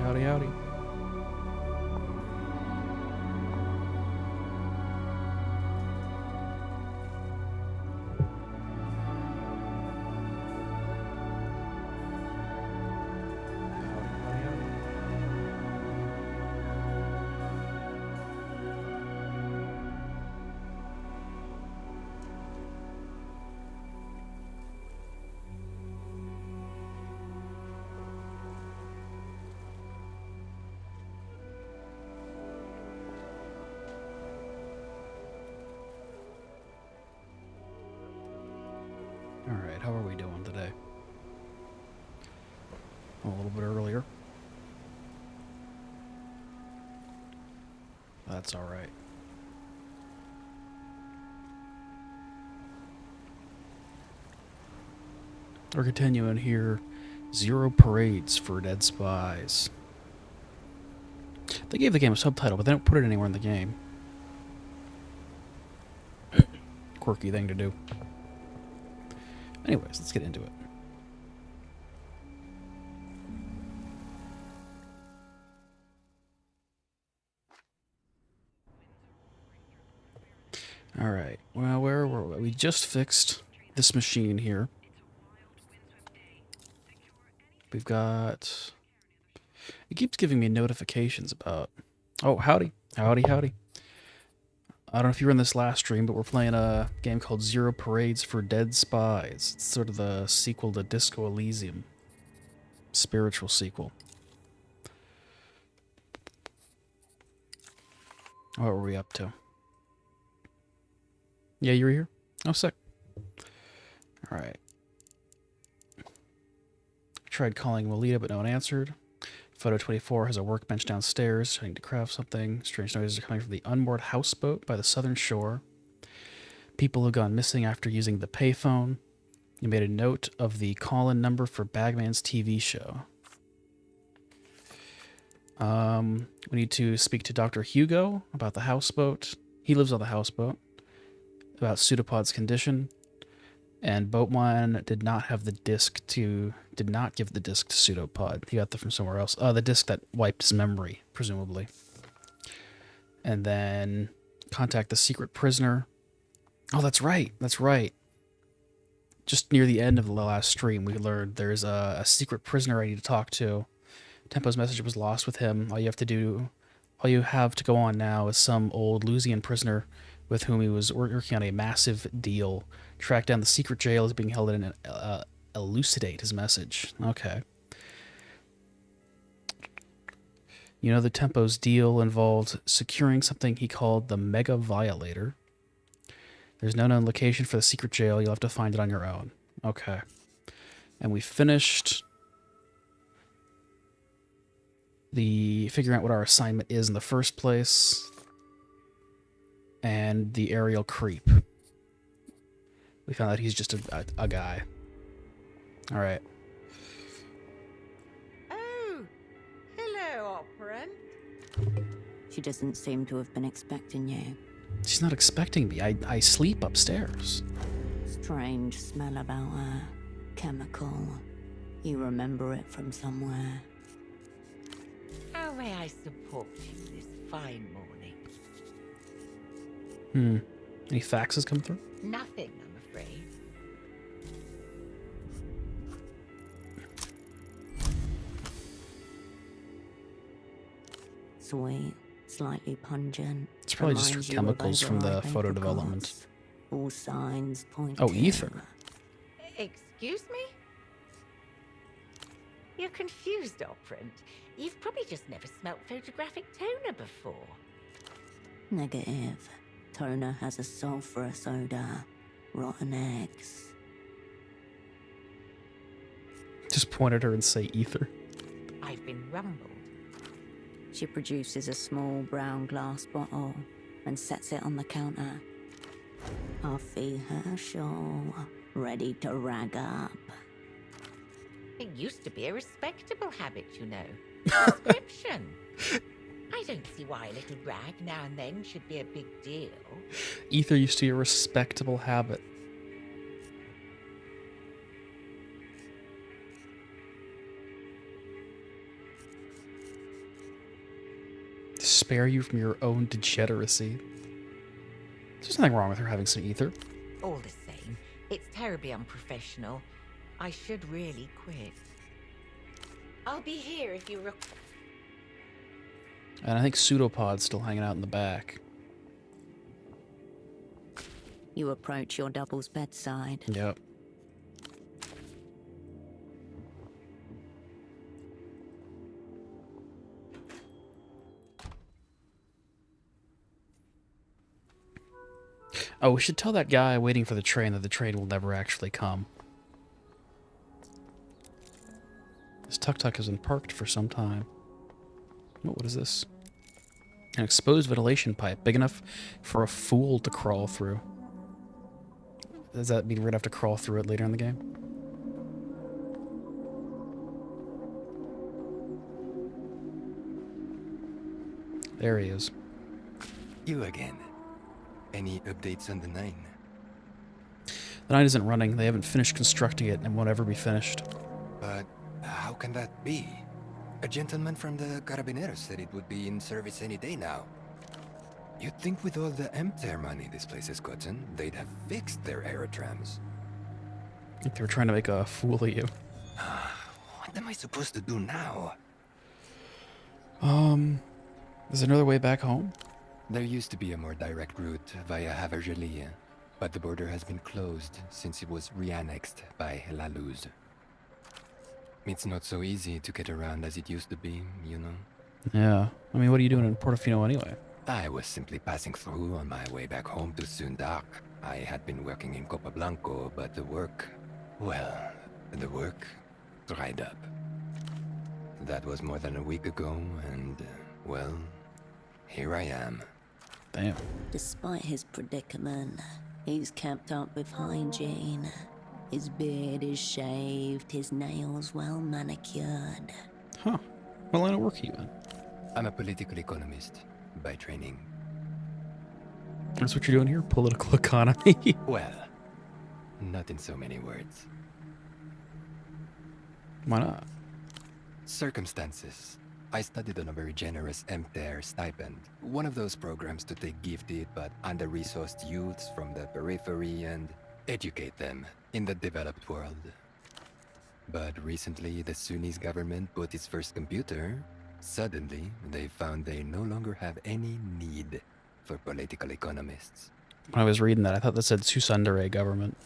howdy, howdy. Alright, how are we doing today? A little bit earlier. That's alright. We're continuing here. 0 parades for dead spies. They gave the game a subtitle, but they don't put it anywhere in the game. Quirky thing to do. Anyways, let's get into it. Alright, well, where were we? We just fixed this machine here. We've got... It keeps giving me notifications about... Oh, howdy. Howdy, howdy. I don't know if you were in this last stream, but we're playing a game called 0 Parades for Dead Spies. It's sort of the sequel to Disco Elysium. Spiritual sequel. What were we up to? Yeah, you were here? Oh, sick. Alright. Tried calling Melita, but no one answered. Photo 24 has a workbench downstairs, trying to craft something. Strange noises are coming from the unmoored houseboat by the southern shore. People have gone missing after using the payphone. You made a note of the call-in number for Bagman's TV show. We need to speak to Dr. Hugo about the houseboat. He lives on the houseboat. About Pseudopod's condition. And Boatman did not have the disc to... Did not give the disc to Pseudopod. He got that from somewhere else. The disc that wiped his memory, presumably. And then contact the secret prisoner. Oh, that's right. That's right. Just near the end of the last stream, we learned there's a secret prisoner I need to talk to. Tempo's message was lost with him. All you have to go on now is some old Lusian prisoner with whom he was working on a massive deal. Track down the secret jail is being held in and elucidate his message. Okay. You know, the Tempo's deal involved securing something he called the Mega Violator. There's no known location for the secret jail. You'll have to find it on your own. Okay. And we finished the figuring out what our assignment is in the first place. And the aerial creep. We found out he's just a guy. Alright. Oh, hello, operant. She doesn't seem to have been expecting you. She's not expecting me. I sleep upstairs. Strange smell about her. Chemical. You remember it from somewhere. How may I support you this fine morning? Any faxes come through? Nothing, I'm afraid. Sweet, slightly pungent. It's probably just reminds you chemicals of from the overripe photo apricots. development. All signs point Oh, to... ether. Excuse me? You're confused, operant. You've probably just never smelt photographic toner before. Negative. Toner has a sulfurous odor. Rotten eggs. Just point at her and say ether. I've been rumbled. She produces a small brown glass bottle and sets it on the counter. I'll feed her shawl, ready to rag up. It used to be a respectable habit, you know. Prescription. I don't see why a little rag now and then should be a big deal. Ether used to be a respectable habit. Spare you from your own degeneracy. There's nothing wrong with her having some ether. All the same, it's terribly unprofessional. I should really quit. I'll be here if you And I think Pseudopod's still hanging out in the back. You approach your double's bedside. Yep. Oh, we should tell that guy waiting for the train that the train will never actually come. This tuk-tuk has been parked for some time. Oh, what is this? An exposed ventilation pipe, big enough for a fool to crawl through. Does that mean we're gonna have to crawl through it later in the game? There he is. You again. Any updates on the 9? The 9 isn't running. They haven't finished constructing it and won't ever be finished. But how can that be? A gentleman from the Carabineros said it would be in service any day now. You'd think with all the MTER money this place has gotten, they'd have fixed their aerotrams. I think they were trying to make a fool of you. What am I supposed to do now? Is there another way back home? There used to be a more direct route via Havergelia, but the border has been closed since it was re-annexed by La Luz. It's not so easy to get around as it used to be, you know? Yeah. I mean, what are you doing in Portofino anyway? I was simply passing through on my way back home to Sundak. I had been working in Copablanco, but the work dried up. That was more than a week ago, and, well, here I am. Damn. Despite his predicament, he's kept up with hygiene. His beard is shaved, his nails well manicured. Huh. What line of work are you in? I'm a political economist by training. That's what you're doing here? Political economy? Well, not in so many words. Why not? Circumstances. I studied on a very generous MTER stipend. One of those programs to take gifted but under-resourced youths from the periphery and educate them in the developed world. But recently, the Sunnis government put its first computer. Suddenly, they found they no longer have any need for political economists. When I was reading that, I thought that said Susundere government.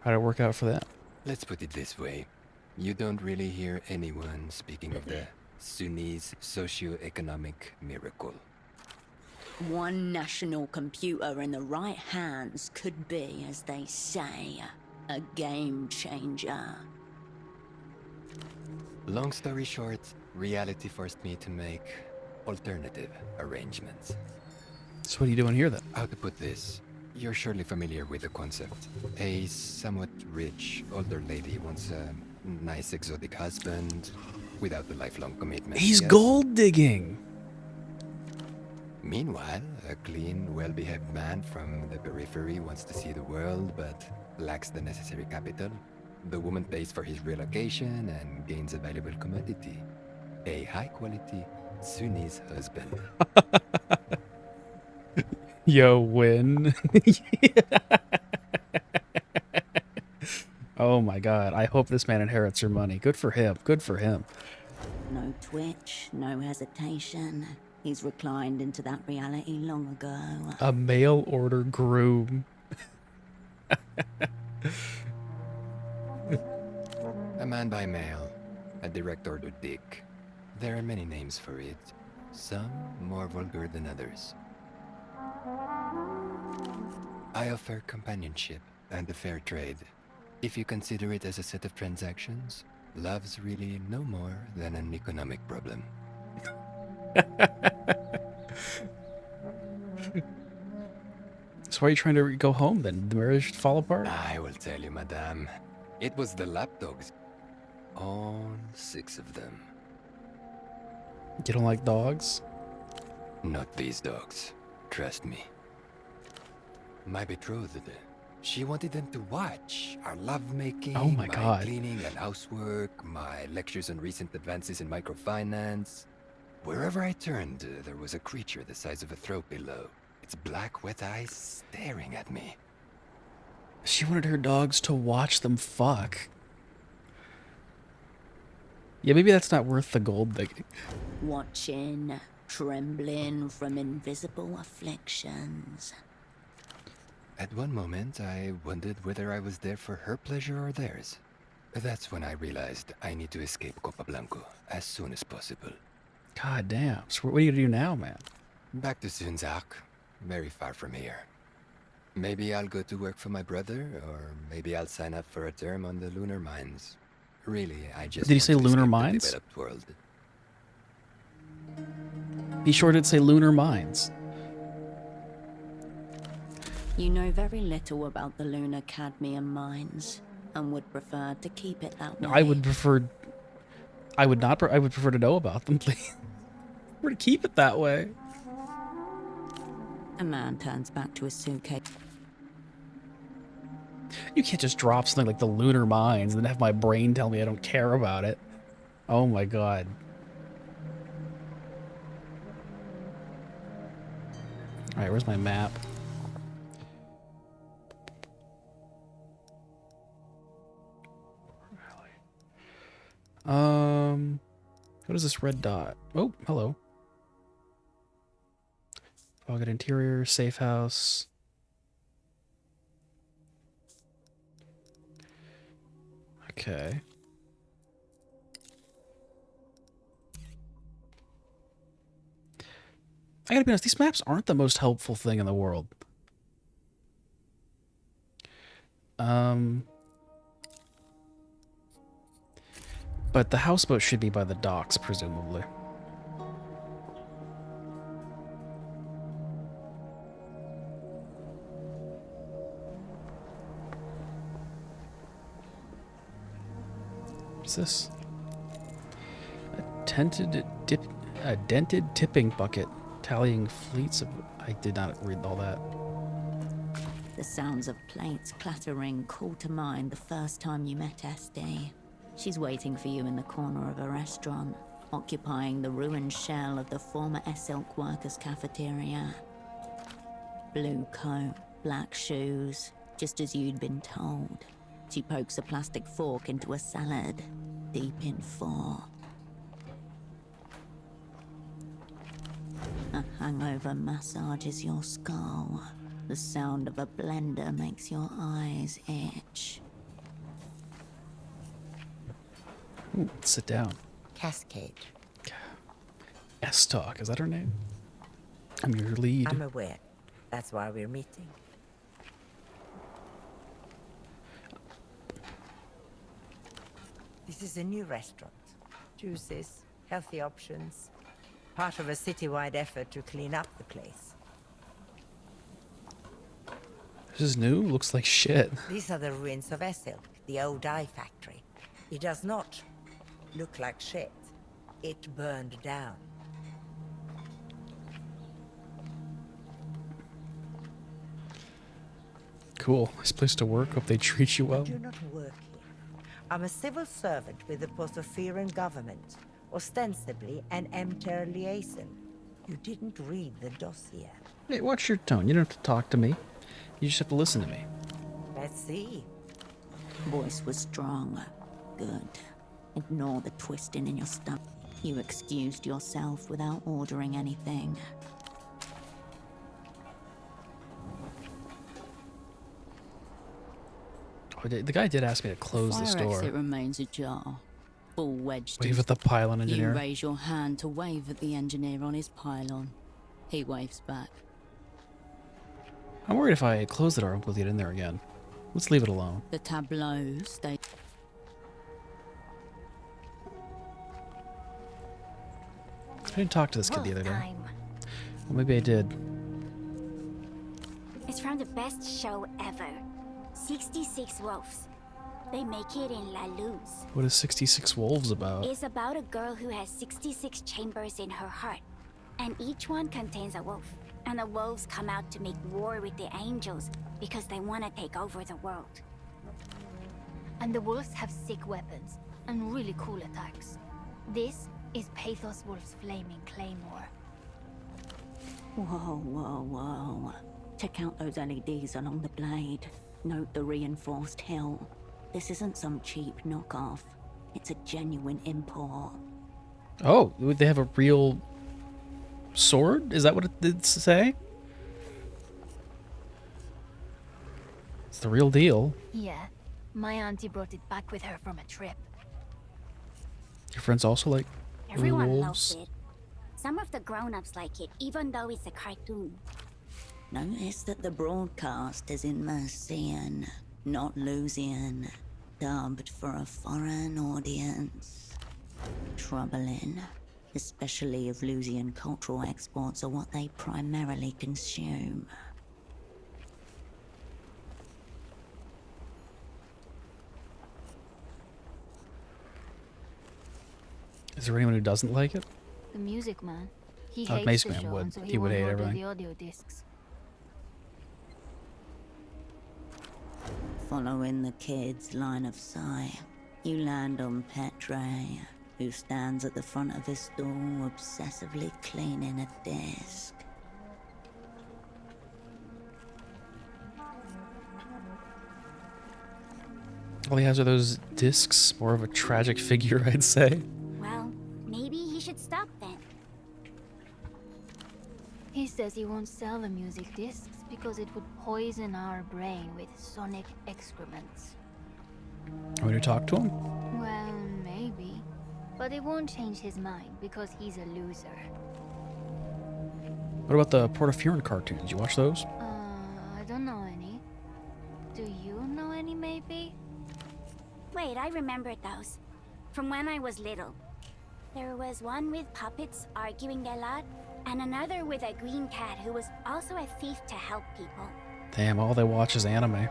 How'd it work out for that? Let's put it this way. You don't really hear anyone speaking of the Sunnis socio-economic miracle. One national computer in the right hands could be, as they say, a game changer. Long story short, reality forced me to make alternative arrangements. So what are you doing here then? How to put this? You're surely familiar with the concept. A somewhat rich older lady wants a nice exotic husband without the lifelong commitment. He's yes? gold digging. Meanwhile, a clean, well-behaved man from the periphery wants to see the world but lacks the necessary capital. The woman pays for his relocation and gains a valuable commodity. A high-quality Sunnis husband. Yo, win. Oh my god. I hope this man inherits her money. Good for him. Good for him. No twitch, no hesitation. He's reclined into that reality long ago. A mail order groom. A man by mail. A direct order dick. There are many names for it. Some more vulgar than others. I offer companionship and a fair trade. If you consider it as a set of transactions, love's really no more than an economic problem. So why are you trying to go home then? Did the marriage fall apart? I will tell you, madame. It was the lapdogs. All 6 of them. You don't like dogs? Not these dogs. Trust me. My betrothed She wanted them to watch our lovemaking, Oh my God. cleaning and housework, my lectures on recent advances in microfinance. Wherever I turned, there was a creature the size of a throw pillow. Its black, wet eyes staring at me. She wanted her dogs to watch them fuck. Yeah, maybe that's not worth the gold digging. Watching, trembling from invisible afflictions. At one moment, I wondered whether I was there for her pleasure or theirs. That's when I realized I need to escape Copa Blanco as soon as possible. God damn. So what are you gonna do now, man? Back to Zunzak, very far from here. Maybe I'll go to work for my brother, or maybe I'll sign up for a term on the lunar mines. Really, I just Did he want say to lunar escape the mines? developed world. He sure did say lunar mines. You know very little about the lunar cadmium mines and would prefer to keep it that way. I would prefer. I would not. I would prefer to know about them, please. We're to keep it that way. A man turns back to his suitcase. You can't just drop something like the lunar mines and then have my brain tell me I don't care about it. Oh my god. Alright, where's my map? What is this red dot? Oh, hello. Pocket interior, safe house. Okay. I gotta be honest, these maps aren't the most helpful thing in the world. But the houseboat should be by the docks, presumably. What's this? A dented tipping bucket, tallying fleets of... I did not read all that. The sounds of plates clattering call to mind the first time you met SD. She's waiting for you in the corner of a restaurant, occupying the ruined shell of the former Essilk workers' cafeteria. Blue coat, black shoes, just as you'd been told. She pokes a plastic fork into a salad, deep in pho. A hangover massages your skull. The sound of a blender makes your eyes itch. Ooh, let's sit down. Cascade. S-Talk, is that her name? I'm your lead. I'm aware. That's why we're meeting. This is a new restaurant. Juices, healthy options. Part of a citywide effort to clean up the place. This is new? Looks like shit. These are the ruins of Essilk, the old dye factory. It does not look like shit. It burned down. Cool. Nice place to work. Hope they treat you I well. do not work here. I'm a civil servant with the Posophiran government, ostensibly an MTER liaison. You didn't read the dossier. Hey, watch your tone. You don't have to talk to me. You just have to listen to me. Let's see. Voice was strong. Good. Ignore the twisting in your stomach. You excused yourself without ordering anything. Oh, the guy did ask me to close this Fire door. exit remains ajar. Full wedged. Wave at the pylon You engineer. raise your hand to wave at the engineer on his pylon. He waves back. I'm worried if I close the door, we'll get in there again. Let's leave it alone. The tableau stays. I didn't talk to this kid the other day. Time. Well, maybe I did. It's from the best show ever. 66 Wolves. They make it in La Luz. What is 66 Wolves about? It's about a girl who has 66 chambers in her heart, and each one contains a wolf. And the wolves come out to make war with the angels because they want to take over the world. And the wolves have sick weapons and really cool attacks. This is Pathos Wolf's flaming claymore. Whoa, whoa, whoa. Check out those LEDs along the blade. Note the reinforced hill. This isn't some cheap knockoff. It's a genuine import. Oh, they have a real sword? Is that what it did say? It's the real deal. Yeah, my auntie brought it back with her from a trip. Your friends also like Everyone wolves? loves it. Some of the grown-ups like it, even though it's a cartoon. Notice that the broadcast is in Mercian, not Lusian. Dubbed for a foreign audience. Troubling. Especially if Lusian cultural exports are what they primarily consume. Is there anyone who doesn't like it? The music man. He Oh, hates Mace the Man show, would. and so He he would won't hate order everything. the audio discs. Following the kid's line of sight, you land on Petre, who stands at the front of his stall obsessively cleaning a disc. All he has are those discs. More of a tragic figure, I'd say. Well, maybe he should stop then. He says he won't sell the music discs because it would poison our brain with sonic excrements. Want me to talk to him? Well, maybe. But it won't change his mind because he's a loser. What about the Portafuran cartoons? You watch those? I don't know any. Do you know any, maybe? Wait, I remember those. From when I was little. There was one with puppets arguing a lot, and another with a green cat who was also a thief to help people. Damn, all they watch is anime.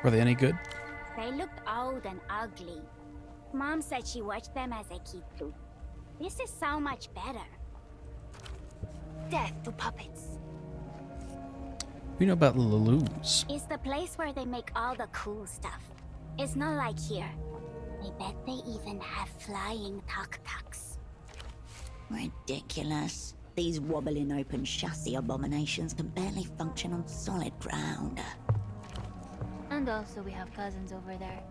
Were they any good? They looked old and ugly. Mom said she watched them as a kid too. This is so much better. Death to puppets. We know about Lelou's. It's the place where they make all the cool stuff. It's not like here. I bet they even have flying tuk-tuks. Ridiculous. These wobbling open chassis abominations can barely function on solid ground. And also we have cousins over there.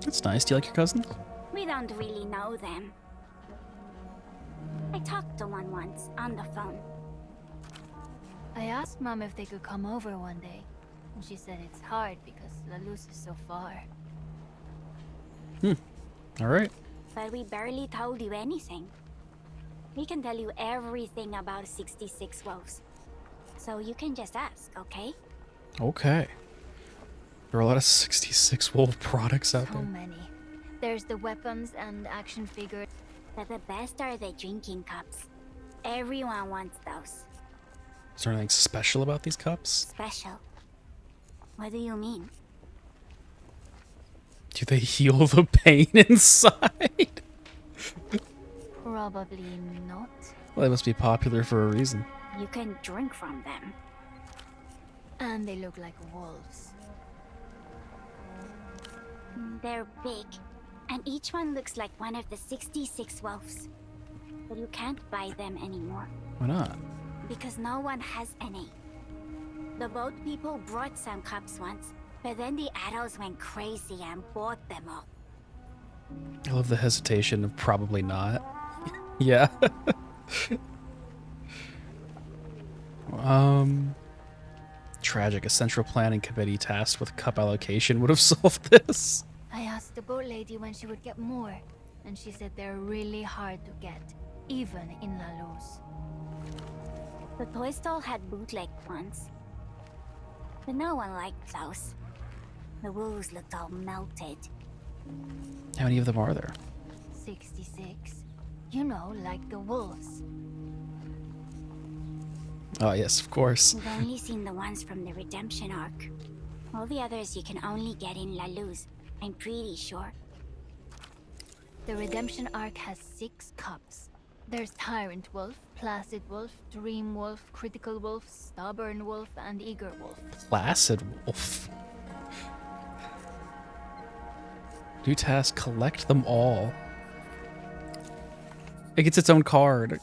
That's nice. Do you like your cousins? We don't really know them. I talked to one once on the phone. I asked Mom if they could come over one day. And she said it's hard because La Luz is so far. All right. But we barely told you anything. We can tell you everything about 66 Wolves. So you can just ask, okay? Okay. There are a lot of 66 Wolf products out So there. many. There's the weapons and action figures. But the best are the drinking cups. Everyone wants those. Is there anything special about these cups? Special. What do you mean? Do they heal the pain inside? Probably not. Well, they must be popular for a reason. You can drink from them. And they look like wolves. They're big, and each one looks like one of the 66 wolves. But you can't buy them anymore, Why not? because no one has any. The boat people brought some cups once, but then the adults went crazy and bought them all. I love the hesitation of probably not. Yeah. Tragic. A central planning committee tasked with cup allocation would have solved this. I asked the boat lady when she would get more, and she said they're really hard to get, even in La Luz. The toy stall had bootleg ones, but no one liked those. The wolves looked all melted. How many of them are there? 66. You know, like the wolves. Oh, yes, of course. We've only seen the ones from the redemption arc. All the others you can only get in La Luz, I'm pretty sure. The redemption arc has 6 cups, There's Tyrant Wolf, Placid Wolf, Dream Wolf, Critical Wolf, Stubborn Wolf, and Eager Wolf. Placid Wolf. New task, collect them all. It gets its own card.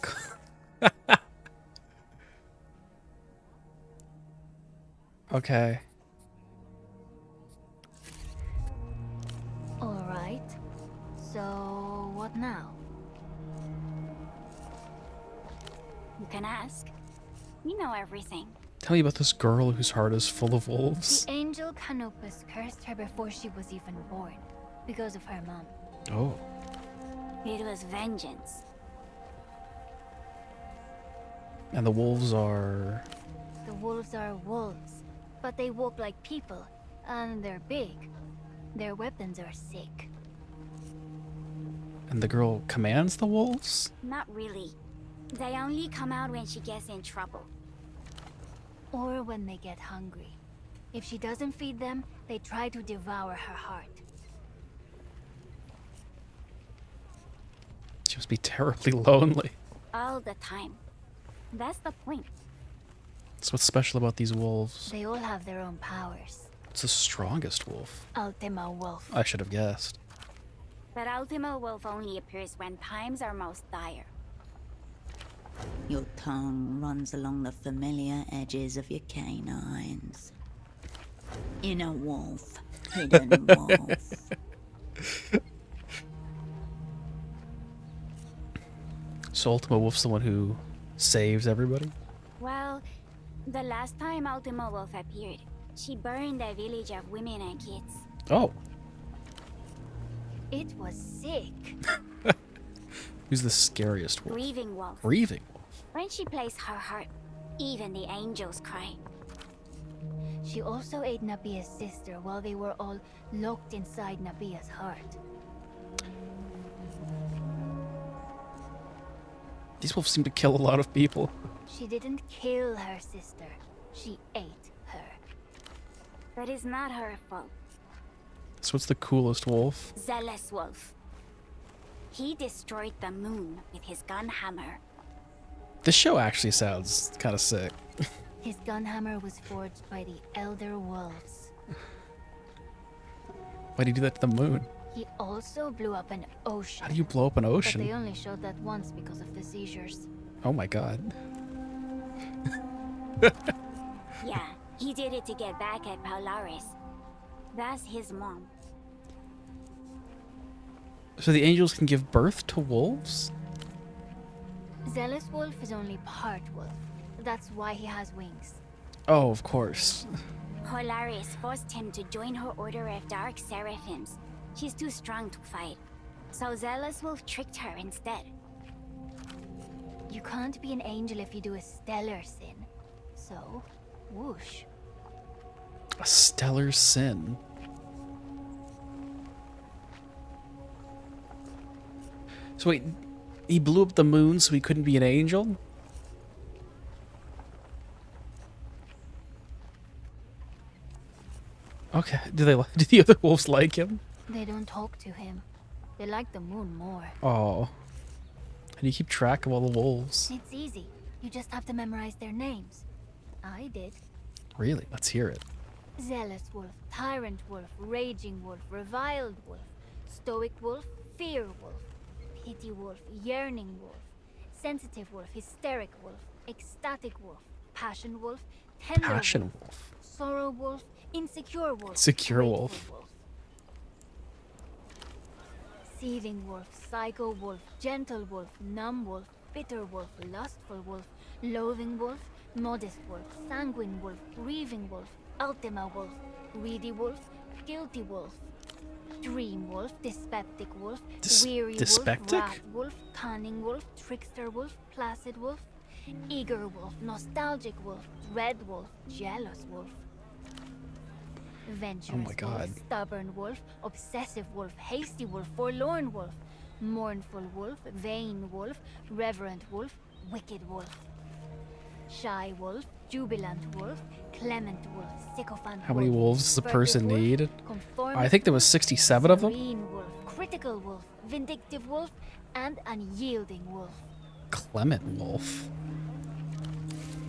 Okay. Alright. So, what now? You can ask. We know everything. Tell me about this girl whose heart is full of wolves. The angel Canopus cursed her before she was even born, because of her mom. Oh. It was vengeance. And the wolves are... The wolves are wolves, but they walk like people, and they're big. Their weapons are sick. And the girl commands the wolves? Not really. They only come out when she gets in trouble. Or when they get hungry. If she doesn't feed them, they try to devour her heart. She must be terribly lonely. All the time. That's the point. So what's special about these wolves? They all have their own powers. It's the strongest wolf. Ultima Wolf. I should have guessed. But Ultima Wolf only appears when times are most dire. Your tongue runs along the familiar edges of your canines. Inner wolf, hidden wolf. So Ultima Wolf's the one who saves everybody? Well, the last time Ultima Wolf appeared, she burned a village of women and kids. Oh. It was sick. Who's the scariest wolf? Grieving Wolf. Grieving wolf. When she plays her heart, even the angels cry. She also ate Nabia's sister while they were all locked inside Nabia's heart. These wolves seem to kill a lot of people. She didn't kill her sister. She ate her. But it's not her fault. So what's the coolest wolf? Zealous Wolf. He destroyed the moon with his gun hammer. This show actually sounds kind of sick. His gun hammer was forged by the Elder Wolves. Why'd he do that to the moon? He also blew up an ocean. How do you blow up an But they ocean? only showed that once because of the seizures. Oh my god. Yeah, he did it to get back at Polaris. That's his mom. So the angels can give birth to wolves? Zealous Wolf is only part wolf. That's why he has wings. Oh, of course. Polaris forced him to join her order of Dark Seraphims. She's too strong to fight. So Zealous Wolf tricked her instead. You can't be an angel if you do a stellar sin. So, whoosh. A stellar sin. So wait, he blew up the moon so he couldn't be an angel? Okay, do the other wolves like him? They don't talk to him. They like the moon more. Oh. How do you keep track of all the wolves? It's easy. You just have to memorize their names. I did. Really? Let's hear it. Zealous Wolf, Tyrant Wolf, Raging Wolf, Reviled Wolf, Stoic Wolf, Fear Wolf, Pity Wolf, Yearning Wolf, Sensitive Wolf, Hysteric Wolf, Ecstatic Wolf, Passion Wolf, Tender Passion Wolf, wolf. Sorrow Wolf, Insecure Wolf, Insecure Grateful Wolf. Seething Wolf, Psycho Wolf, Gentle Wolf, Numb Wolf, Bitter Wolf, Lustful Wolf, Loathing Wolf, Modest Wolf, Sanguine Wolf, Grieving Wolf, Ultima Wolf, Greedy Wolf, Guilty Wolf, Dream Wolf, Dyspeptic Wolf, Weary dyspeptic? Wolf, Wrath Wolf, Cunning Wolf, Trickster Wolf, Placid Wolf, Eager Wolf, Nostalgic Wolf, Dread Wolf, Jealous Wolf. Venturous God. Wolf, Stubborn Wolf, Obsessive Wolf, Hasty Wolf, Forlorn Wolf, Mournful Wolf, Vain Wolf, Reverent Wolf, Wicked Wolf. Shy Wolf, Jubilant Wolf, Clement Wolf, Sycophant How many Wolf, wolves does a Furtive person Wolf, need? Conformist I think there was Wolf, 67 of them. Serene Wolf, Critical Wolf, Vindictive Wolf, and Unyielding Wolf. Clement Wolf.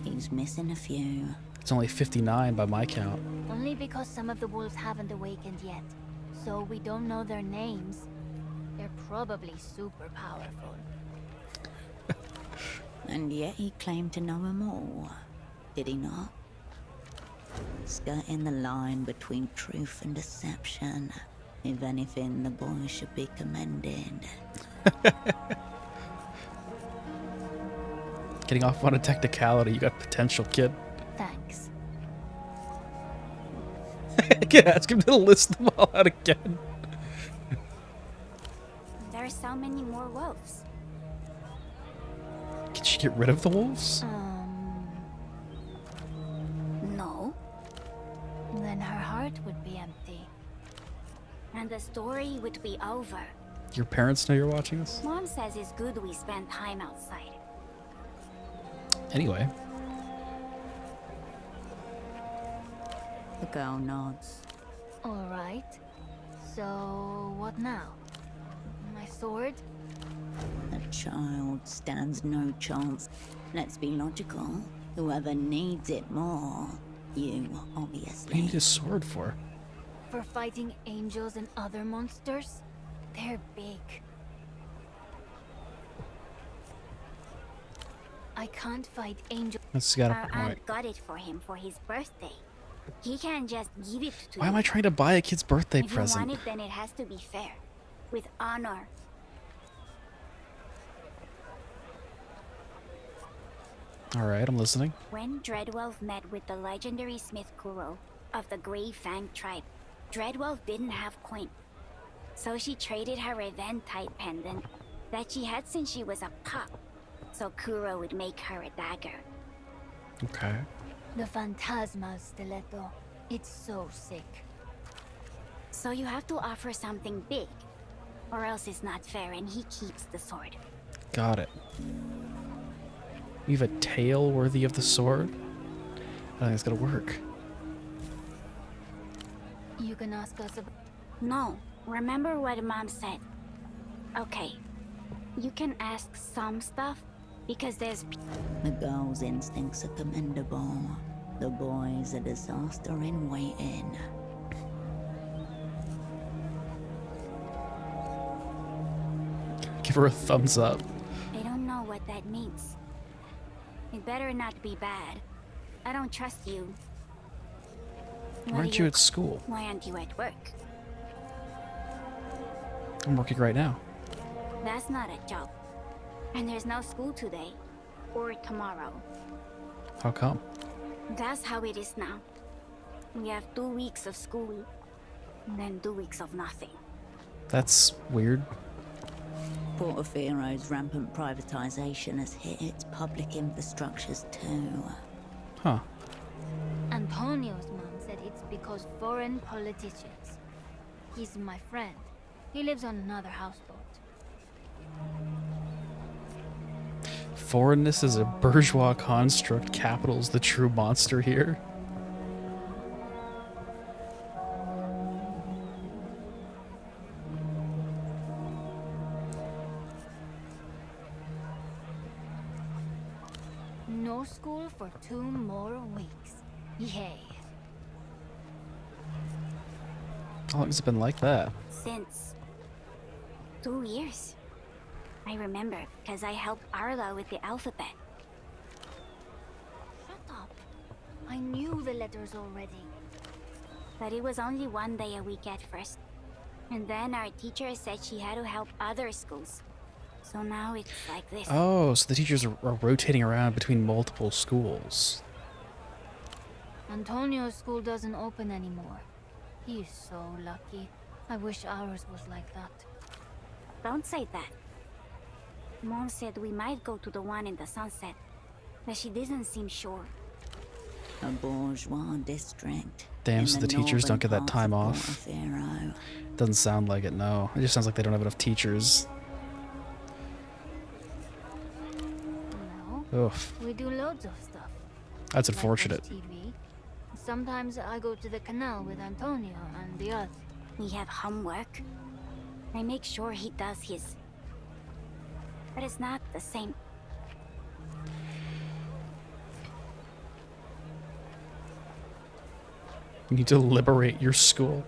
He's missing a few. It's only 59 by my count. Only because some of the wolves haven't awakened yet. So we don't know their names. They're probably super powerful. And yet he claimed to know them all. Did he not? Skirting the line between truth and deception. If anything, the boy should be commended. Getting off on a technicality, you got potential, kid. Thanks. I can ask him to list them all out again. There are so many more wolves. Can she get rid of the wolves? No. Then her heart would be empty. And the story would be over. Your parents know you're watching this? Mom says it's good we spend time outside. Anyway, The girl nods. Alright. So, what now? My sword? The child stands no chance. Let's be logical. Whoever needs it more, you, what do you obviously. need a sword for? For fighting angels and other monsters? They're big. I can't fight angels. That's got Our a point. aunt got it for him for his birthday. He can't just give it to Why you. am I trying to buy a kid's birthday If you present? want it, then it has to be fair. With honor. Alright, I'm listening. When Dreadwolf met with the legendary Smith Kuro of the Grey Fang tribe, Dreadwolf didn't have coin. So she traded her Eventide pendant that she had since she was a pup. So Kuro would make her a dagger. Okay. The Phantasmal Stiletto. It's so sick. So you have to offer something big, or else it's not fair and he keeps the sword. Got it. You have a tail worthy of the sword? I think it's gonna work. You can ask us about. No, remember what Mom said. Okay, you can ask some stuff, because there's The girl's instincts are commendable. The boy's a disaster in waiting. Give her a thumbs up. I don't know what that means. It better not be bad. I don't trust you. Why aren't you at school? Why aren't you at work? I'm working right now. That's not a job. And there's no school today. Or tomorrow. How come? That's how it is now. We have 2 weeks of school. And then 2 weeks of nothing. That's weird. Portofiero's rampant privatization has hit its public infrastructures too. Huh. Antonio's mom said it's because foreign politicians. He's my friend. He lives on another houseboat. Foreignness is a bourgeois construct. Capital's the true monster here. No school for 2 more weeks. Yay. How long has it been like that? Since 2 years. I remember because I helped Arlo with the alphabet. Shut up. I knew the letters already. But it was only 1 day a week at first. And then our teacher said she had to help other schools. So now it's like this. Oh, so the teachers are rotating around between multiple schools. Antonio's school doesn't open anymore. He's so lucky. I wish ours was like that. Don't say that. Mom said we might go to the one in the sunset. But she doesn't seem sure. A bourgeois district. Damn, in so the teachers don't get that northern time parts off. of Portofiro. Doesn't sound like it, no. It just sounds like they don't have enough teachers. No, Oof. we do loads of stuff. That's Like watch unfortunate. TV. Sometimes I go to the canal with Antonio and the others. We have homework. I make sure he does his. But it's not the same. You need to liberate your school.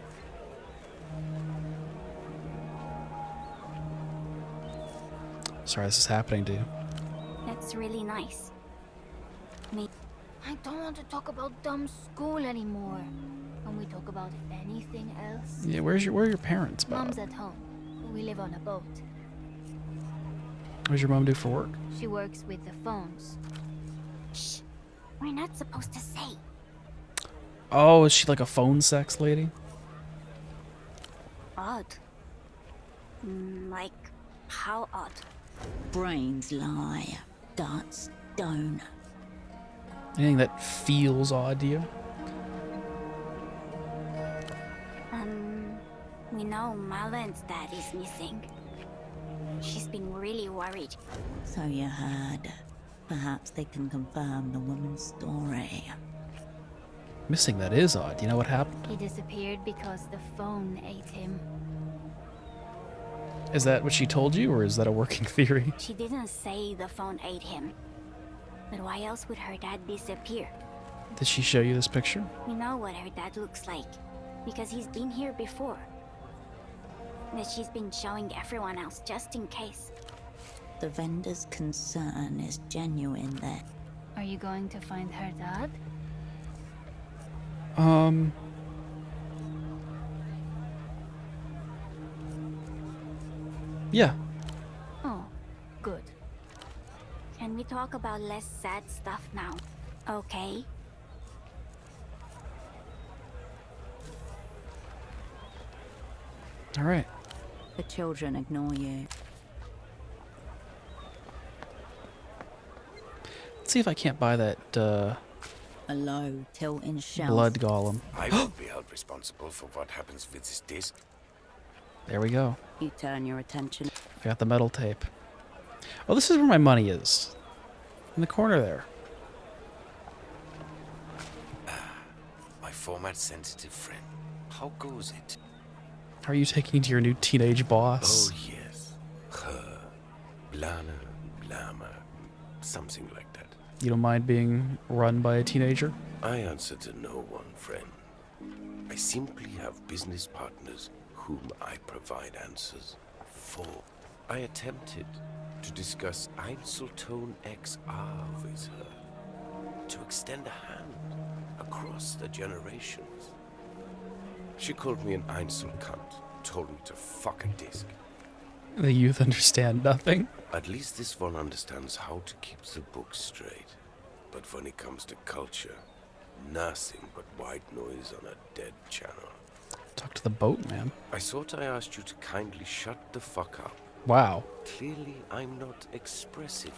Sorry, this is happening to you. That's really nice. I don't want to talk about dumb school anymore. Can we talk about anything else? Yeah, where are your parents, Bob? Mom's at home. We live on a boat. What does your mom do for work? She works with the phones. Shh. We're not supposed to say. Oh, is she like a phone sex lady? Odd. Like, how odd? Brains lie, guts don't. Anything that feels odd to you? We know Marlon's dad is missing. She's been really worried. So you heard. Perhaps they can confirm the woman's story. Missing that is odd. You know what happened? He disappeared because the phone ate him. Is that what she told you, or is that a working theory? She didn't say the phone ate him. But why else would her dad disappear? Did she show you this picture? We know what her dad looks like, because he's been here before. That she's been showing everyone else just in case. The vendor's concern is genuine then. Are you going to find her dad? Yeah. Oh, good. Can we talk about less sad stuff now? Okay? All right. The children ignore you. Let's see if I can't buy that A low, tilting shelf. blood golem. I won't be held responsible for what happens with this disc. There we go. You turn your attention. I got the metal tape. Oh, this is where my money is. In the corner there. My format-sensitive friend. How goes it? How are you taking to your new teenage boss? Oh, yes. Her. Blana, Blama. Something like that. You don't mind being run by a teenager? I answer to no one, friend. I simply have business partners whom I provide answers for. I attempted to discuss Einzeltone XR with her, to extend a hand across the generations. She called me an Einzel cunt, told me to fuck a disc. The youth understand nothing. At least this one understands how to keep the book straight. But when it comes to culture, nothing but white noise on a dead channel. Talk to the boatman. I thought I asked you to kindly shut the fuck up. Wow. Clearly, I'm not expressive.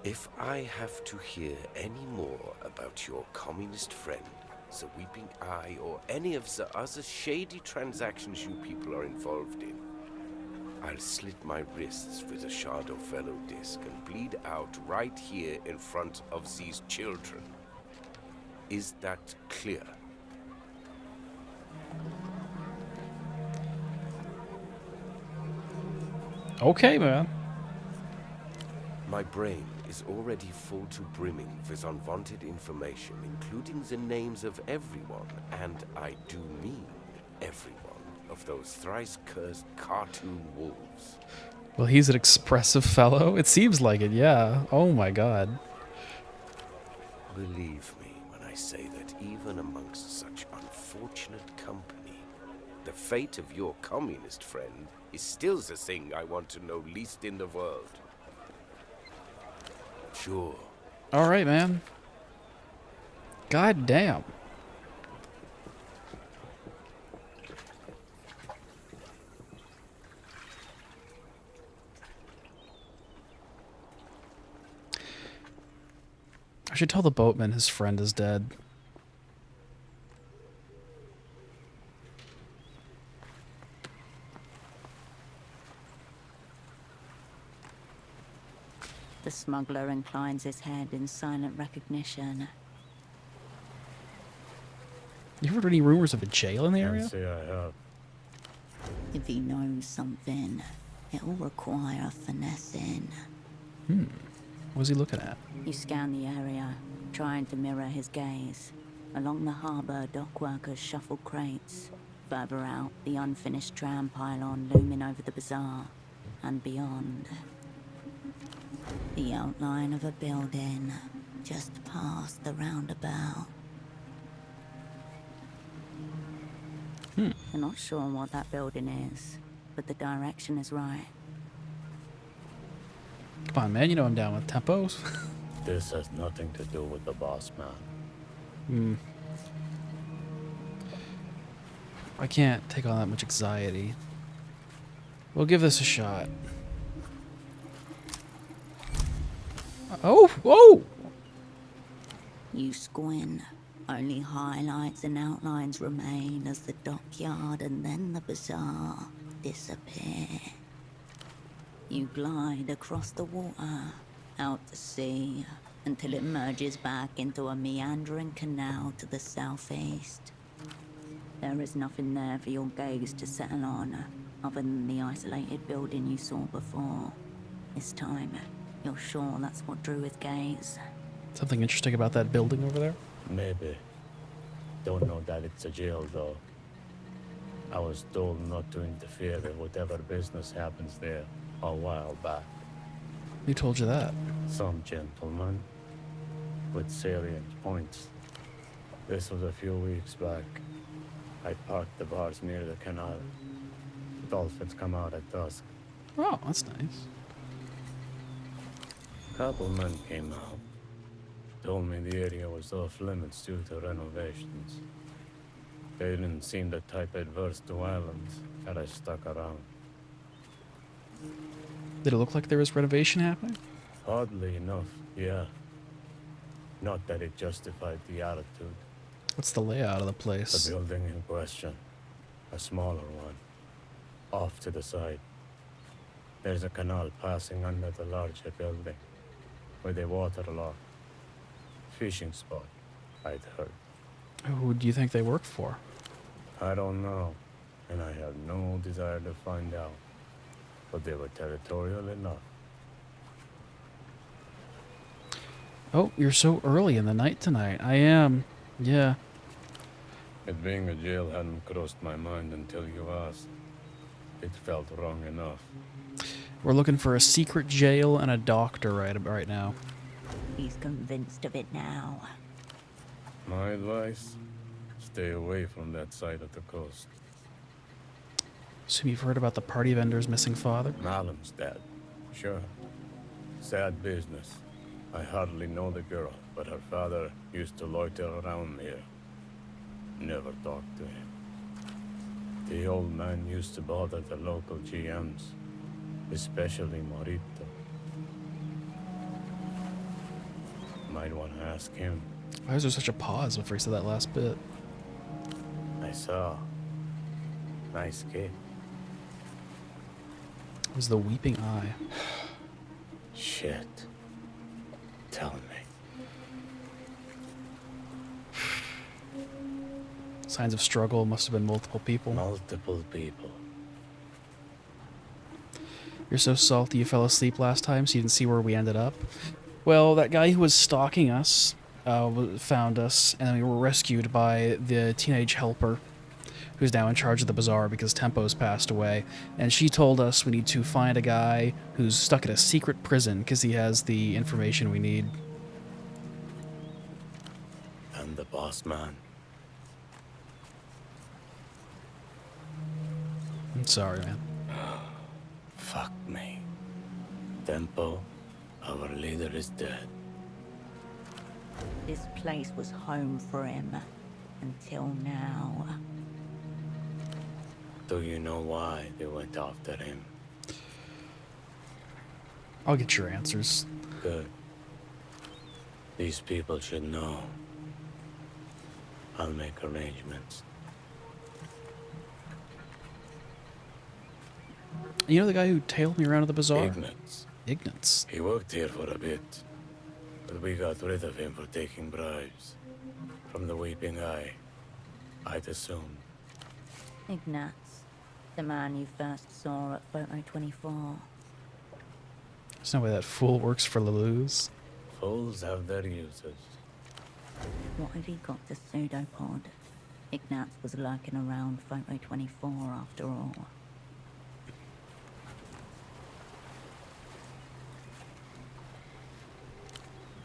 If I have to hear any more about your communist friend, the Weeping Eye, or any of the other shady transactions you people are involved in, I'll slit my wrists with a Shadow Fellow disc and bleed out right here in front of these children. Is that clear? Okay, man. My brain is already full to brimming with unwanted information, including the names of everyone, and I do mean everyone, of those thrice-cursed cartoon wolves. Well, he's an expressive fellow. It seems like it, yeah. Oh my god. Believe me when I say that even amongst such unfortunate company, the fate of your communist friend is still the thing I want to know least in the world. Sure. All right, man. God damn. I should tell the boatman his friend is dead. The smuggler inclines his head in silent recognition. You heard any rumors of a jail in the area? Can't say I have. If he knows something, it'll require finessing. What's he looking at? You scan the area, trying to mirror his gaze. Along the harbour, dock workers shuffle crates. Further out, the unfinished tram pylon looming over the bazaar. And beyond, the outline of a building just past the roundabout. I'm not sure what that building is, but the direction is right. Come on, man. You know I'm down with tempos. This has nothing to do with the boss man. I can't take on that much anxiety. We'll give this a shot. Oh, whoa! You squint. Only highlights and outlines remain as the dockyard and then the bazaar disappear. You glide across the water, out to sea, until it merges back into a meandering canal to the southeast. There is nothing there for your gaze to settle on, other than the isolated building you saw before. This time, you're sure that's what drew his gaze. Something interesting about that building over there? Maybe. Don't know that it's a jail, though. I was told not to interfere with whatever business happens there a while back. Who told you that? Some gentleman with salient points. This was a few weeks back. I parked the bars near the canal. Dolphins come out at dusk. Oh, that's nice. Couple men came out. Told me the area was off limits due to renovations. They didn't seem the type adverse to islands that I stuck around. Did it look like there was renovation happening? Oddly enough, yeah. Not that it justified the attitude. What's the layout of the The place? building in question, a smaller one, off to the side. There's a canal passing under the larger building, where they waterlogged. Fishing spot, I'd heard. Who do you think they work for? I don't know, and I have no desire to find out. But they were territorial enough. Oh, you're so early in the night tonight. I am. Yeah. It being a jail hadn't crossed my mind until you asked. It felt wrong enough. We're looking for a secret jail and a doctor right now. He's convinced of it now. My advice? Stay away from that side of the coast. So you've heard about the party vendor's missing father? Malam's dead. Sure. Sad business. I hardly know the girl, but her father used to loiter around here. Never talked to him. The old man used to bother the local GMs, especially Morito. Might want to ask him. Why was there such a pause before he said that last bit? I saw. Nice kid. It was the weeping eye. Shit. Tell me. Signs of struggle must have been multiple people. Multiple people. You're so salty you fell asleep last time, so you didn't see where we ended up. Well, that guy who was stalking us found us, and then we were rescued by the teenage helper, who's now in charge of the bazaar because Tempo's passed away. And she told us we need to find a guy who's stuck in a secret prison because he has the information we need. And the boss man. I'm sorry, man. Fuck me. Tempo, our leader is dead. This place was home for him until now. Do you know why they went after him? I'll get your answers. Good. These people should know. I'll make arrangements. You know the guy who tailed me around at the bazaar? Ignatz. Ignatz. He worked here for a bit, but we got rid of him for taking bribes. From the Weeping Eye, I'd assume. Ignatz, the man you first saw at Photo 24. There's no way that fool works for Lelou's. Fools have their uses. What have he got to pseudopod? Ignatz was lurking around Photo 24 after all.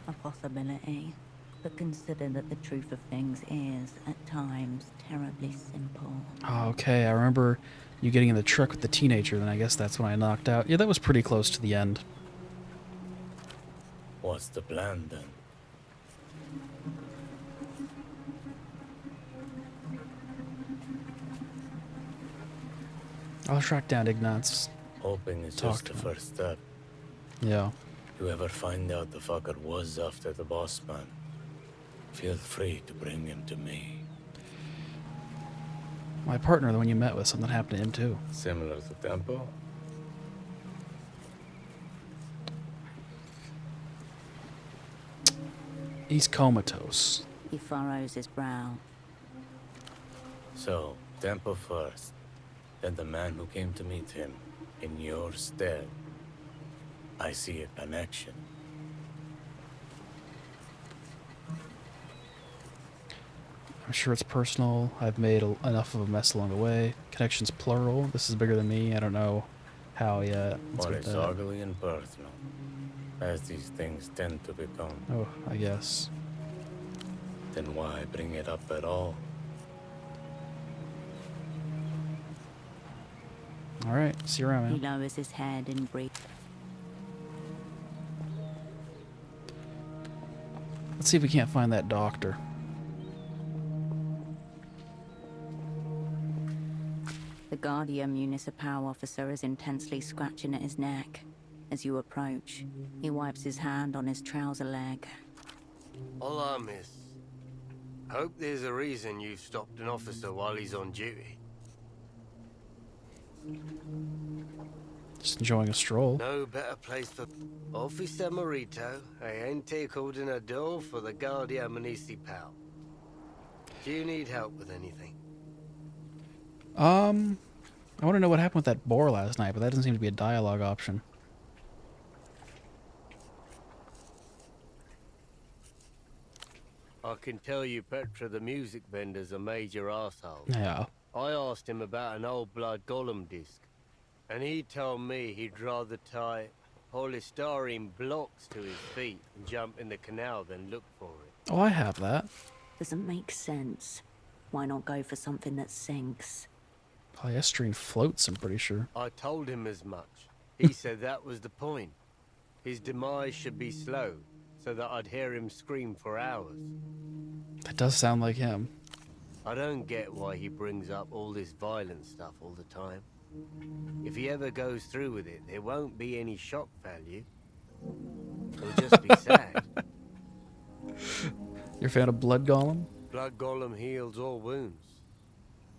A possibility, but consider that the truth of things is, at times, terribly simple. Oh, okay, I remember you getting in the truck with the teenager, then I guess that's when I knocked out. Yeah, that was pretty close to the end. What's the plan then? I'll track down Ignatz. Hoping is Talk just to the him. first step. Yeah. You ever find out the fucker was after the boss man, feel free to bring him to me. My partner, the one you met with, something happened to him too. Similar to Tempo? He's comatose. He furrows his brow. So, Tempo first, then the man who came to meet him, in your stead. I see a connection. I'm sure it's personal. I've made enough of a mess along the way. Connections plural. This is bigger than me. I don't know how yet. Let's But get it's that. ugly and personal, as these things tend to become. Oh, I guess. Then why bring it up at all? All right. See you around, He man. lowers his head and breathes. Let's see if we can't find that doctor. The Guardia Municipal officer is intensely scratching at his neck. As you approach, he wipes his hand on his trouser leg. Hola, miss. Hope there's a reason you've stopped an officer while he's on duty. Just enjoying a stroll. No better place for... Officer Morito, agente coordinador for the Guardia Municipal. Do you need help with anything? I want to know what happened with that boar last night, but that doesn't seem to be a dialogue option. I can tell you Petra the music vendor's a major asshole. Yeah. I asked him about an old Blood Golem disc, and he told me he'd rather tie polystyrene blocks to his feet and jump in the canal than look for it. Oh, I have that. Doesn't make sense. Why not go for something that sinks? Polystyrene floats, I'm pretty sure. I told him as much. He said that was the point. His demise should be slow, so that I'd hear him scream for hours. That does sound like him. I don't get why he brings up all this violent stuff all the time. If he ever goes through with it, there won't be any shock value. It'll just be sad. You're a fan of Blood Golem? Blood Golem heals all wounds.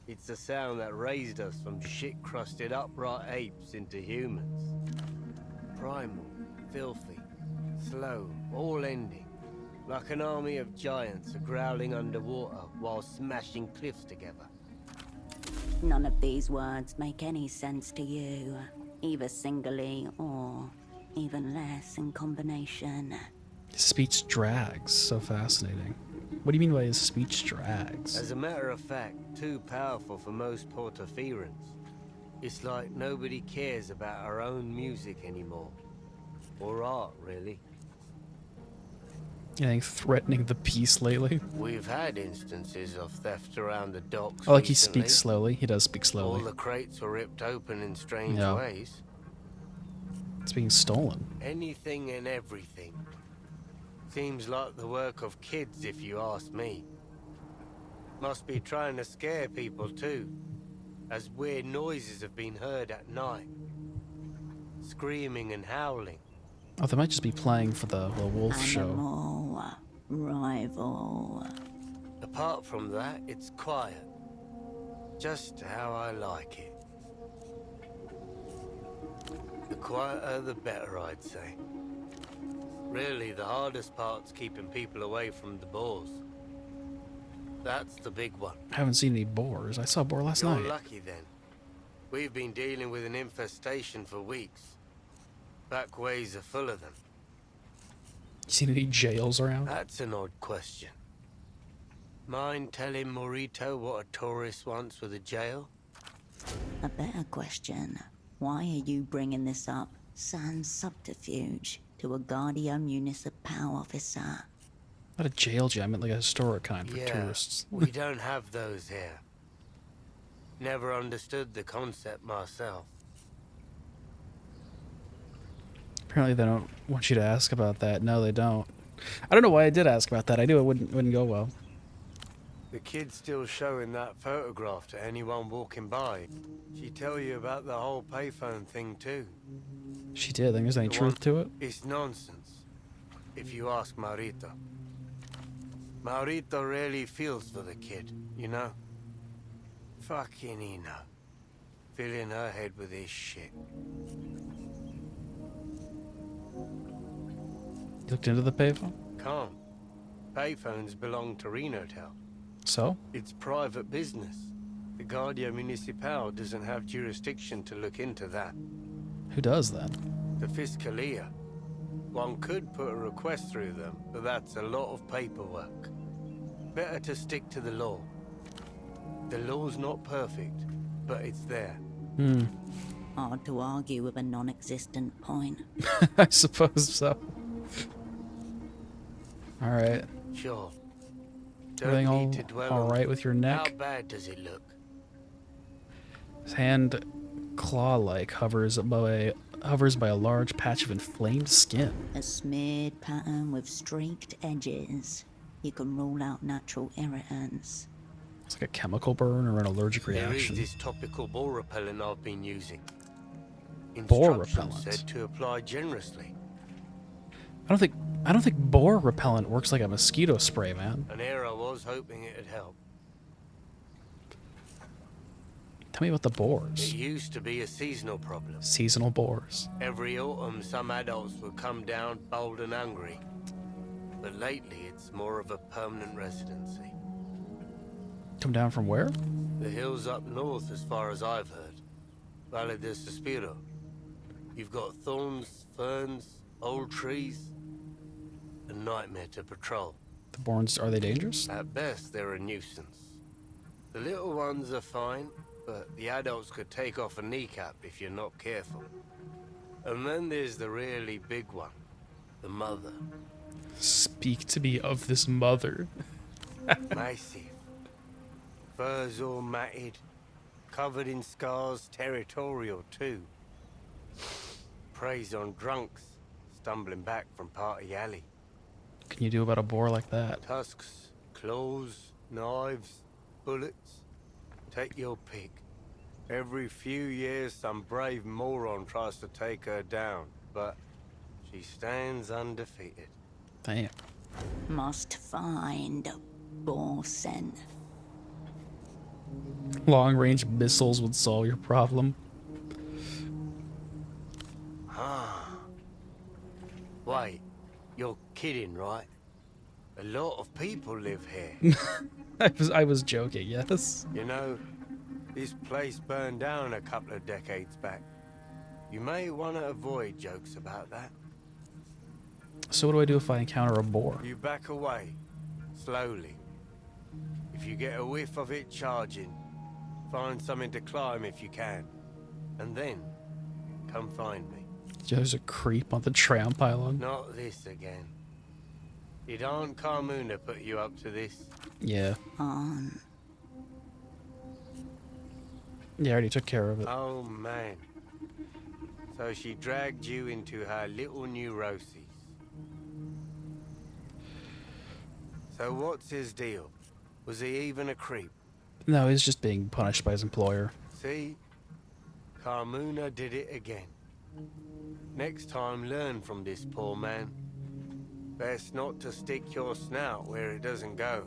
It's the sound that raised us from shit-crusted upright apes into humans. Primal, filthy, slow, all ending. Like an army of giants growling underwater while smashing cliffs together. None of these words make any sense to you, either singly or even less in combination. His speech drags. So fascinating. What do you mean by his speech drags? As a matter of fact, too powerful for most Portaferans. It's like nobody cares about our own music anymore. Or art, really. Anything threatening the peace lately? We've had instances of theft around the docks Oh, like he recently. speaks slowly. He does speak All slowly. the crates were ripped open in strange Yeah. ways. It's being stolen. Anything and everything. Seems like the work of kids, if you ask me. Must be trying to scare people too, as weird noises have been heard at night. Screaming and howling. Oh, they might just be playing for the wolf show. Animal, rival. Apart from that, it's quiet. Just how I like it. The quieter, the better, I'd say. Really, the hardest part's keeping people away from the boars. That's the big one. I haven't seen any boars. I saw a boar last You're night. lucky then. We've been dealing with an infestation for weeks. Back ways are full of them. You seen any jails around? That's an odd question. Mind telling Morito what a tourist wants with a jail? A better question. Why are you bringing this up, sans subterfuge, to a Guardia Municipal officer? Not a jail jam, I meant like a historic kind for Yeah, tourists. we don't have those here. Never understood the concept myself. Apparently they don't want you to ask about that. No, they don't. I don't know why I did ask about that. I knew it wouldn't go well. The kid's still showing that photograph to anyone walking by. She tell you about the whole payphone thing too. She did. Think there's any The truth one- to it? It's nonsense, if you ask Maurito. Maurito really feels for the kid, you know? Fucking Ina. Filling her head with this shit. You looked into the payphone? Can't. Payphones belong to Renotel. So? It's private business. The Guardia Municipal doesn't have jurisdiction to look into that. Who does then? The Fiscalia. One could put a request through them, but that's a lot of paperwork. Better to stick to the law. The law's not perfect, but it's there. Hard to argue with a non-existent point. I suppose so. Alright. Sure. Don't Everything need to dwell all on right with your neck? How bad does it look? His hand, claw-like, hovers by a large patch of inflamed skin. A smeared pattern with streaked edges. You can rule out natural irritants. It's like a chemical burn or an allergic There is reaction. this topical boar repellent I've been using. Boar Instructions repellent? said to apply generously. I don't think boar repellent works like a mosquito spray, man. An era was hoping it'd help. Tell me about the It boars. used to be a seasonal problem. Seasonal boars. Every autumn, some adults would come down bold and hungry. But lately, it's more of a permanent residency. Come down from where? The hills up north, as far as I've heard. Valle de Suspiro. You've got thorns, ferns, old trees. A nightmare to patrol. The boars, are they dangerous? At best, they're a nuisance. The little ones are fine, but the adults could take off a kneecap if you're not careful. And then there's the really big one. The mother. Speak to me of this mother. Massive. Furs all matted. Covered in scars, territorial too. Preys on drunks, stumbling back from Party Alley. What can you do about a boar like that? Tusks, claws, knives, bullets. Take your pick. Every few years some brave moron tries to take her down, but she stands undefeated. Damn. Must find boar scent. Long-range missiles would solve your problem. Wait, you're kidding, right? A lot of people live here. I was joking, yes. You know, this place burned down a couple of decades back. You may want to avoid jokes about that. So what do I do if I encounter a boar? You back away, slowly. If you get a whiff of it charging, find something to climb if you can. And then, come find me. There's a creep on the tram pylon. Not this again. Did Aunt Carmuna put you up to this? Yeah. On. Yeah, I already took care of it. Oh, man. So she dragged you into her little neuroses. So what's his deal? Was he even a creep? No, he's just being punished by his employer. See? Carmuna did it again. Next time, learn from this poor man. Best not to stick your snout where it doesn't go.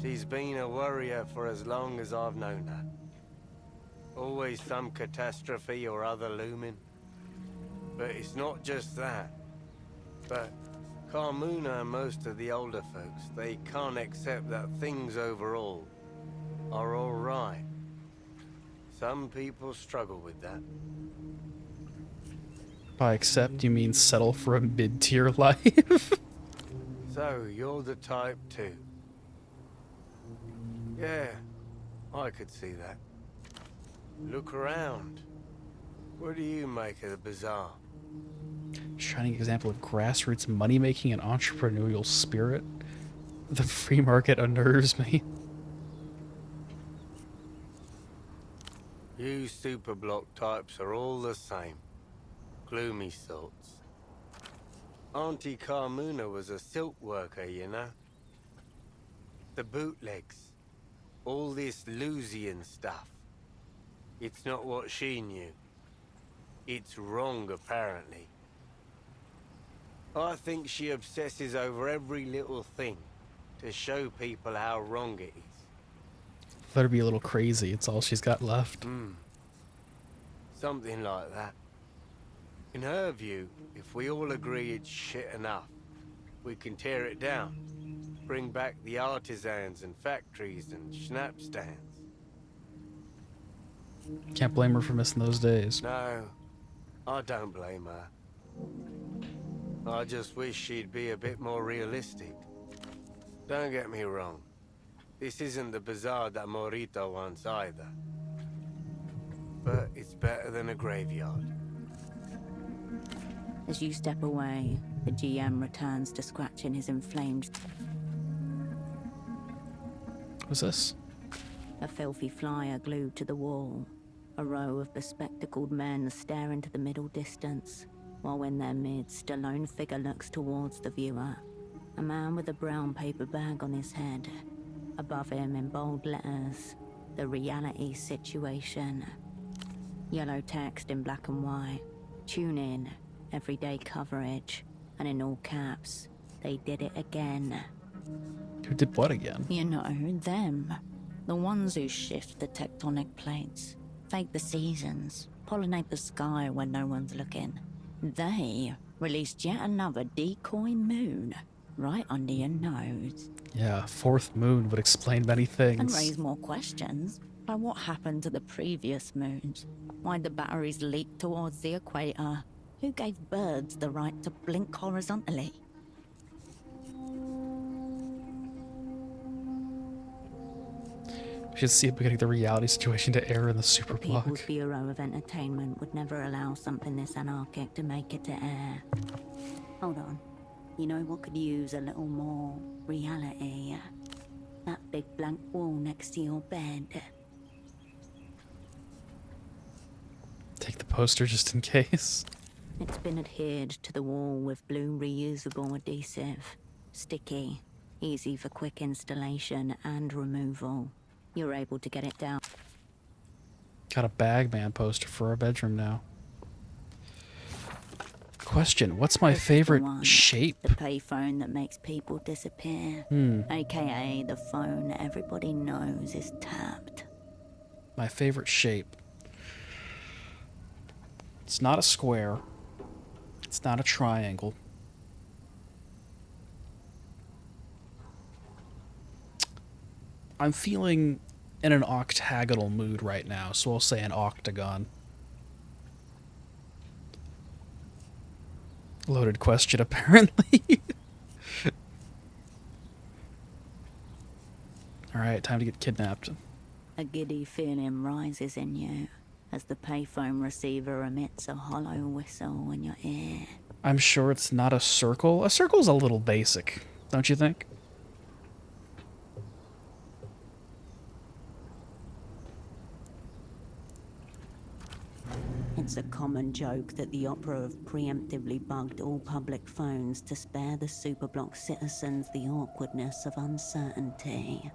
She's been a worrier for as long as I've known her. Always some catastrophe or other looming. But it's not just that. But Carmuna and most of the older folks, they can't accept that things overall are all right. Some people struggle with that. By accept, you mean settle for a mid-tier life? So, you're the type too. Yeah, I could see that. Look around. What do you make of the bazaar? Shining example of grassroots money-making and entrepreneurial spirit. The free market unnerves me. You superblock types are all the same. Gloomy sorts. Auntie Carmuna was a silk worker, you know? The bootlegs. All this Lusian stuff. It's not what she knew. It's wrong, apparently. I think she obsesses over every little thing to show people how wrong it is. Let her be a little crazy. It's all she's got left. Something like that. In her view, if we all agree it's shit enough, we can tear it down. Bring back the artisans and factories and schnapps stands. Can't blame her for missing those days. No, I don't blame her. I just wish she'd be a bit more realistic. Don't get me wrong. This isn't the bazaar that Morito wants either. But it's better than a graveyard. As you step away, the GM returns to scratching his inflamed... What's this? A filthy flyer glued to the wall. A row of bespectacled men stare into the middle distance, while in their midst a lone figure looks towards the viewer. A man with a brown paper bag on his head. Above him in bold letters, the reality situation. Yellow text in black and white. Tune in, everyday coverage. And in all caps, they did it again. Who did what again? You know, them. The ones who shift the tectonic plates, fake the seasons, pollinate the sky when no one's looking. They released yet another decoy moon right under your nose. Yeah, fourth moon would explain many things. And raise more questions. Like what happened to the previous moons? Why'd the batteries leak towards the equator? Who gave birds the right to blink horizontally? We should see if we're getting the reality situation to air in the super People's block. Bureau of Entertainment would never allow something this anarchic to make it to air. Hold on. You know what could use a little more reality? That big blank wall next to your bed. Take the poster just in case. It's been adhered to the wall with blue reusable adhesive. Sticky, easy for quick installation and removal. You're able to get it down. Got a Bagman poster for our bedroom now. Question, what's my This is the favorite one, shape? The payphone that makes people disappear. AKA the phone everybody knows is tapped. My favorite shape. It's not a square. It's not a triangle. I'm feeling in an octagonal mood right now, so I'll say an octagon. Loaded question, apparently. Alright, time to get kidnapped. A giddy feeling rises in you as the payphone receiver emits a hollow whistle in your ear. I'm sure it's not a circle. A circle's a little basic, don't you think? It's a common joke that the Opera have preemptively bugged all public phones to spare the Superblock citizens the awkwardness of uncertainty.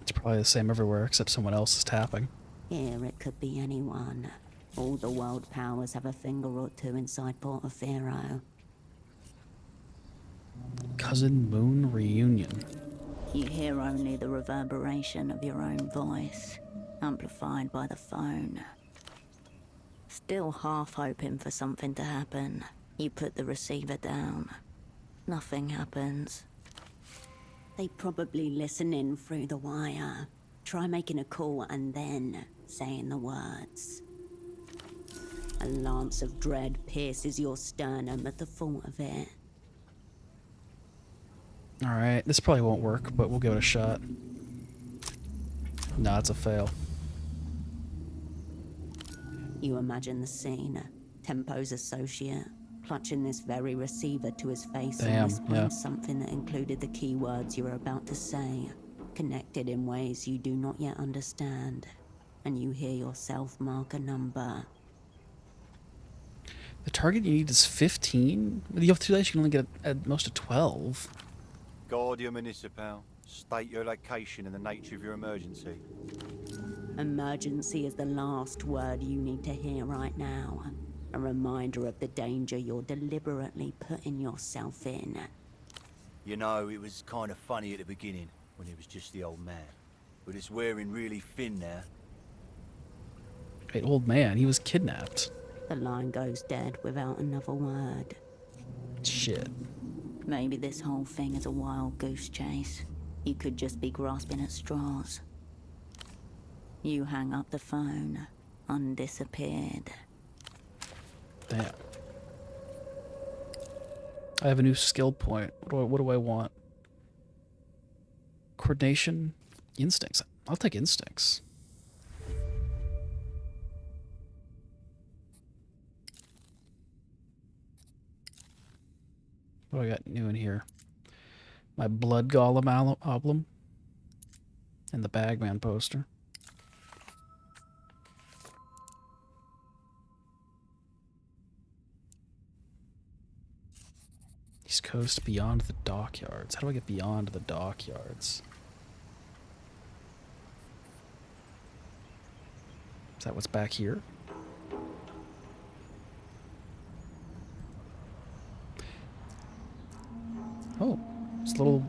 It's probably the same everywhere, except someone else is tapping. Here it could be anyone. All the world powers have a finger or two inside Portofino. Cousin Moon reunion. You hear only the reverberation of your own voice, amplified by the phone. Still half hoping for something to happen, you put the receiver down. Nothing happens. They probably listen in through the wire, try making a call and then saying the words. A lance of dread pierces your sternum at the thought of it. Alright, this probably won't work, but we'll give it a shot. Nah, it's a fail. You imagine the scene. Tempo's associate, clutching this very receiver to his face Damn, and whispering yeah. something that included the key words you were about to say, connected in ways you do not yet understand. And you hear yourself mark a number. The target you need is 15? With the other 2 dice, you can only get at most a 12. Guardia Municipal, state your location and the nature of your emergency. Emergency is the last word you need to hear right now. A reminder of the danger you're deliberately putting yourself in. You know, it was kind of funny at the beginning, when he was just the old man. But it's wearing really thin now. Wait, old man, he was kidnapped. The line goes dead without another word. Shit. Maybe this whole thing is a wild goose chase. You could just be grasping at straws. You hang up the phone, undisappeared. Damn. I have a new skill point. What do I want? Coordination? Instincts. I'll take instincts. What do I got new in here? My blood golem album. And the Bagman poster. East Coast beyond the dockyards. How do I get beyond the dockyards? Is that what's back here? Oh, it's a little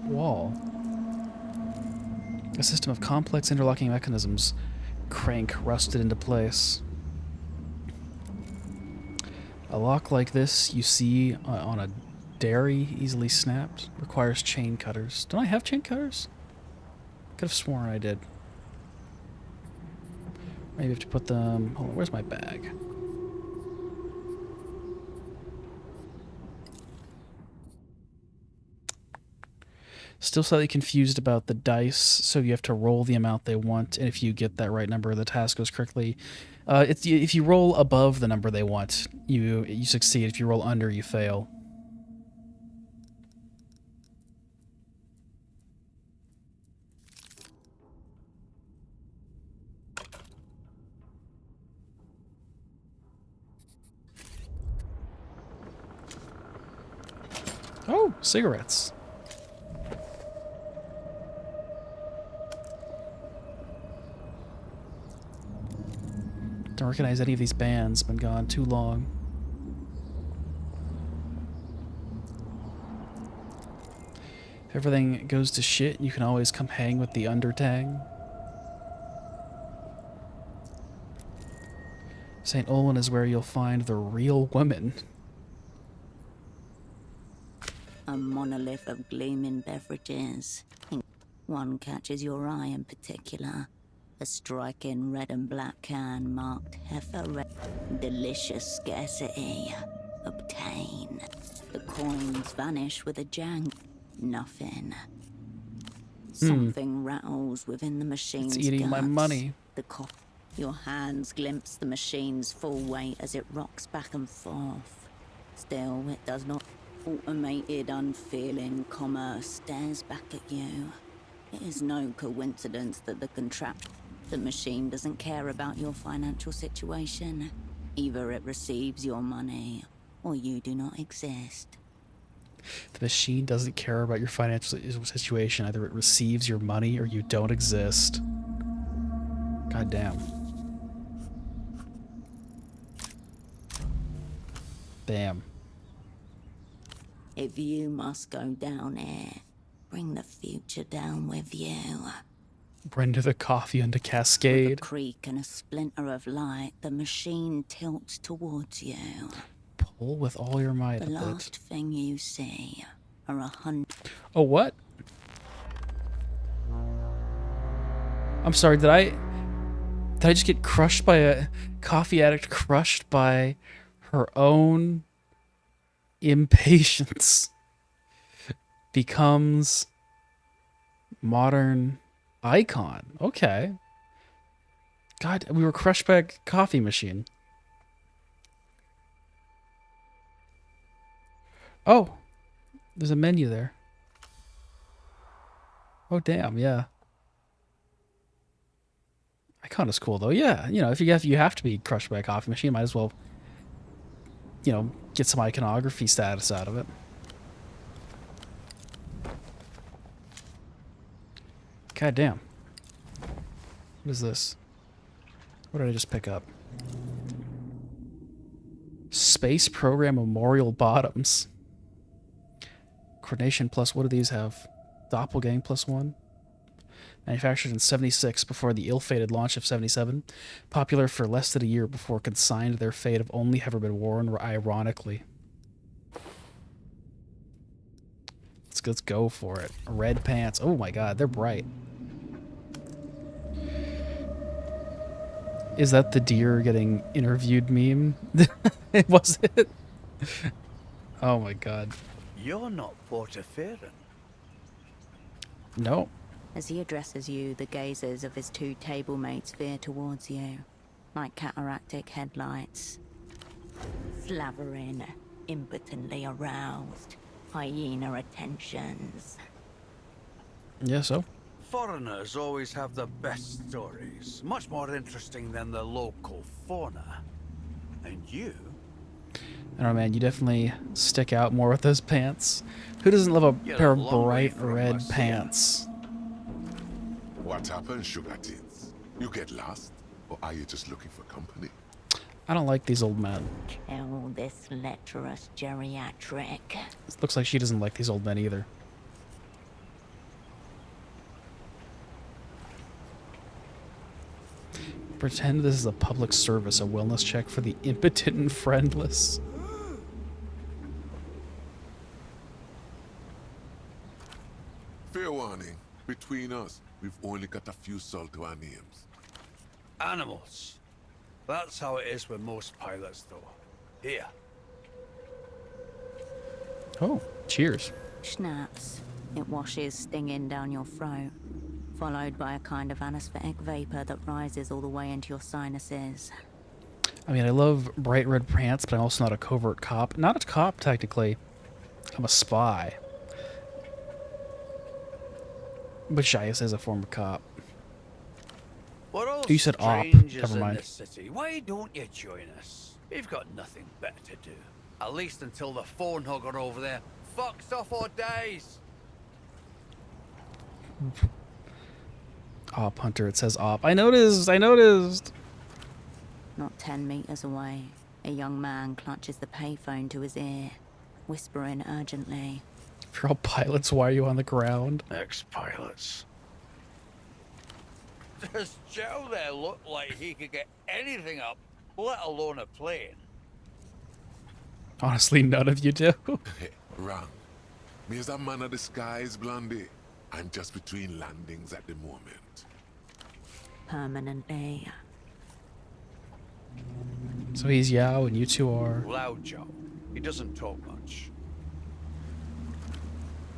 wall. A system of complex interlocking mechanisms. Crank rusted into place. A lock like this you see on a dairy easily snapped. Requires chain cutters. Don't I have chain cutters? Could have sworn I did. Maybe I have to put them... Hold on, where's my bag? Still slightly confused about the dice, so you have to roll the amount they want, and if you get that right number, the task goes correctly. If you roll above the number they want, you succeed. If you roll under, you fail. Oh, cigarettes. Don't recognize any of these bands. Been gone too long. If everything goes to shit, you can always come hang with the Undertang. St. Olwen is where you'll find the real woman. A monolith of gleaming beverages. One catches your eye in particular. A striking red and black can marked Heifer Red. Delicious scarcity. Obtain. The coins vanish with a jank. Nothing. Something rattles within the machine's It's eating my guts. money. The Your hands glimpse the machine's full weight as it rocks back and forth. Still, it does not. Automated, unfeeling commerce stares back at you. It is no coincidence that the machine doesn't care about your financial situation. Either it receives your money, or you do not exist. The machine doesn't care about your financial situation. Either it receives your money or you don't exist. God damn. Damn. If you must go down here, bring the future down with you. Render the coffee into With Cascade. a creak and a splinter of light, the machine tilts towards you. Pull with all your might. The a bit. last thing you see are 100. Oh, what? I'm sorry, did I just get crushed by Coffee addict crushed by her own impatience becomes modern icon. Okay. God, we were crushed by a coffee machine. Oh, there's a menu there. Oh, damn, yeah. Icon is cool, though. Yeah, you know, if you have to be crushed by a coffee machine, might as well, you know, get some iconography status out of it. God damn. What is this? What did I just pick up? Space Program Memorial Bottoms. Coordination plus, what do these have? Doppelgang plus 1. Manufactured in 76 before the ill-fated launch of 77. Popular for less than a year before consigned to their fate of only ever been worn ironically. Let's go for it. Red pants. Oh my god, they're bright. Is that the deer getting interviewed meme? Was it? Oh my god. You're not Portaferran. No. As he addresses you, the gazes of his two table mates veer towards you, like cataractic headlights. Slavering, impotently aroused, hyena attentions. Yeah, so? Foreigners always have the best stories, much more interesting than the local fauna. And you? I don't know, man, you definitely stick out more with those pants. Who doesn't love a pair of bright red pants? What happened, sugar tits? You get lost? Or are you just looking for company? I don't like these old men. Kill this lecherous geriatric. It looks like she doesn't like these old men either. Pretend this is a public service, a wellness check for the impotent and friendless. Fair warning. Between us, we've only got a few salt to our names. Animals. That's how it is with most pilots, though. Here. Oh, cheers. Schnapps. It washes stinging down your throat, followed by a kind of anesthetic vapor that rises all the way into your sinuses. I mean, I love bright red pants, but I'm also not a covert cop. Not a cop, technically. I'm a spy. Which I guess is a former cop. We're all You said op. strangers Never in mind. this city. Why don't you join us? We've got nothing better to do. At least until the phone hugger over there fucks off or dies. Op Hunter, it says op. I noticed! Not 10 meters away, a young man clutches the payphone to his ear, whispering urgently. If you're all pilots, why are you on the ground? Ex-pilots. Does Joe there look like he could get anything up, let alone a plane? Honestly, none of you do. Wrong. Me is a man of the skies, Blondie. I'm just between landings at the moment. Permanently. So he's Yao and you two are... Loud Joe. He doesn't talk much.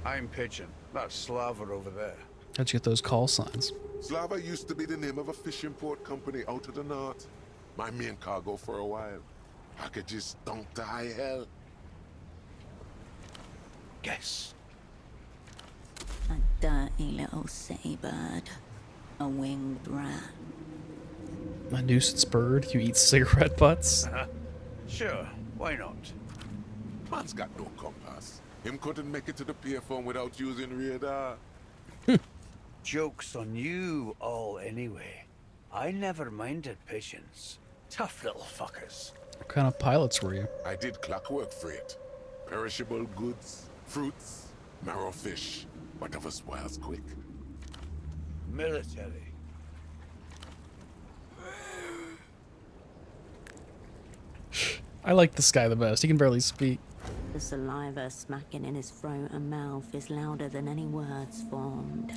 I'm Pigeon. That's Slaver over there. How'd you get those call signs? Slava used to be the name of a fishing port company out of the north. My main cargo for a while. Packages stunk to high hell. Guess. A dirty little city bird. A winged rat. A nuisance bird? You eat cigarette butts? Sure, why not? Man's got no compass. Him couldn't make it to the payphone without using radar. Joke's on you all anyway. I never minded pigeons. Tough little fuckers. What kind of pilots were you? I did clockwork freight. Perishable goods, fruits, marrow fish, whatever spoils quick. Military. I like this guy the best. He can barely speak. The saliva smacking in his throat and mouth is louder than any words formed.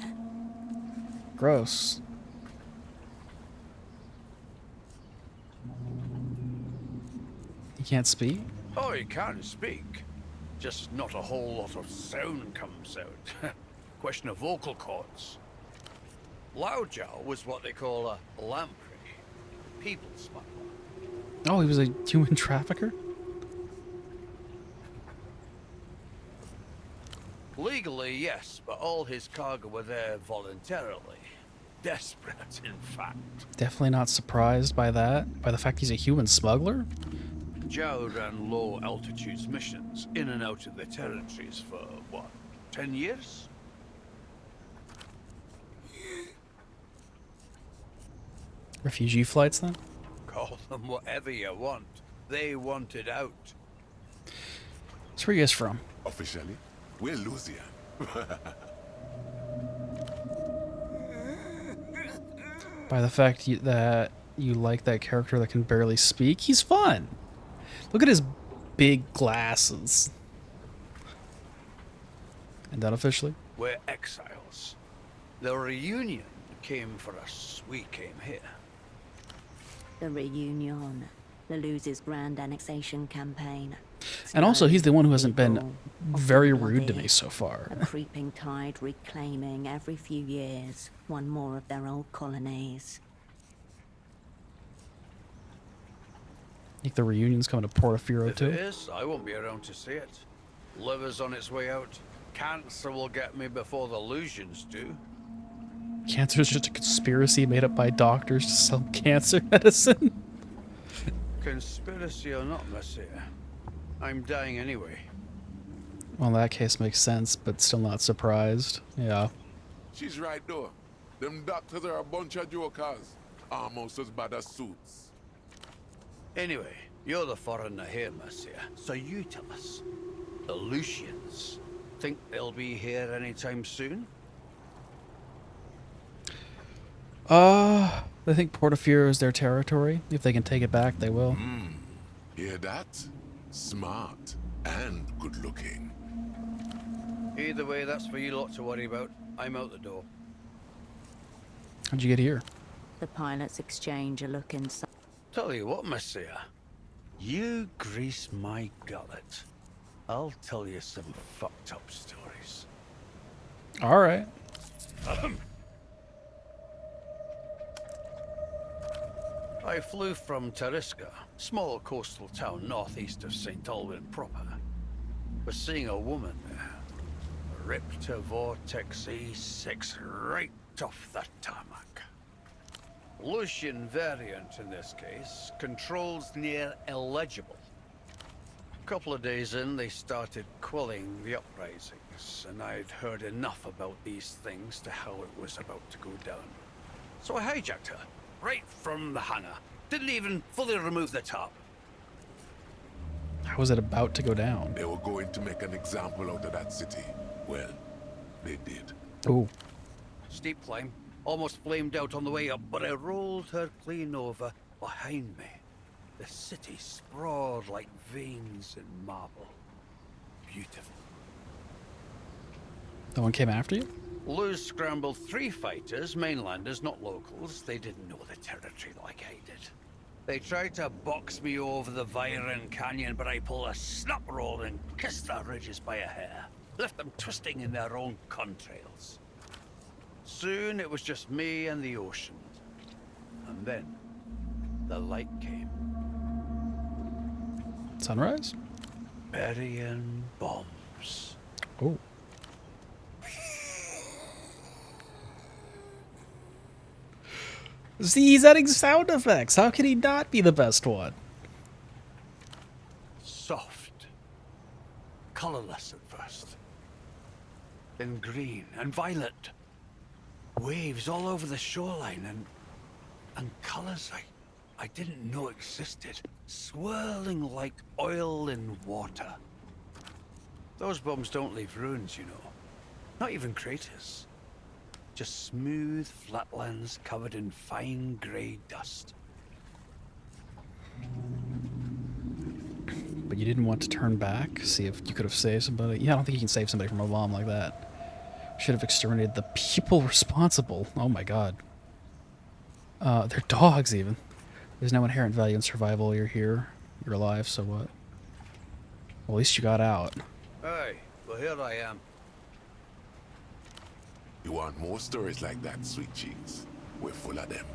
Gross. You can't speak? Oh, he can speak. Just not a whole lot of sound comes out. Question of vocal cords. Loudjaw was what they call a lamprey. People smuggler. Oh, he was a human trafficker? Legally, yes, but all his cargo were there voluntarily. Desperate, in fact. Definitely not surprised by that. By the fact he's a human smuggler? Zhao ran low altitudes missions in and out of the territories for, what, 10 years? Refugee flights, then? Call them whatever you want. They wanted out. So where are you guys from? Officially, we're Lucian. By the fact that you like that character that can barely speak, he's fun. Look at his big glasses. And unofficially? We're exiles. The reunion came for us. We came here. The Reunion, Leloux's grand annexation campaign. And also, he's the one who hasn't been People, very often rude to bloody. me so far. A creeping tide reclaiming every few years one more of their old colonies. Think the reunion's coming to Portofino If too? it is, I won't be around to see it. Liver's on its way out. Cancer will get me before the Lusians do. Cancer is just a conspiracy made up by doctors to sell cancer medicine? Conspiracy or not, Monsieur. I'm dying anyway. Well, in that case makes sense, but still not surprised. Yeah. She's right though. Them doctors are a bunch of jokers. Almost as bad as suits. Anyway, you're the foreigner here, Monsieur. So you tell us. The Lucians. Think they'll be here anytime soon? They think Portofino is their territory. If they can take it back, they will. Hear that? Smart and good looking. Either way, that's for you lot to worry about. I'm out the door. How'd you get here? The pilots exchange a look inside. Tell you what, Monsieur. You grease my gullet. I'll tell you some fucked up stories. All right. I flew from Tariska, small coastal town northeast of St. Alwyn proper. Was seeing a woman there. Ripped a Vortex E6 right off the tarmac. Lucian variant in this case, controls near illegible. Couple of days in, they started quelling the uprisings, and I'd heard enough about these things to how it was about to go down. So I hijacked her, right from the hangar. Didn't even fully remove the top. How was it about to go down? They were going to make an example out of that city. Well, they did. Ooh. Steep climb, almost flamed out on the way up, but I rolled her clean over behind me. The city sprawled like veins in marble. Beautiful. No one came after you? Luz scrambled 3 fighters, mainlanders, not locals. They didn't know the territory like I did. They tried to box me over the Viren Canyon, but I pulled a snap roll and kissed the ridges by a hair. Left them twisting in their own contrails. Soon it was just me and the ocean. And then the light came. Sunrise? Burying bombs. Oh. See, he's adding sound effects. How can he not be the best one? Soft. Colorless at first. Then green and violet. Waves all over the shoreline and colors I didn't know existed. Swirling like oil in water. Those bombs don't leave ruins, you know. Not even craters. Just smooth flatlands covered in fine grey dust. But you didn't want to turn back? See if you could have saved somebody? Yeah, I don't think you can save somebody from a bomb like that. Should have exterminated the people responsible. Oh my god. They're dogs, even. There's no inherent value in survival. You're here. You're alive, so what? Well, at least you got out. Hey, well here I am. You want more stories like that, sweet cheeks? We're full of them.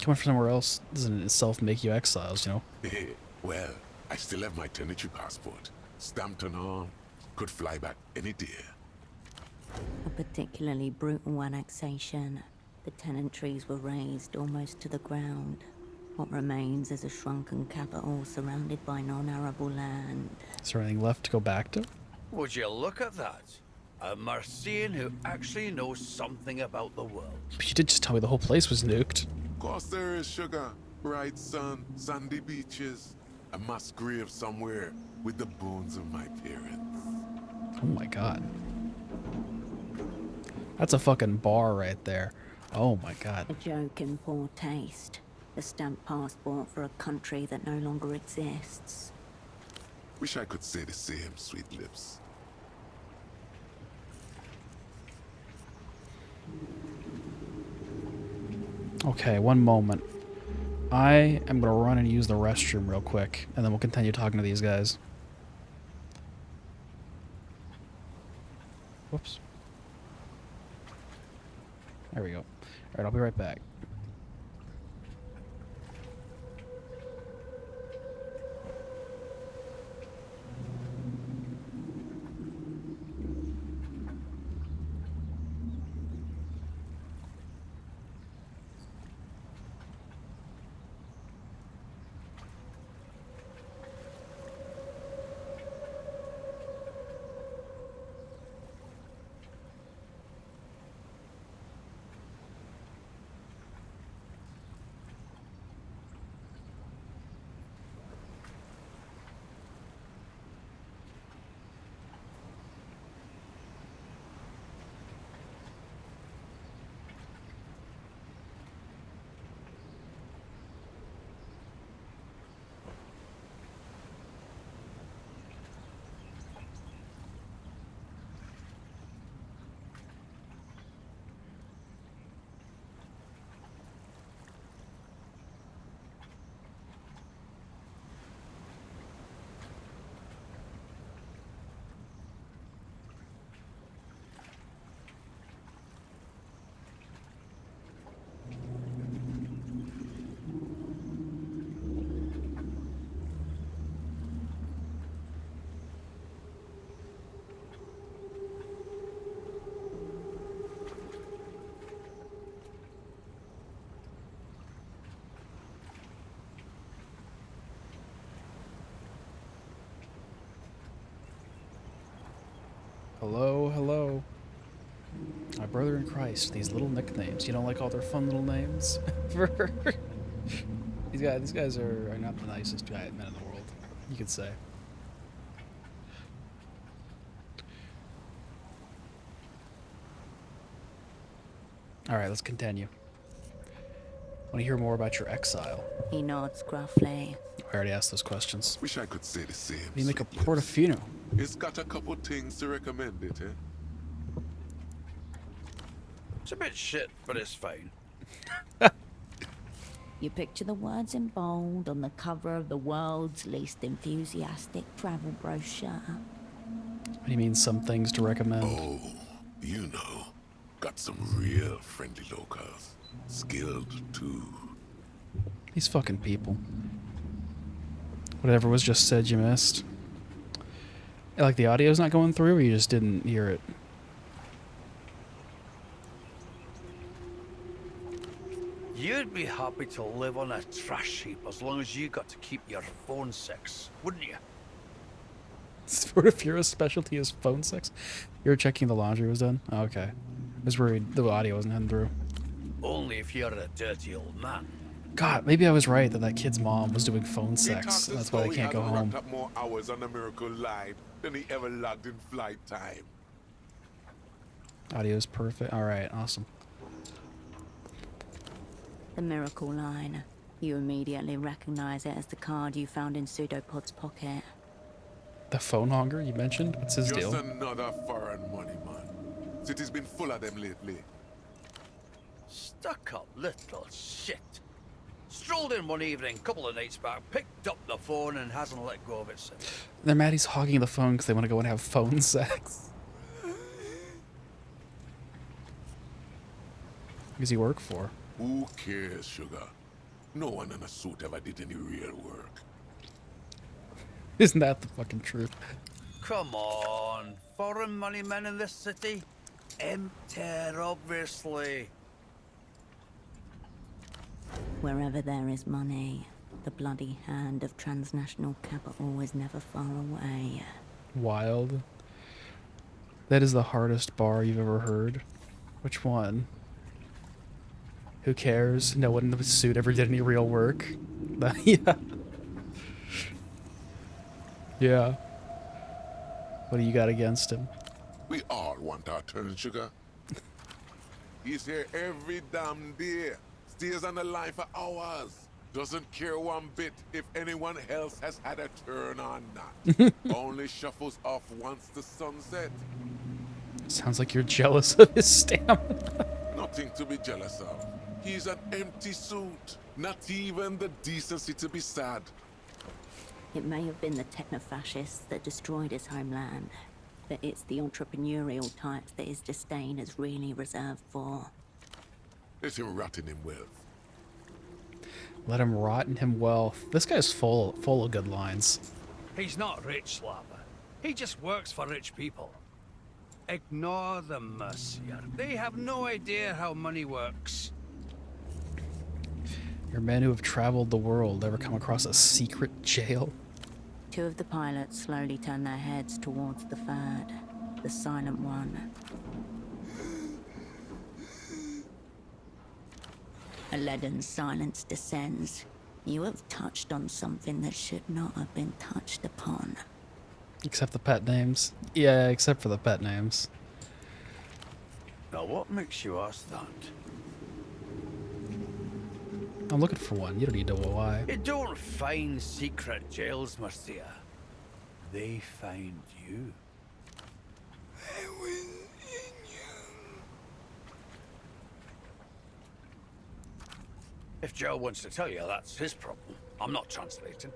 Coming from somewhere else doesn't in itself make you exiles, you know? Well, I still have my tenantry passport. Stamped on arm. Could fly back any day. A particularly brutal annexation. The tenantries were razed almost to the ground. What remains is a shrunken capital surrounded by non-arable land. Is there anything left to go back to? Would you look at that? A Mercian who actually knows something about the world. But you did just tell me the whole place was nuked. Of course there is, sugar. Bright sun, sandy beaches. A mass grave somewhere with the bones of my parents. Oh my god. That's a fucking bar right there. Oh my god. A joke in poor taste. A stamped passport for a country that no longer exists. Wish I could say the same, sweet lips. Okay, one moment. I am gonna run and use the restroom real quick, and then we'll continue talking to these guys. Whoops. There we go. Alright, I'll be right back. Hello, hello. My brother in Christ, these little nicknames. You don't like all their fun little names? These guys are not the nicest men in the world, you could say. Alright, let's continue. Want to hear more about your exile? He nods gruffly. I already asked those questions. Wish I could say the same. How do you make a sweet lips. Portofino? It's got a couple things to recommend it, eh? It's a bit shit, but it's fine. You picture the words in bold on the cover of the world's least enthusiastic travel brochure. What do you mean, some things to recommend? Oh, you know. Got some real friendly locals. Skilled, too. These fucking people. Whatever was just said you missed. Like the audio's not going through, or you just didn't hear it? You'd be happy to live on a trash heap as long as you got to keep your phone sex, wouldn't you? Sort of your specialty is phone sex? You were checking the laundry was done? Oh, okay. I was worried the audio wasn't heading through. Only if you're a dirty old man. God, maybe I was right that kid's mom was doing phone He sex, talks and as that's why though they he can't go hadn't home. racked up more hours on the Miracle Live than he ever logged in flight time. Audio's perfect. Alright, awesome. The miracle line. You immediately recognize it as the card you found in Pseudopod's pocket. The phone honger you mentioned? What's his Just deal? another foreign money, man. City's been full of them lately. Stuck-up little shit. Strolled in one evening, couple of nights back, picked up the phone and hasn't let go of it since. They're mad he's hogging the phone because they want to go and have phone sex. Who does he work for? Who cares, sugar? No one in a suit ever did any real work. Isn't that the fucking truth? Come on, foreign money men in this city? Empty, obviously. Wherever there is money, the bloody hand of transnational capital is never far away. Wild. That is the hardest bar you've ever heard. Which one? Who cares? No one in the suit ever did any real work. Yeah. Yeah. What do you got against him? We all want our turn, sugar. He's here every damn day. Stays on the line for hours. Doesn't care one bit if anyone else has had a turn or not. Only shuffles off once the sun sets. Sounds like you're jealous of his stamina. Nothing to be jealous of. He's an empty suit. Not even the decency to be sad. It may have been the techno-fascists that destroyed his homeland, but it's the entrepreneurial types that his disdain is really reserved for. Let him rot in him wealth. Let him rot in him wealth. This guy's full of good lines. He's not rich, Slava. He just works for rich people. Ignore them, Mercier. They have no idea how money works. Your men who have traveled the world ever come across a secret jail? Two of the pilots slowly turn their heads towards the third, the silent one. A leaden silence descends. You have touched on something that should not have been touched upon. Except the pet names. Yeah, except for the pet names. Now, what makes you ask that? I'm looking for one. You don't need to know why. You don't find secret jails, Mercia. They find you. If Joe wants to tell you, that's his problem. I'm not translating.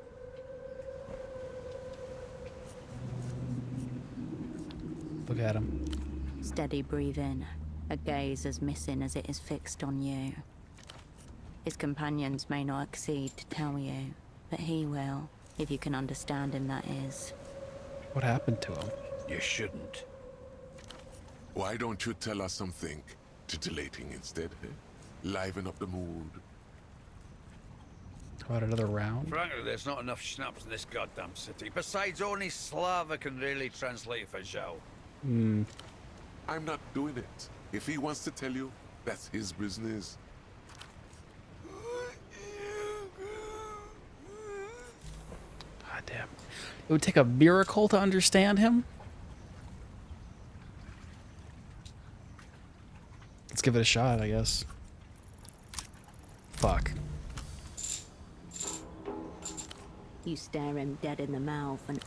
Look at him. Steady breathing, a gaze as missing as it is fixed on you. His companions may not accede to tell you, but he will, if you can understand him, that is. What happened to him? You shouldn't. Why don't you tell us something titillating instead, eh? Liven up the mood. How about another round? Frankly, there's not enough schnapps in this goddamn city. Besides, only Slava can really translate for Zhao. Hmm. I'm not doing it. If he wants to tell you, that's his business. God damn. It would take a miracle to understand him? Let's give it a shot, I guess. Fuck. You stare him dead in the mouth and...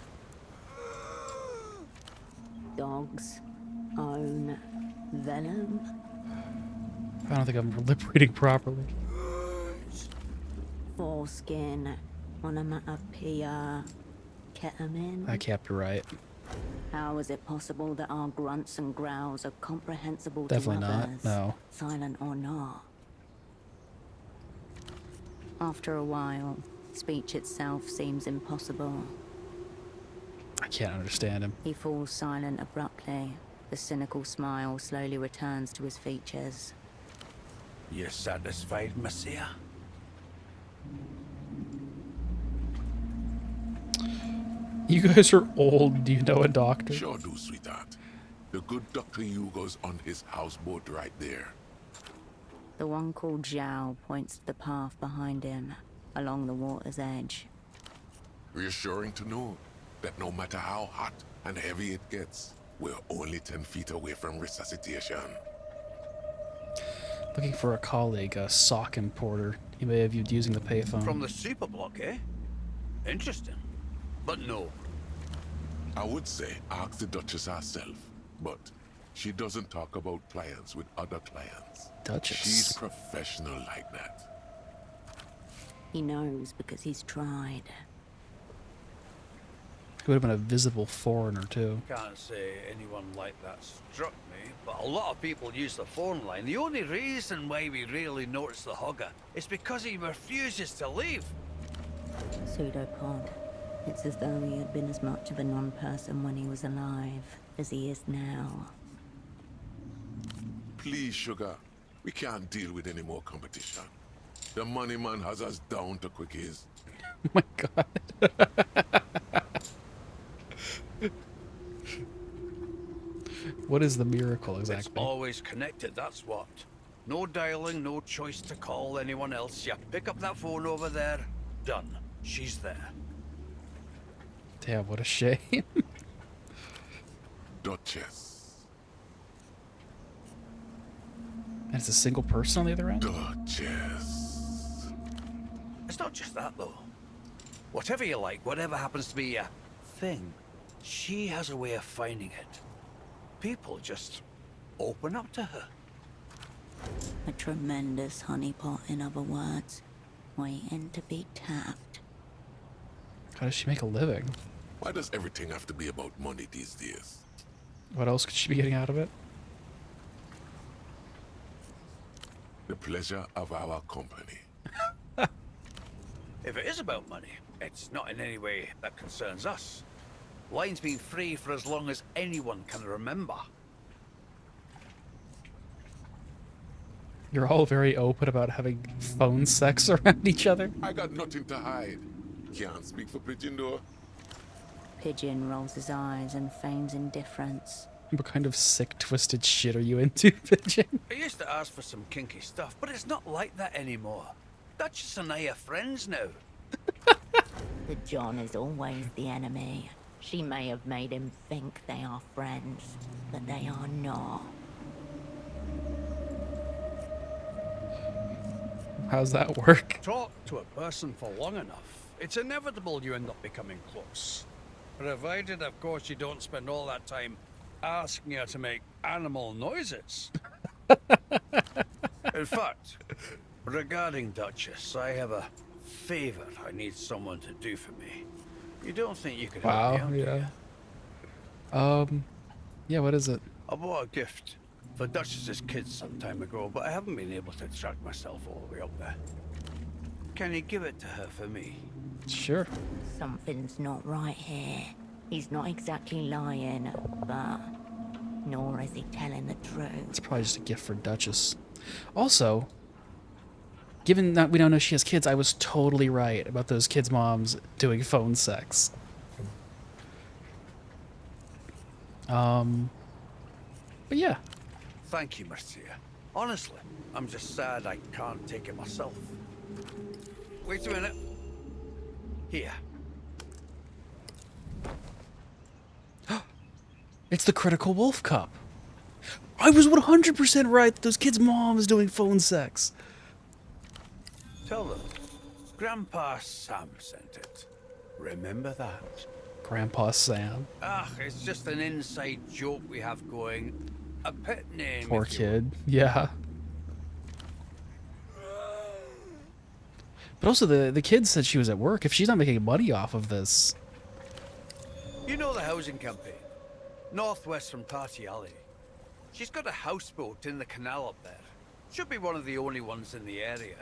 Dogs own venom? I don't think I'm lip reading properly. Foreskin, onomatopoeia, ketamine. That can't be right. How is it possible that our grunts and growls are comprehensible Definitely to not, others, no. silent or not? After a while, speech itself seems impossible. I can't understand him. He falls silent abruptly. The cynical smile slowly returns to his features. You satisfied, Mercia? You guys are old. Do you know a doctor? Sure do, sweetheart. The good Dr. Hugo's on his houseboat right there. The one called Zhao points to the path behind him, along the water's edge. Reassuring to know that no matter how hot and heavy it gets, we're only 10 feet away from resuscitation. Looking for a colleague, a sock importer. He may have viewed using the payphone. From the super block, eh? Interesting. But no. I would say ask the Duchess herself, but She doesn't talk about clients with other clients. Duchess. She's professional like that. He knows because he's tried. He would have been a visible foreigner, too. Can't say anyone like that struck me, but a lot of people use the phone line. The only reason why we rarely notice the hugger is because he refuses to leave. Pseudopod. It's as though he had been as much of a non-person when he was alive as he is now. Please, Sugar. We can't deal with any more competition. The money man has us down to quickies. Oh my god. What is the miracle exactly? It's always connected, that's what. No dialing, no choice to call anyone else. You pick up that phone over there, done. She's there. Damn, what a shame. Duchess. And it's a single person on the other end? Duchess. It's not just that, though. Whatever you like, whatever happens to be a thing, she has a way of finding it. People just open up to her. A tremendous honeypot, in other words, waiting to be tapped. How does she make a living? Why does everything have to be about money these days? What else could she be getting out of it? The pleasure of our company. If it is about money, it's not in any way that concerns us. Line's been free for as long as anyone can remember. You're all very open about having phone sex around each other. I got nothing to hide. Can't speak for Pigeon though. Pigeon rolls his eyes and feigns indifference. What kind of sick, twisted shit are you into, Pigeon? I used to ask for some kinky stuff, but it's not like that anymore. Duchess and I are friends now. The John is always the enemy. She may have made him think they are friends, but they are not. How's that work? Talk to a person for long enough, it's inevitable you end up becoming close. Provided, of course, you don't spend all that time asking her to make animal noises. In fact, regarding Duchess, I have a favor I need someone to do for me. You don't think you could help me out, do you? Yeah, what is it? I bought a gift for Duchess's kids some time ago, but I haven't been able to track myself all the way up there. Can you give it to her for me? Sure. Something's not right here. He's not exactly lying, but nor is he telling the truth. It's probably just a gift for Duchess. Also, given that we don't know she has kids, I was totally right about those kids' moms doing phone sex. But yeah. Thank you, Marcia. Honestly, I'm just sad I can't take it myself. Wait a minute. Here. It's the Critical Wolf Cup. I was 100% right that those kids' moms doing phone sex. Tell them, Grandpa Sam sent it. Remember that? Grandpa Sam. It's just an inside joke we have going. A pet name. Poor kid. Yeah. But also, the kid said she was at work. If she's not making money off of this... You know the housing campaign? Northwest from Party Alley. She's got a houseboat in the canal up there. Should be one of the only ones in the area.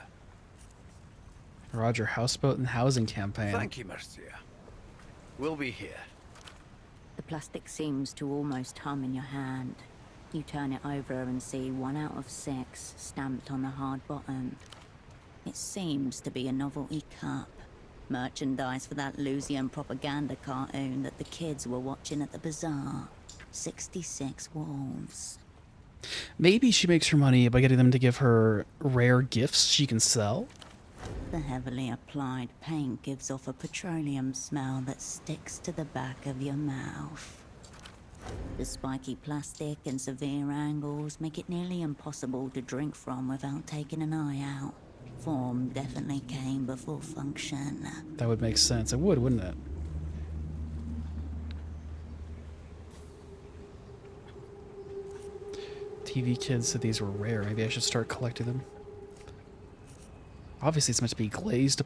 Roger, houseboat and housing campaign. Thank you, Marcia. We'll be here. The plastic seems to almost hum in your hand. You turn it over and see 1 out of 6 stamped on the hard bottom. It seems to be a novelty cup. Merchandise for that Lusian propaganda cartoon that the kids were watching at the bazaar. 66 wolves. Maybe she makes her money by getting them to give her rare gifts she can sell? The heavily applied paint gives off a petroleum smell that sticks to the back of your mouth. The spiky plastic and severe angles make it nearly impossible to drink from without taking an eye out. Form definitely came before function. That would make sense. It would, wouldn't it? TV Kids said these were rare. Maybe I should start collecting them. Obviously, it's meant to be gazed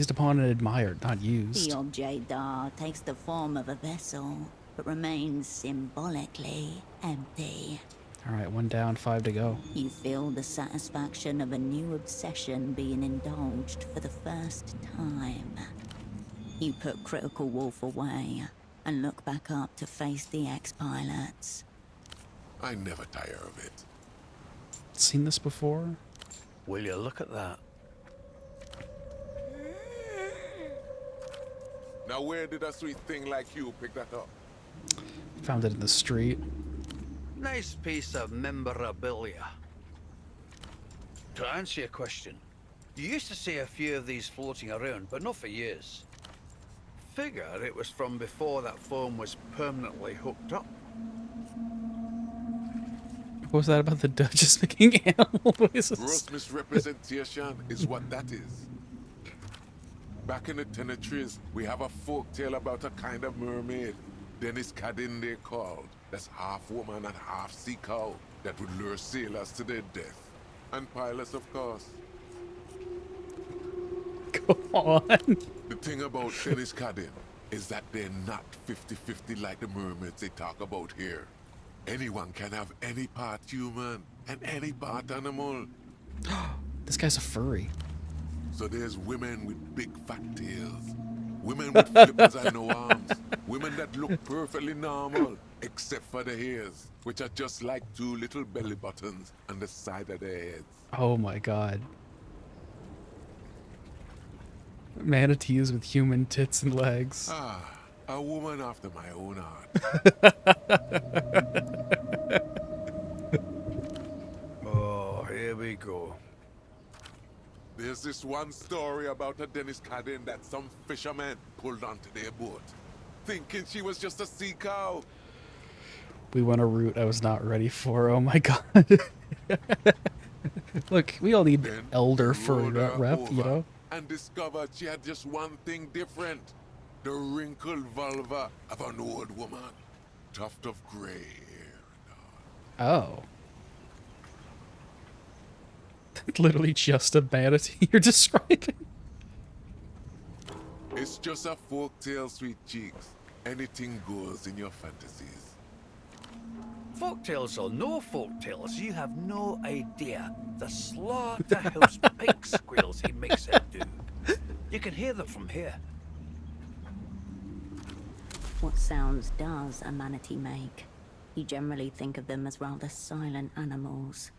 upon and admired, not used. The object d'art takes the form of a vessel, but remains symbolically empty. Alright, 1 down, 5 to go. You feel the satisfaction of a new obsession being indulged for the first time. You put Critical Wolf away and look back up to face the ex-pilots. I never tire of it. Seen this before? Will you look at that? Now where did a sweet thing like you pick that up? Found it in the street. Nice piece of memorabilia. To answer your question, you used to see a few of these floating around, but not for years. Figure it was from before that phone was permanently hooked up. What was that about the Duchess making animal voices? Gross misrepresentation is what that is. Back in the Tenetries, we have a folk tale about a kind of mermaid, Dennis Cadin they called, that's half woman and half sea cow, that would lure sailors to their death. And pilots, of course. Go on. The thing about Dennis Cadin is that they're not 50-50 like the mermaids they talk about here. Anyone can have any part human and any part animal. This guy's a furry. So there's women with big fat tails, women with flippers and no arms, women that look perfectly normal, except for the hairs, which are just like 2 little belly buttons on the side of their heads. Oh my god. Manatees with human tits and legs. Ah, a woman after my own heart. Oh, here we go. There's this one story about a Dennis Cadin that some fishermen pulled onto their boat, thinking she was just a sea cow. We went a route I was not ready for. Oh my god. Look, we all need Then elder he furry rowed her rep, you over know? and discovered she had just one thing different. The wrinkled vulva of an old woman. Tuft of gray hair and all. Oh. Literally just a manatee you're describing. It's just a folktale, sweet cheeks. Anything goes in your fantasies. Folktales or no folktales, you have no idea the slaughterhouse pig squeals he makes it do. You can hear them from here. What sounds does a manatee make? You generally think of them as rather silent animals.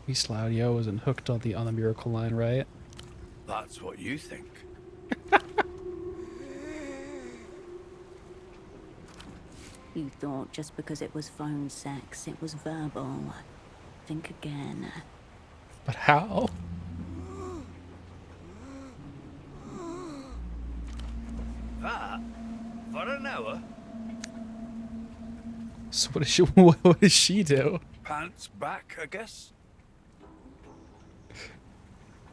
East Loud Yo wasn't hooked on the Miracle Line, right? That's what you think. You thought just because it was phone sex, it was verbal. Think again. But how? That? For an hour? So what does she do? Pants back, I guess?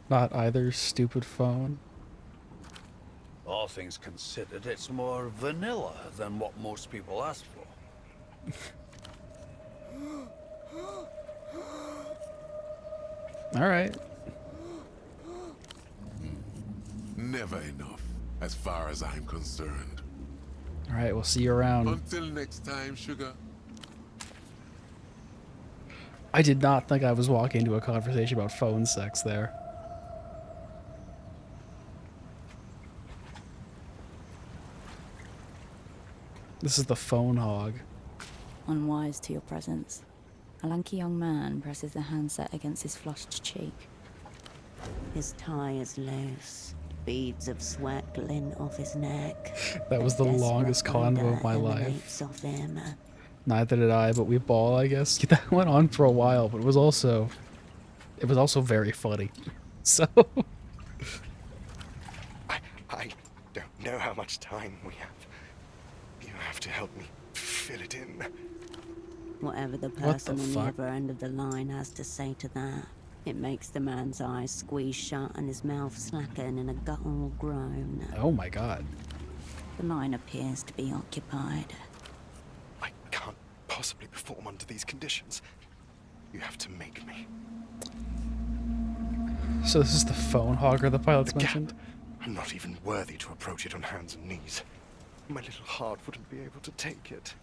Not either, stupid phone. All things considered, it's more vanilla than what most people ask for. Alright. Never enough, as far as I'm concerned. Alright, we'll see you around. Until next time, sugar. I did not think I was walking into a conversation about phone sex there. This is the phone hog. Unwise to your presence. A lanky young man presses the handset against his flushed cheek. His tie is loose. Beads of sweat glint off his neck. That was the longest convo of my life. Neither did I, but we ball, I guess. That went on for a while, but it was also very funny. So I don't know how much time we have. You have to help me fill it in. Whatever the What person the on the fuck? other end of the line has to say to that, it makes the man's eyes squeeze shut and his mouth slacken in a guttural groan. oh my god. The line appears to be occupied. I can't possibly perform under these conditions. You have to make me. So this is the phone hogger the pilots mentioned? I'm not even worthy to approach it on hands and knees. My little heart wouldn't be able to take it.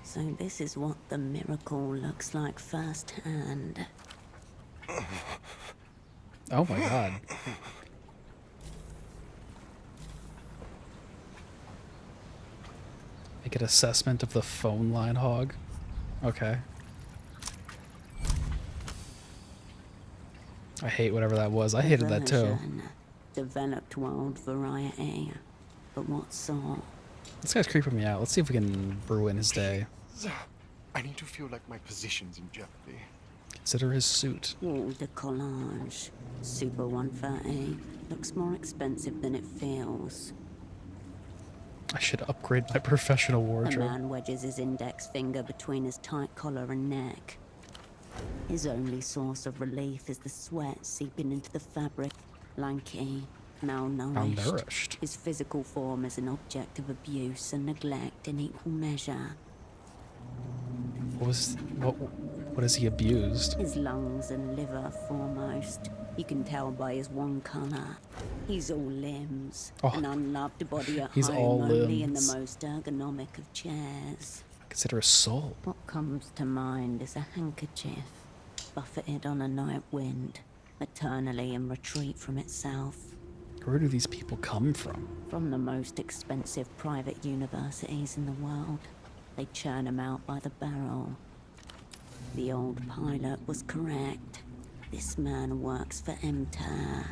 So this is what the miracle looks like firsthand. Oh my god. Make an assessment of the phone line hog. Okay. I hate whatever that was. I hated that too. Version. Developed world variety. But what sort? This guy's creeping me out. Let's see if we can ruin his day. I need to feel like my position's in jeopardy. Consider his suit. Wall de collage. Super 130. Looks more expensive than it feels. I should upgrade my professional The wardrobe. man wedges his index finger between his tight collar and neck. His only source of relief is the sweat seeping into the fabric. Lanky, malnourished. Malnourished. His physical form is an object of abuse and neglect in equal measure. What has he abused? His lungs and liver foremost. You can tell by his one colour. He's all limbs. Oh, an unloved body at he's home all only in limbs. the most ergonomic of chairs. Consider a soul. What comes to mind is a handkerchief, buffeted on a night wind, eternally in retreat from itself. Where do these people come from? From the most expensive private universities in the world. They churn them out by the barrel. The old pilot was correct. This man works for MTAR.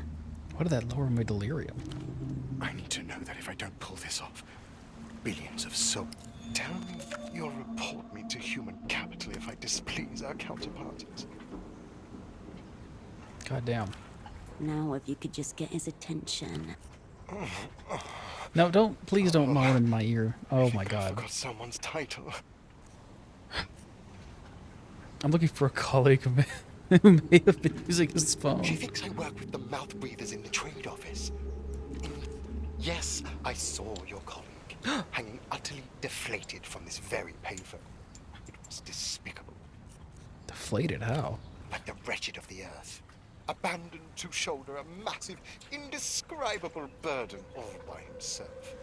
Why did that lower my delirium? I need to know that if I don't pull this off, billions of souls. Tell me you'll report me to human capital if I displease our counterparties. God damn. Now if you could just get his attention. No, don't. Please don't moan in my ear. Oh my I god. forgot someone's title. I'm looking for a colleague who may have been using his phone. She thinks I work with the mouth breathers in the trade office. Yes, I saw your colleague hanging utterly deflated from this very payphone. It was despicable. Deflated? How? Like the wretched of the earth. Abandoned to shoulder a massive, indescribable burden all by himself.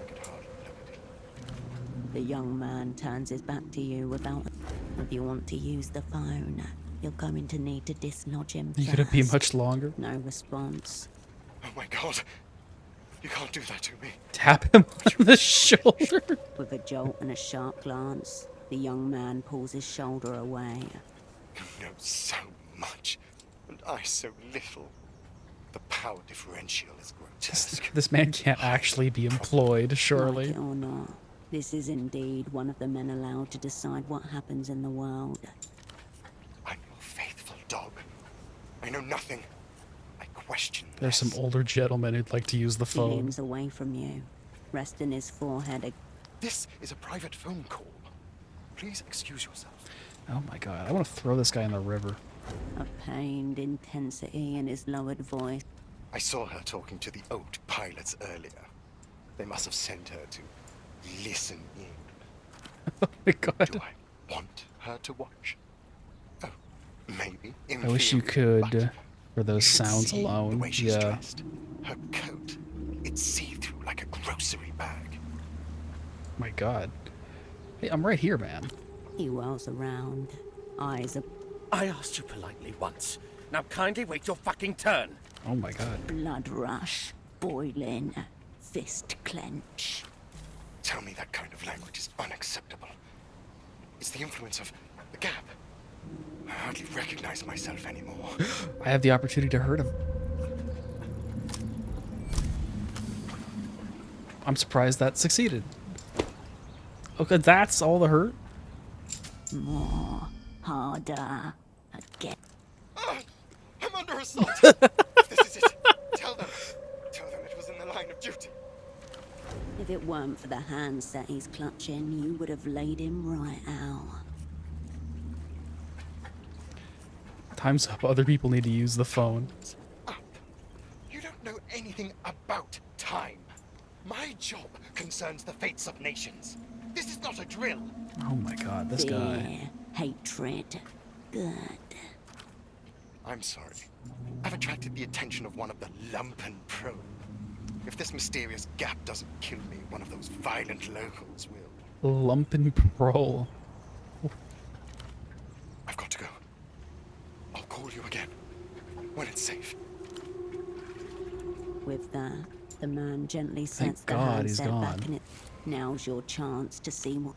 I could hardly look at him. The young man turns his back to you without... If you want to use the phone, you're going to need to dislodge him You gonna be first. much longer? No response. Oh my god. You can't do that to me. Tap him on the shoulder. With a jolt and a sharp glance, the young man pulls his shoulder away. You know so much, and I so little. The power differential is grotesque. This man can't actually be employed, surely. Like it or not, this is indeed one of the men allowed to decide what happens in the world. I'm your faithful dog. I know nothing. I question There's some older gentlemen who'd like to use the He phone. leans away from you, resting his forehead. This is a private phone call. Please excuse yourself. Oh my god, I want to throw this guy in the river. A pained intensity in his lowered voice. I saw her talking to the old pilots earlier. They must have sent her to listen in. Oh my god. Do I want her to watch? Oh, maybe. In I wish you theory, could, but for those you should sounds see The alone. way she's Yeah. dressed. Her coat. It's see-through like a grocery bag. My god. Hey, I'm right here, man. He whirls around, eyes I asked you politely once. Now kindly wait your fucking turn. Oh my god. blood rush, boiling, fist clench. Tell me that kind of language is unacceptable. It's the influence of the gap. I hardly recognize myself anymore. I have the opportunity to hurt him. I'm surprised that succeeded. Okay, that's all the hurt? More, harder, again. I'm under assault. If this is it, tell them. Tell them it was in the line of duty. If it weren't for the hands that he's clutching, you would have laid him right out. Time's up. Other people need to use the phone. You don't know anything about time. My job concerns the fates of nations. This is not a drill. Oh my god, this guy. Fear, hatred, Good. I'm sorry. I've attracted the attention of one of the lumpen pro. If this mysterious gap doesn't kill me, one of those violent locals will. Lumpen Prole. I've got to go. I'll call you again when it's safe. With that, the man gently Thank sets the God he's handset back gone. in it. Now's your chance to see what.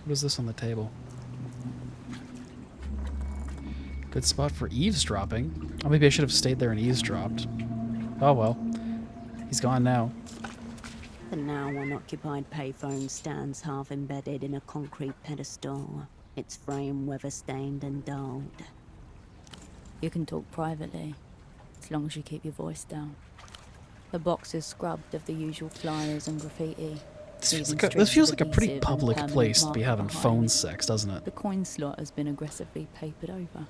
What is this on the table? Good spot for eavesdropping. Oh, maybe I should have stayed there and eavesdropped. Oh well. He's gone now. The now unoccupied payphone stands half embedded in a concrete pedestal, its frame weather-stained and dulled. You can talk privately, as long as you keep your voice down. The box is scrubbed of the usual flyers and graffiti. This feels like a pretty public place to be having phone sex, doesn't it? The coin slot has been aggressively papered over.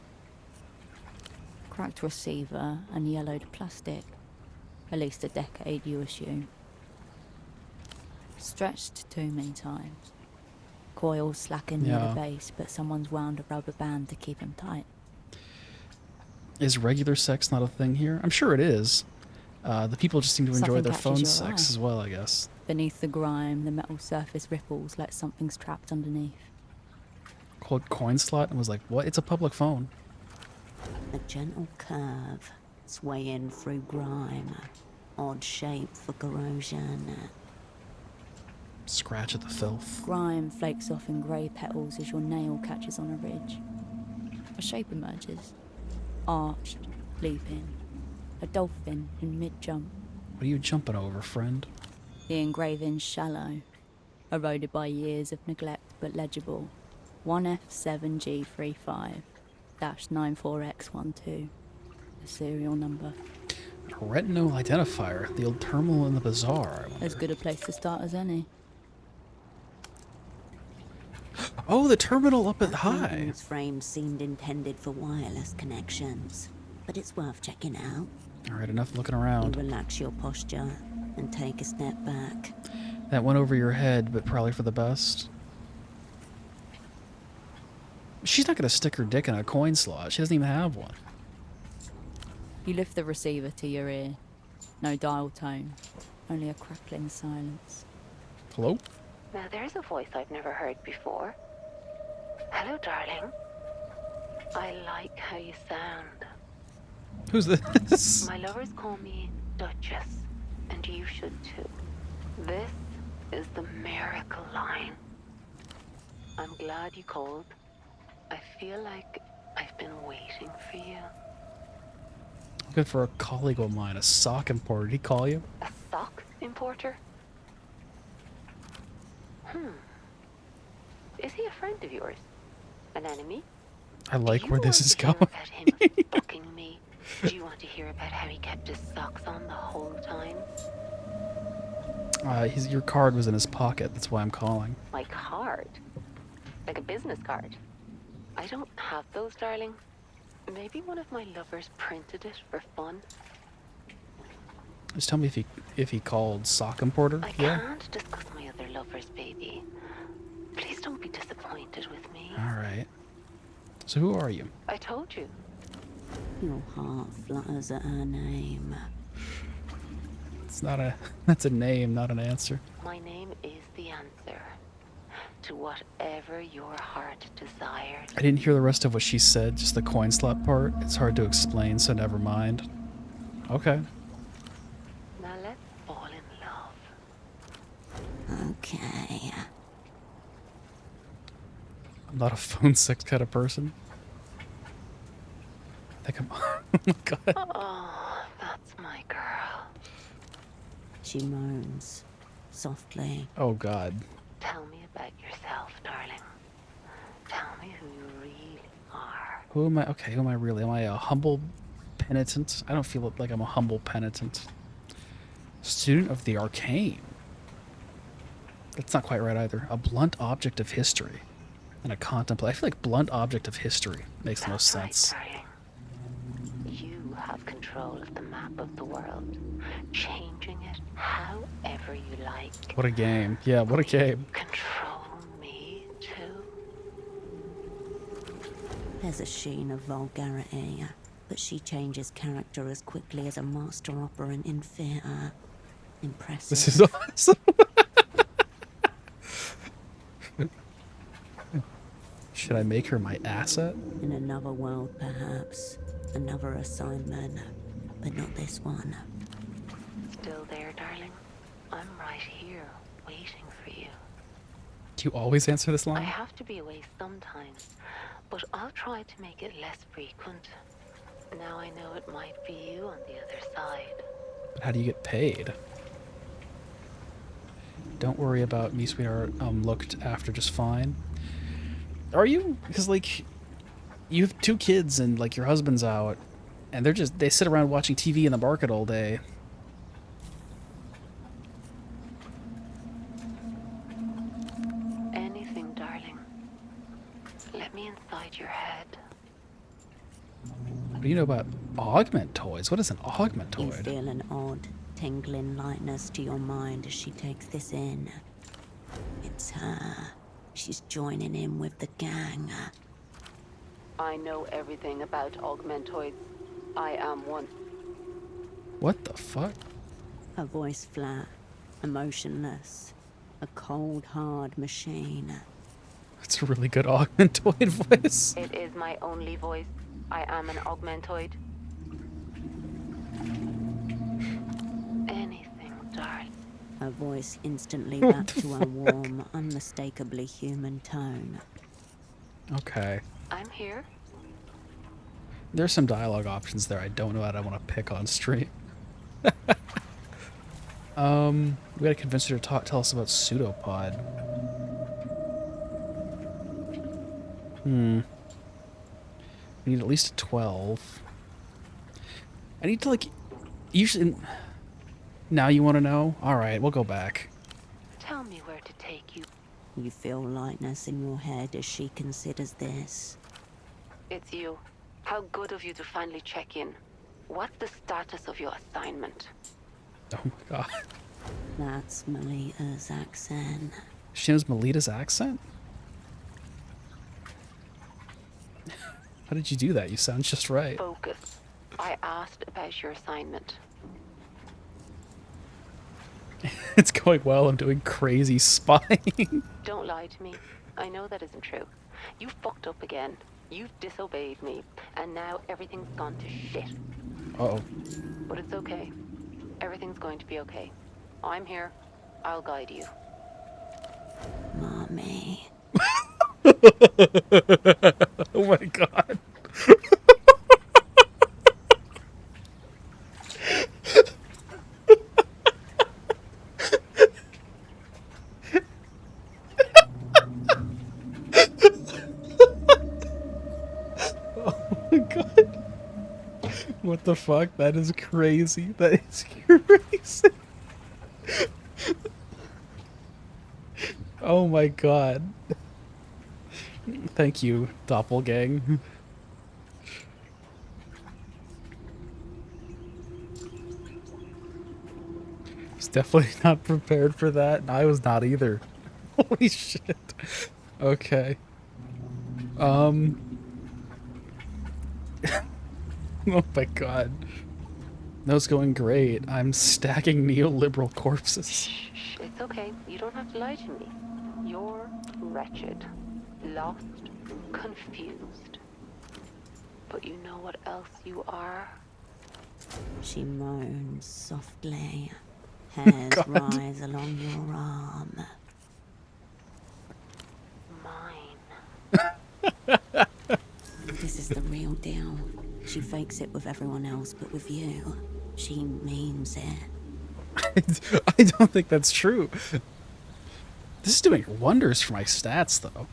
Cracked receiver and yellowed plastic. At least a decade, you assume. Stretched too many times. Coils slackened near the base, but someone's wound a rubber band to keep them tight. Is regular sex not a thing here? I'm sure it is. The people just seem to enjoy Something their catches phone your sex eye. as well, I guess. Beneath the grime, the metal surface ripples like something's trapped underneath. Called coin slot and was like, what? It's a public phone. A gentle curve, swaying through grime. Odd shape for corrosion. Scratch at the filth. Grime flakes off in grey petals as your nail catches on a ridge. A shape emerges. Arched, leaping. A dolphin in mid-jump. What are you jumping over, friend? The engraving's shallow. Eroded by years of neglect but legible. 1F7G35-94X12. The serial number. A retinal identifier. The old terminal in the bazaar. As good a place to start as any. Oh, the terminal up at high. Its frame seemed intended for wireless connections, but it's worth checking out. All right, enough looking You around. relax your posture and take a step back. That went over your head, but probably for the best. She's not going to stick her dick in a coin slot. She doesn't even have one. You lift the receiver to your ear. No dial tone. Only a crackling silence. Hello? Now there's a voice I've never heard before. Hello, darling. I like how you sound. Who's this? My lovers call me Duchess, and you should too. This is the miracle line. I'm glad you called. I feel like I've been waiting for you. Good for a colleague of mine, a sock importer. Did he call you? A sock importer? Is he a friend of yours? An enemy? I like where this is going. About him fucking me? Do you want to hear about how he kept his socks on the whole time? Your card was in his pocket. That's why I'm calling. My card? Like a business card? I don't have those, darling. Maybe one of my lovers printed it for fun. Just tell me if he called sock importer. I can't discuss my other lovers, baby. Please don't be disappointed with me. All right. So who are you? I told you. Your heart flutters at her name. It's not a. That's a name, not an answer. My name is the answer to whatever your heart desires. I didn't hear the rest of what she said. Just the coin slot part. It's hard to explain, so never mind. Okay. Now let's fall in love. Okay. I'm not a phone sex kind of person. I think I'm. Oh my god. Oh, that's my girl. She moans softly. Oh god. Tell me about yourself, darling. Tell me who you really are. Who am I? Okay, who am I really? Am I a humble penitent? I don't feel like I'm a humble penitent. Student of the arcane. That's not quite right either. A blunt object of history. And a contemplate. I feel like blunt object of history makes the most sense. Darling. You have control of the map of the world, changing it however you like. What a game. Yeah, what a game. Control me too. There's a sheen of vulgarity, but she changes character as quickly as a master operant in theatre. Impressive. This is awesome. Should I make her my asset? In another world, perhaps. Another assignment. But not this one. Still there, darling? I'm right here, waiting for you. Do you always answer this I line? have to be away sometimes, but I'll try to make it less frequent. Now I know it might be you on the other side. But how do you get paid? Don't worry about me, sweetheart. Looked after just fine. Are you? Because, like, you have 2 kids and, like, your husband's out, and they sit around watching TV in the market all day. Anything, darling. Let me inside your head. What do you know about augmentoids? What is an You augmentoid? feel an odd, tingling lightness to your mind as she takes this in. It's her. She's joining in with the gang. I know everything about augmentoids. I am one. What the fuck? Her voice flat, emotionless. A cold, hard machine. That's a really good augmentoid voice. It is my only voice. I am an augmentoid. Anything, darling. Her voice instantly back to a warm, unmistakably human tone. Okay. I'm here. There's some dialogue options there I don't know that I want to pick on stream. We gotta convince her to tell us about Pseudopod. We need at least a 12. I need to, like, usually... Now you want to know? Alright, we'll go back. Tell me where to take you. You feel lightness in your head as she considers this. It's you. How good of you to finally check in. What's the status of your assignment? Oh my god. That's Melita's accent. She knows Melita's accent? How did you do that? You sound just right. Focus. I asked about your assignment. It's going well. I'm doing crazy spying. Don't lie to me. I know that isn't true. You fucked up again. You've disobeyed me, and now everything's gone to shit. Uh-oh. But it's okay. Everything's going to be okay. I'm here. I'll guide you. Mommy. Oh my god. Oh my god. What the fuck? That is crazy. That is crazy. Oh my god. Thank you, Doppelgang. I was definitely not prepared for that, and I was not either. Holy shit. Okay. Oh my god. No, it's going great. I'm stacking neoliberal corpses. Shh, it's okay. You don't have to lie to me. You're wretched, lost, confused. But you know what else you are? She moans softly. Hairs rise along your arm. Mine. This is the real deal. She fakes it with everyone else, but with you, she means it. I don't think that's true. This is doing wonders for my stats, though.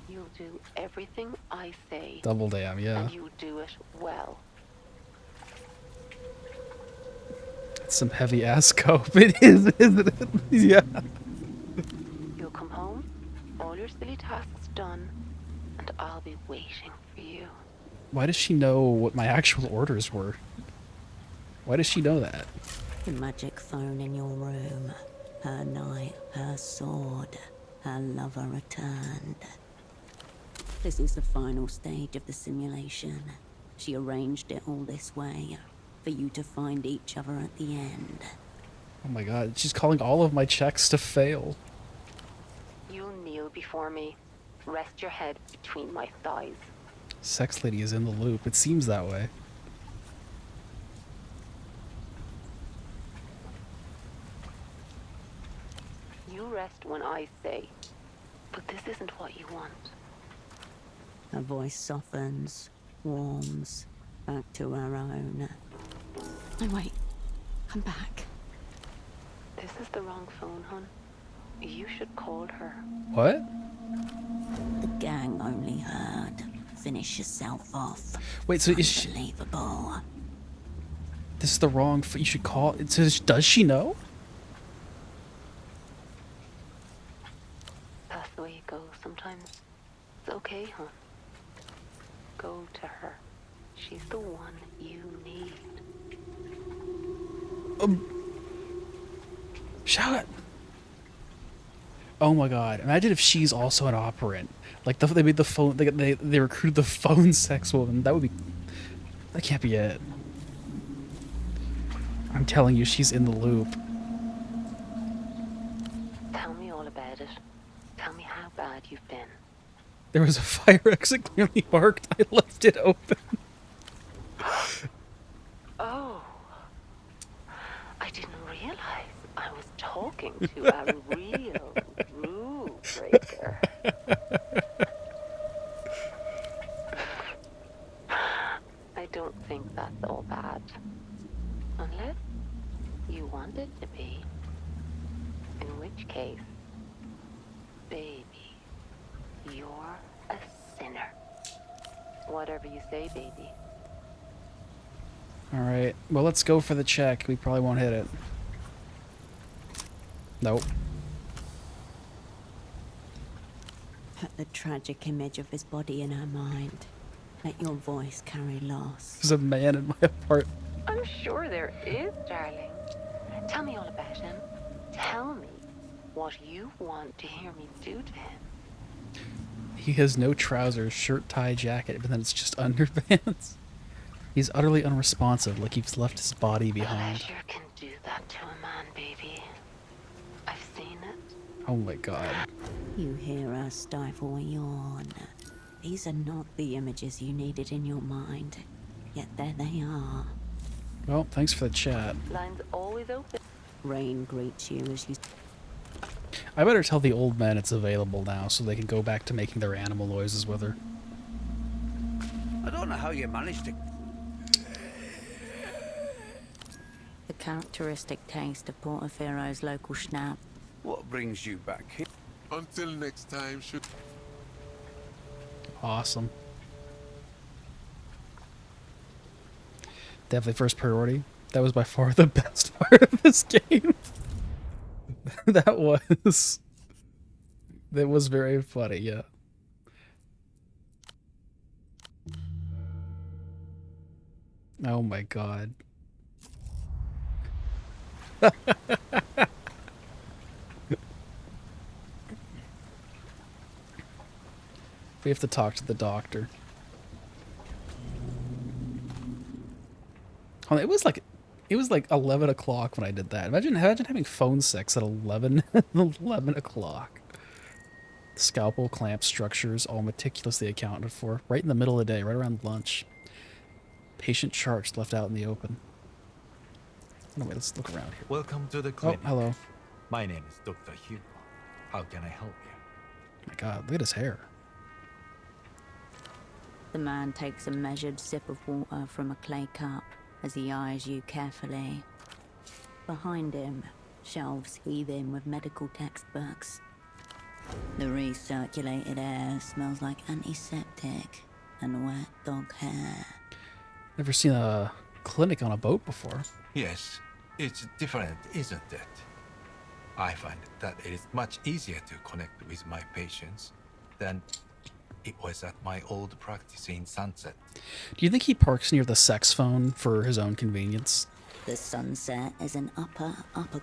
You'll do everything I say. Double damn, yeah. And you do it well. It's some heavy ass scope. It is, isn't it? Yeah. You'll come home, all your silly tasks done, and I'll be waiting for you. Why does she know what my actual orders were? Why does she know that? The magic phone in your room. Her knight, her sword. Her lover returned. This is the final stage of the simulation. She arranged it all this way for you to find each other at the end. Oh my god, she's calling all of my checks to fail. You'll kneel before me. Rest your head between my thighs. Sex lady is in the loop. It seems that way. You rest when I say, but this isn't what you want. Her voice softens, warms, back to her own. No, wait. Come back. This is the wrong phone, hon. You should call her. What? The gang only heard. Finish yourself off. Wait, so is she... Unbelievable. This is the wrong... You should call... It says, does she know? That's the way it goes sometimes. It's okay, hon. Go to her. She's the one you need. Shout it! Oh my god! Imagine if she's also an operant. Like they made the phone. They recruited the phone sex woman. That would be. That can't be it. I'm telling you, she's in the loop. Tell me all about it. Tell me how bad you've been. There was a fire exit clearly marked. I left it open. Oh. I didn't realize I was talking to a real rule breaker. I don't think that's all bad. Unless you want it to be. In which case, baby, you're a sinner. Whatever you say, baby. Alright, well let's go for the check. We probably won't hit it. Nope. Put the tragic image of his body in her mind. Let your voice carry loss. There's a man in my apartment. I'm sure there is, darling. Tell me all about him. Tell me what you want to hear me do to him. He has no trousers, shirt, tie, jacket, but then it's just underpants. He's utterly unresponsive, like he's left his body behind. Pleasure can do that to a man, baby. I've seen it. Oh my god. You hear her stifle a yawn. These are not the images you needed in your mind. Yet there they are. Well, thanks for the chat. Line's always open. Rain greets you as you... I better tell the old men it's available now so they can go back to making their animal noises with her. I don't know how you managed to... The characteristic taste of Portofiero's local schnapp. What brings you back here? Until next time, should... Awesome. Definitely first priority. That was by far the best part of this game. That was very funny, yeah. Oh my god. We have to talk to the doctor. Oh, it was like 11 o'clock when I did that. Imagine having phone sex at 11 o'clock. Scalpel clamp structures all meticulously accounted for. Right in the middle of the day, right around lunch. Patient charts left out in the open. Anyway, let's look around here. Welcome to the clinic. Oh, hello. My name is Dr. Hugo. How can I help you? My god, look at his hair. The man takes a measured sip of water from a clay cup as he eyes you carefully. Behind him, shelves heaving with medical textbooks. The recirculated air smells like antiseptic and wet dog hair. Never seen a clinic on a boat before. Yes, it's different, isn't it? I find that it is much easier to connect with my patients than it was at my old practice in Sunset. Do you think he parks near the sex phone for his own convenience? The Sunset is an upper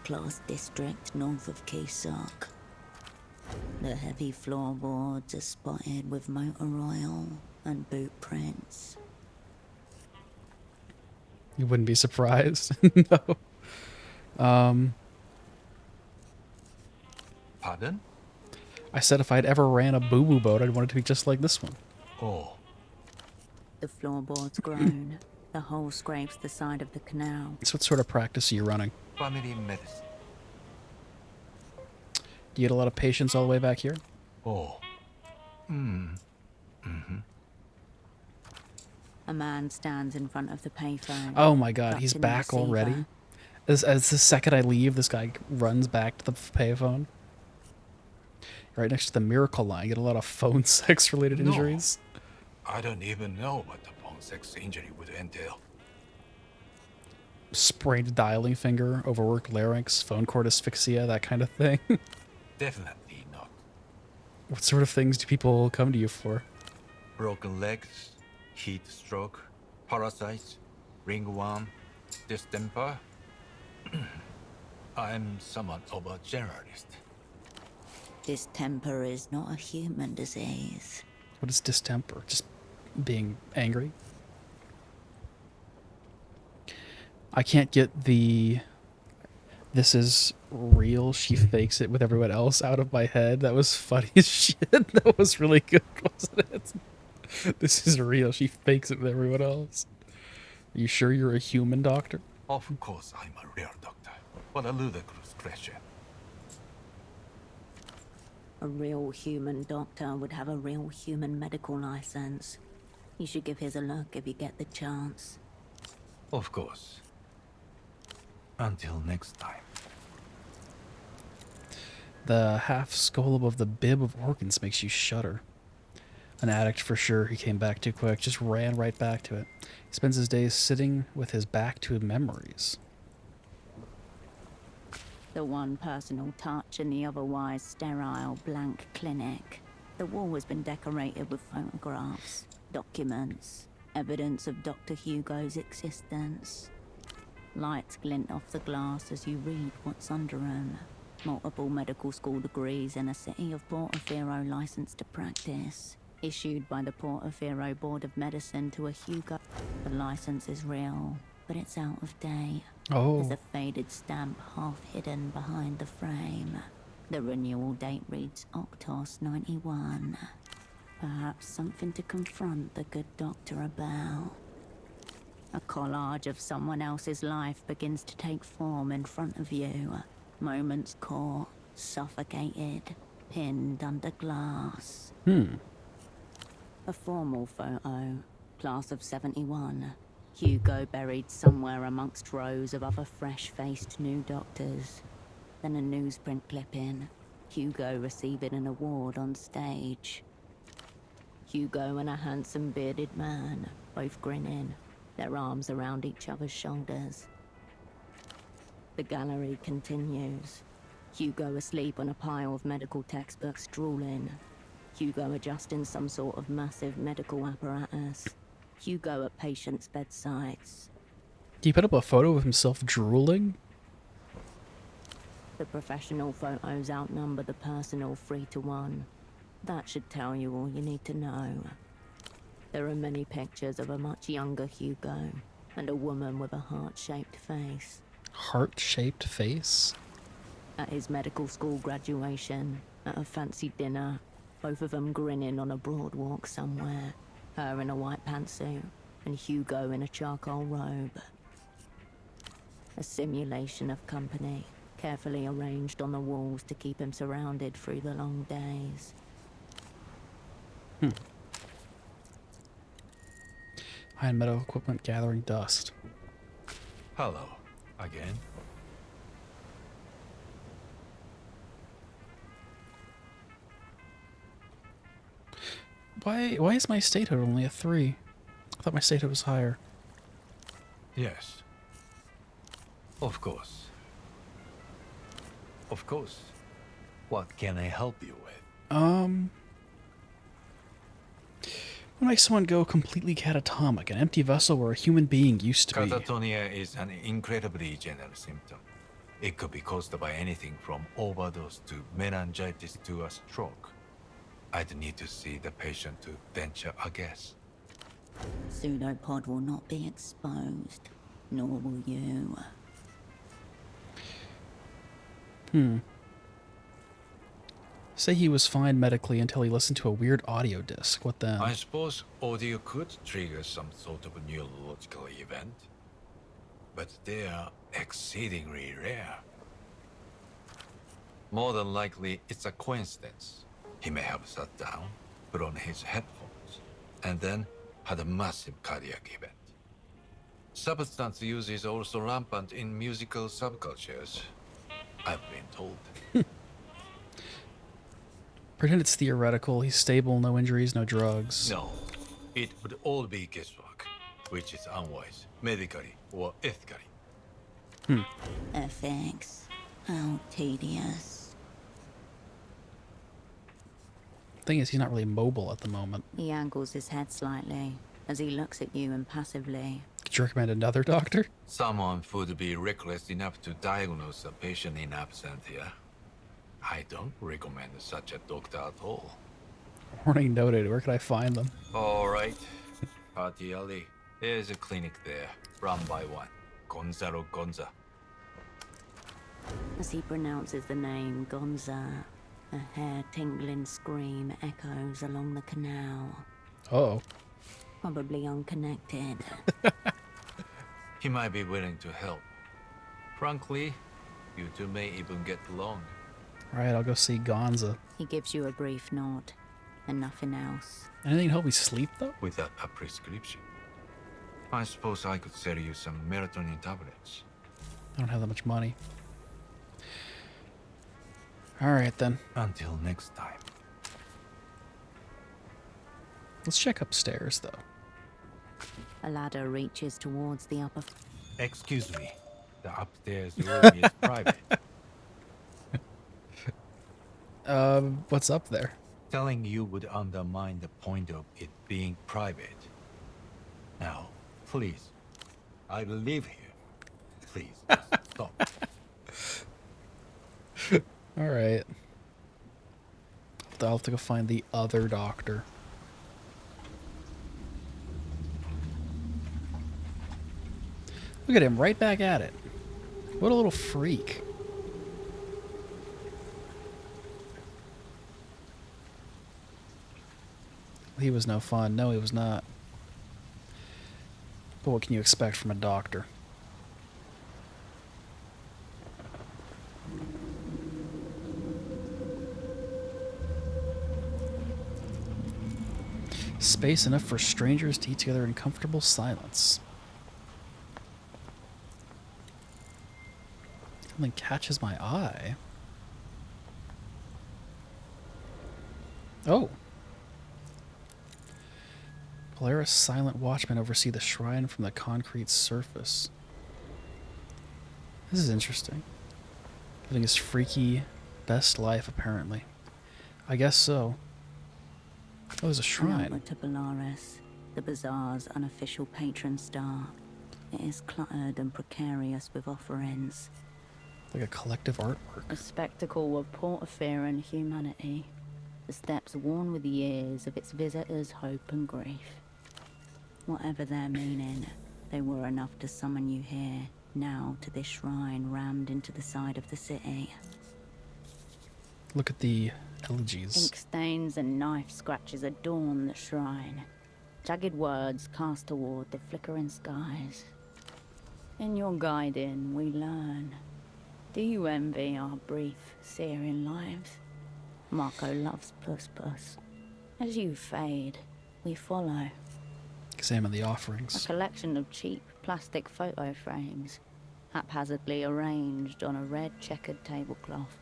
class district north of Quay Sark. The heavy floorboards are spotted with motor oil and boot prints. You wouldn't be surprised. No. Pardon? I said if I'd ever ran a boo-boo boat, I'd want it to be just like this one. Oh. The floorboards groan. The hole scrapes the side of the canal. So what sort of practice are you running? Family medicine. Do you get a lot of patients all the way back here? Oh. Mm-hmm. A man stands in front of the payphone. Oh my god, he's tucked in the back receiver. already? As the second I leave, this guy runs back to the payphone. Right next to the Miracle Line. Get a lot of phone sex related No. injuries. I don't even know what the phone sex injury would entail. Sprained dialing finger, overworked larynx, phone cord asphyxia, that kind of thing. Definitely not. What sort of things do people come to you for? Broken legs, heat stroke, parasites, ringworm, distemper. I'm somewhat of a generalist. Distemper is not a human disease. What is distemper? Just being angry? I can't get the "this is real, she fakes it with everyone else" out of my head. That was funny as shit. That was really good, wasn't it? This is real, she fakes it with everyone else. Are you sure you're a human doctor? Of course I'm a real doctor. What a ludicrous question. A real human doctor would have a real human medical license. You should give his a look if you get the chance. Of course. Until next time. The half skull above the bib of organs makes you shudder. An addict for sure. He came back too quick, just ran right back to it. He spends his days sitting with his back to memories. The one personal touch in the otherwise sterile, blank clinic. The wall has been decorated with photographs, documents, evidence of Dr. Hugo's existence. Lights glint off the glass as you read what's under them. Multiple medical school degrees and a City of Portaferro license to practice. Issued by the Portaferro Board of Medicine to a Hugo. The license is real, but it's out of date. Oh. There's a faded stamp half hidden behind the frame. The renewal date reads Octos 91. Perhaps something to confront the good doctor about. A collage of someone else's life begins to take form in front of you. Moments caught, suffocated, pinned under glass. A formal photo, class of 71. Hugo buried somewhere amongst rows of other fresh-faced new doctors. Then a newsprint clipping. Hugo receiving an award on stage. Hugo and a handsome bearded man, both grinning, their arms around each other's shoulders. The gallery continues. Hugo asleep on a pile of medical textbooks, drooling. Hugo adjusting some sort of massive medical apparatus. Hugo at patients' bedsides. He put up a photo of himself drooling? The professional photos outnumber the personal 3-1. That should tell you all you need to know. There are many pictures of a much younger Hugo and a woman with a heart-shaped face. Heart-shaped face? At his medical school graduation, at a fancy dinner, both of them grinning on a broad walk somewhere. Her in a white pantsuit, and Hugo in a charcoal robe. A simulation of company, carefully arranged on the walls to keep him surrounded through the long days. High-end medical equipment gathering dust. Hello, again. Why is my statehood only a 3? I thought my statehood was higher. Yes. Of course. Of course. What can I help you with? What makes someone go completely catatonic? An empty vessel where a human being used to be. Catatonia is an incredibly general symptom. It could be caused by anything from overdose to meningitis to a stroke. I'd need to see the patient to venture a guess. Pseudopod will not be exposed, nor will you. Say he was fine medically until he listened to a weird audio disc. What then? I suppose audio could trigger some sort of neurological event, but they are exceedingly rare. More than likely, it's a coincidence. He may have sat down, put on his headphones, and then had a massive cardiac event. Substance use is also rampant in musical subcultures, I've been told. Pretend it's theoretical. He's stable, no injuries, no drugs. No, it would all be guesswork, which is unwise, medically or ethically. Ethics. How tedious. Thing is, he's not really mobile at the moment. He angles his head slightly as he looks at you impassively. Could you recommend another doctor? Someone would be reckless enough to diagnose a patient in absentia. I don't recommend such a doctor at all. Warning noted. Where can I find them? All right. Party Alley. There's a clinic there, run by one. Gonzalo Gonza. As he pronounces the name Gonza, a hair-tingling scream echoes along the canal. Uh-oh. Probably unconnected. He might be willing to help. Frankly, you two may even get along. Alright, I'll go see Gonza. He gives you a brief nod, and nothing else. Anything to help me sleep, though? Without a prescription. I suppose I could sell you some melatonin tablets. I don't have that much money. Alright, then. Until next time. Let's check upstairs, though. A ladder reaches towards the upper... Excuse me. The upstairs room is private. What's up there? Telling you would undermine the point of it being private. Now, please. I live here. Please, stop. Alright. I'll have to go find the other doctor. Look at him, right back at it. What a little freak. He was no fun. No, he was not. But what can you expect from a doctor? Space enough for strangers to eat together in comfortable silence. Something catches my eye. Oh. Polaris silent watchmen oversee the shrine from the concrete surface. This is interesting. Living his freaky best life, apparently. I guess so. Oh, there's a shrine. Onward to Polaris, the bazaar's unofficial patron star. It is cluttered and precarious with offerings. Like a collective artwork. A spectacle of porphyry humanity. The steps worn with the years of its visitors' hope and grief. Whatever their meaning, they were enough to summon you here, now to this shrine rammed into the side of the city. Look at the elegies. Ink stains and knife scratches adorn the shrine. Jagged words cast toward the flickering skies. In your guiding, we learn. Do you envy our brief, searing lives? Marco loves Puss Puss. As you fade, we follow. Examine the A offerings. collection of cheap plastic photo frames, haphazardly arranged on a red checkered tablecloth.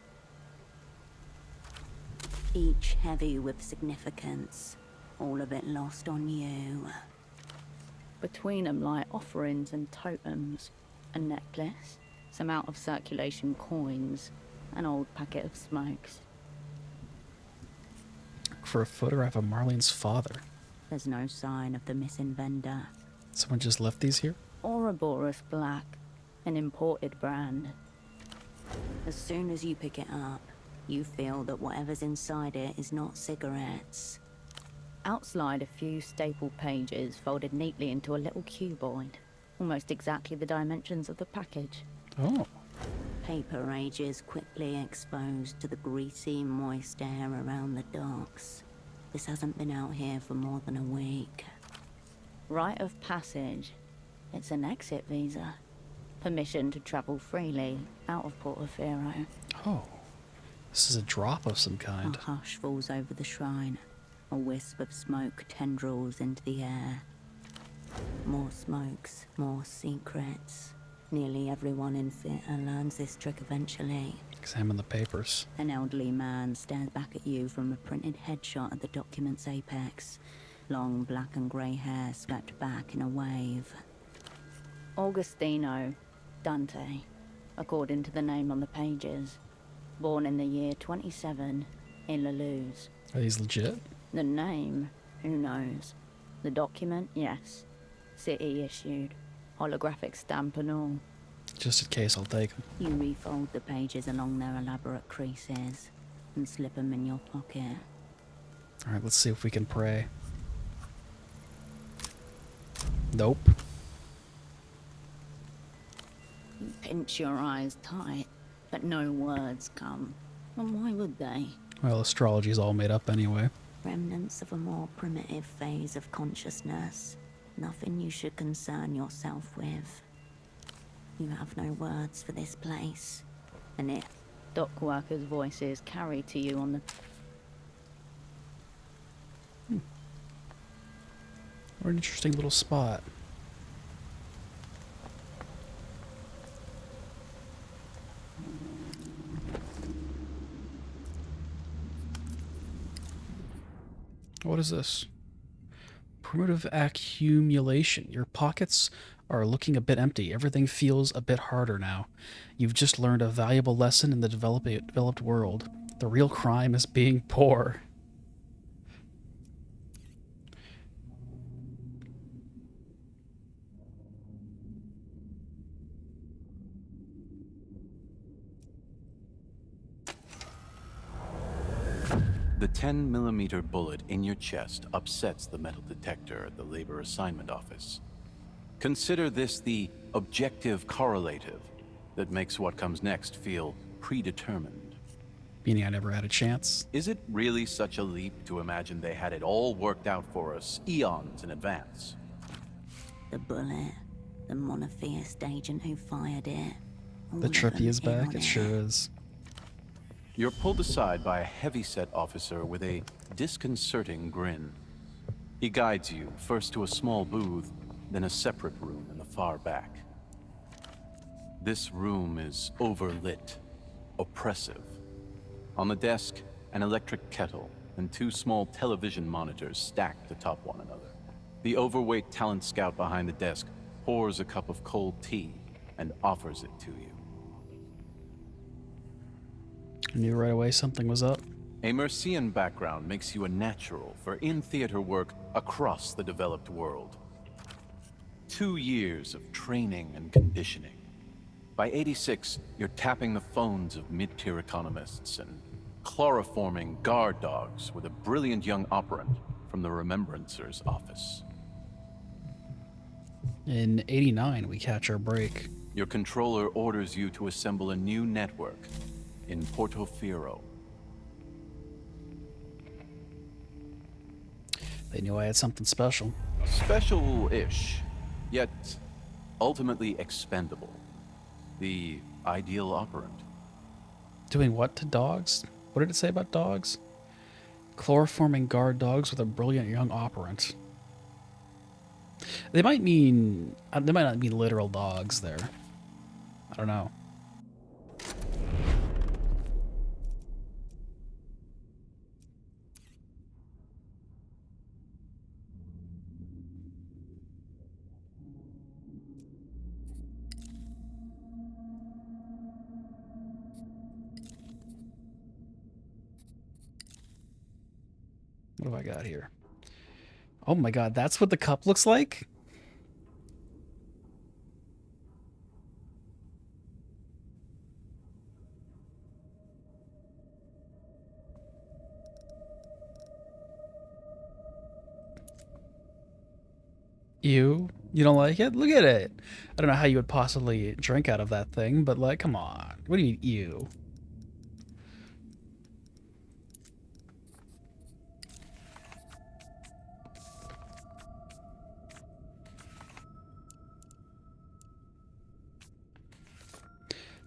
Each heavy with significance, all of it lost on you. Between them lie offerings and totems, a necklace, some out-of-circulation coins, an old packet of smokes. For a photograph of Marlene's father. There's no sign of the missing vendor. Someone just left these here? Ouroboros Black, an imported brand. As soon as you pick it up, you feel that whatever's inside it is not cigarettes. Outslide a few staple pages folded neatly into a little cuboid, almost exactly the dimensions of the package. Oh. Paper ages quickly exposed to the greasy, moist air around the docks. This hasn't been out here for more than a week. Rite of passage. It's an exit visa. Permission to travel freely out of Portofino. Oh. This is a drop of some kind. A hush falls over the shrine. A wisp of smoke tendrils into the air. More smokes, more secrets. Nearly everyone in theatre learns this trick eventually. Examine the papers. An elderly man stares back at you from a printed headshot at the document's apex. Long black and grey hair swept back in a wave. Augustino Dante, according to the name on the pages. Born in the year 27 in La Luz. Are these legit? The name, who knows? The document, yes. City issued. Holographic stamp and all. Just in case, I'll take them. You refold the pages along their elaborate creases and slip them in your pocket. Alright, let's see if we can pray. Nope. You pinch your eyes tight, but no words come. And why would they? Well, astrology's all made up anyway. Remnants of a more primitive phase of consciousness. Nothing you should concern yourself with. You have no words for this place. And it... Dock workers' voices carry to you on the... What an interesting little spot. What is this? Primitive accumulation. Your pockets are looking a bit empty. Everything feels a bit harder now. You've just learned a valuable lesson in the developed world. The real crime is being poor. The 10mm bullet in your chest upsets the metal detector at the labor assignment office. Consider this the objective correlative that makes what comes next feel predetermined. Meaning I never had a chance? Is it really such a leap to imagine they had it all worked out for us eons in advance? The bullet, the monotheist agent who fired it. The Trippy is back, it sure is. You're pulled aside by a heavy-set officer with a disconcerting grin. He guides you first to a small booth, then a separate room in the far back. This room is overlit, oppressive. On the desk, an electric kettle and two small television monitors stacked atop one another. The overweight talent scout behind the desk pours a cup of cold tea and offers it to you. I knew right away something was up. A Mercian background makes you a natural for in-theater work across the developed world. 2 years of training and conditioning. By 86, you're tapping the phones of mid-tier economists and chloroforming guard dogs with a brilliant young operant from the Remembrancer's office. In 89, we catch our break. Your controller orders you to assemble a new network in Portofino. They knew I had something special. Special-ish, yet ultimately expendable. The ideal operant. Doing what to dogs? What did it say about dogs? Chloroforming guard dogs with a brilliant young operant. They might not mean literal dogs there. I don't know. What have I got here? Oh my god, that's what the cup looks like? Ew. You don't like it? Look at it. I don't know how you would possibly drink out of that thing, but like, come on. What do you mean, ew?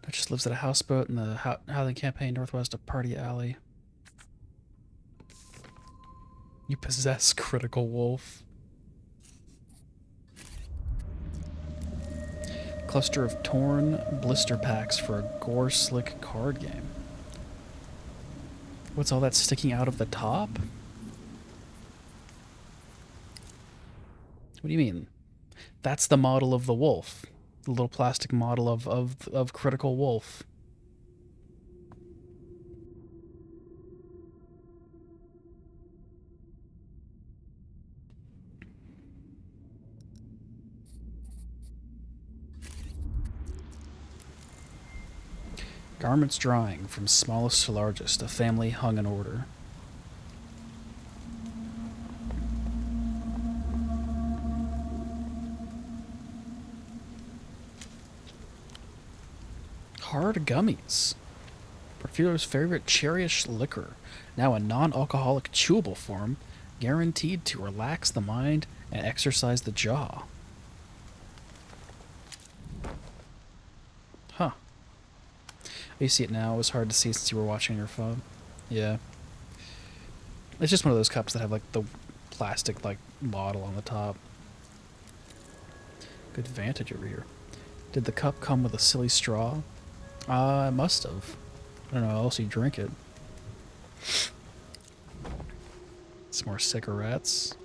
Duchess lives at a houseboat in the Howling Campaign northwest of Party Alley. You possess Critical Wolf. Cluster of torn blister packs for a gore slick card game. What's all that sticking out of the top? What do you mean? That's the model of the wolf. The little plastic model of Critical Wolf. Garments drying from smallest to largest, a family hung in order. Hard gummies. Porfiro's favorite cherryish liquor, now a non-alcoholic chewable form, guaranteed to relax the mind and exercise the jaw. Huh. You see it now. It was hard to see since you were watching your phone. Yeah. It's just one of those cups that have like the plastic like bottle on the top. Good vantage over here. Did the cup come with a silly straw? It must have. I don't know how else you drink it. Some more cigarettes.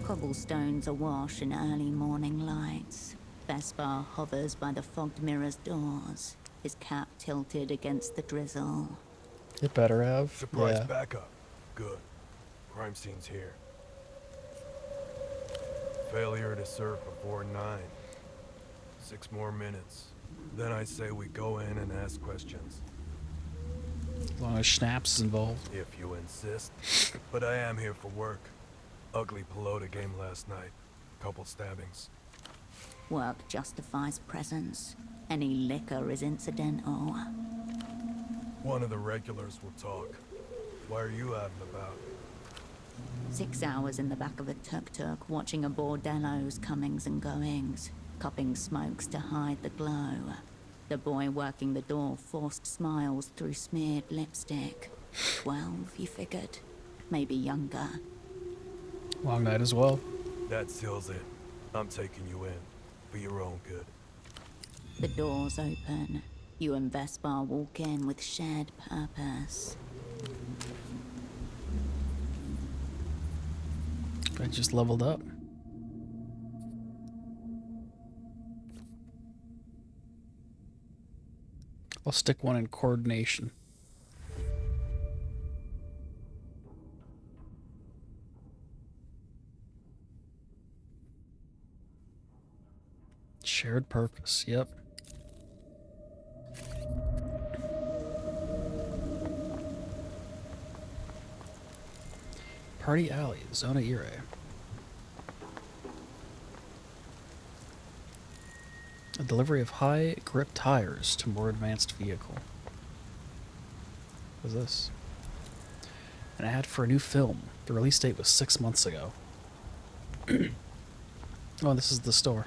Cobblestones awash in early morning lights. Vespar hovers by the fogged mirror's doors, his cap tilted against the drizzle. It better have. Surprise Yeah. backup. Good. Crime scene's here. Failure to serve before 9. 6 more minutes. Then I say we go in and ask questions. As long as Schnapps is involved. If you insist. But I am here for work. Ugly pelota game last night. Couple stabbings. Work justifies presence. Any liquor is incidental. One of the regulars will talk. Why are you out and about? 6 hours in the back of a tuk-tuk, watching a bordello's comings and goings, cupping smokes to hide the glow. The boy working the door forced smiles through smeared lipstick. 12, you figured? Maybe younger. Long night as well. That seals it. I'm taking you in. For your own good. The doors open. You and Vespar walk in with shared purpose. I just leveled up. I'll stick one in coordination. Shared purpose, yep. Party Alley, Zona Ire. A delivery of high grip tires to more advanced vehicle. What's this? An ad for a new film. The release date was 6 months ago. Oh, this is the store.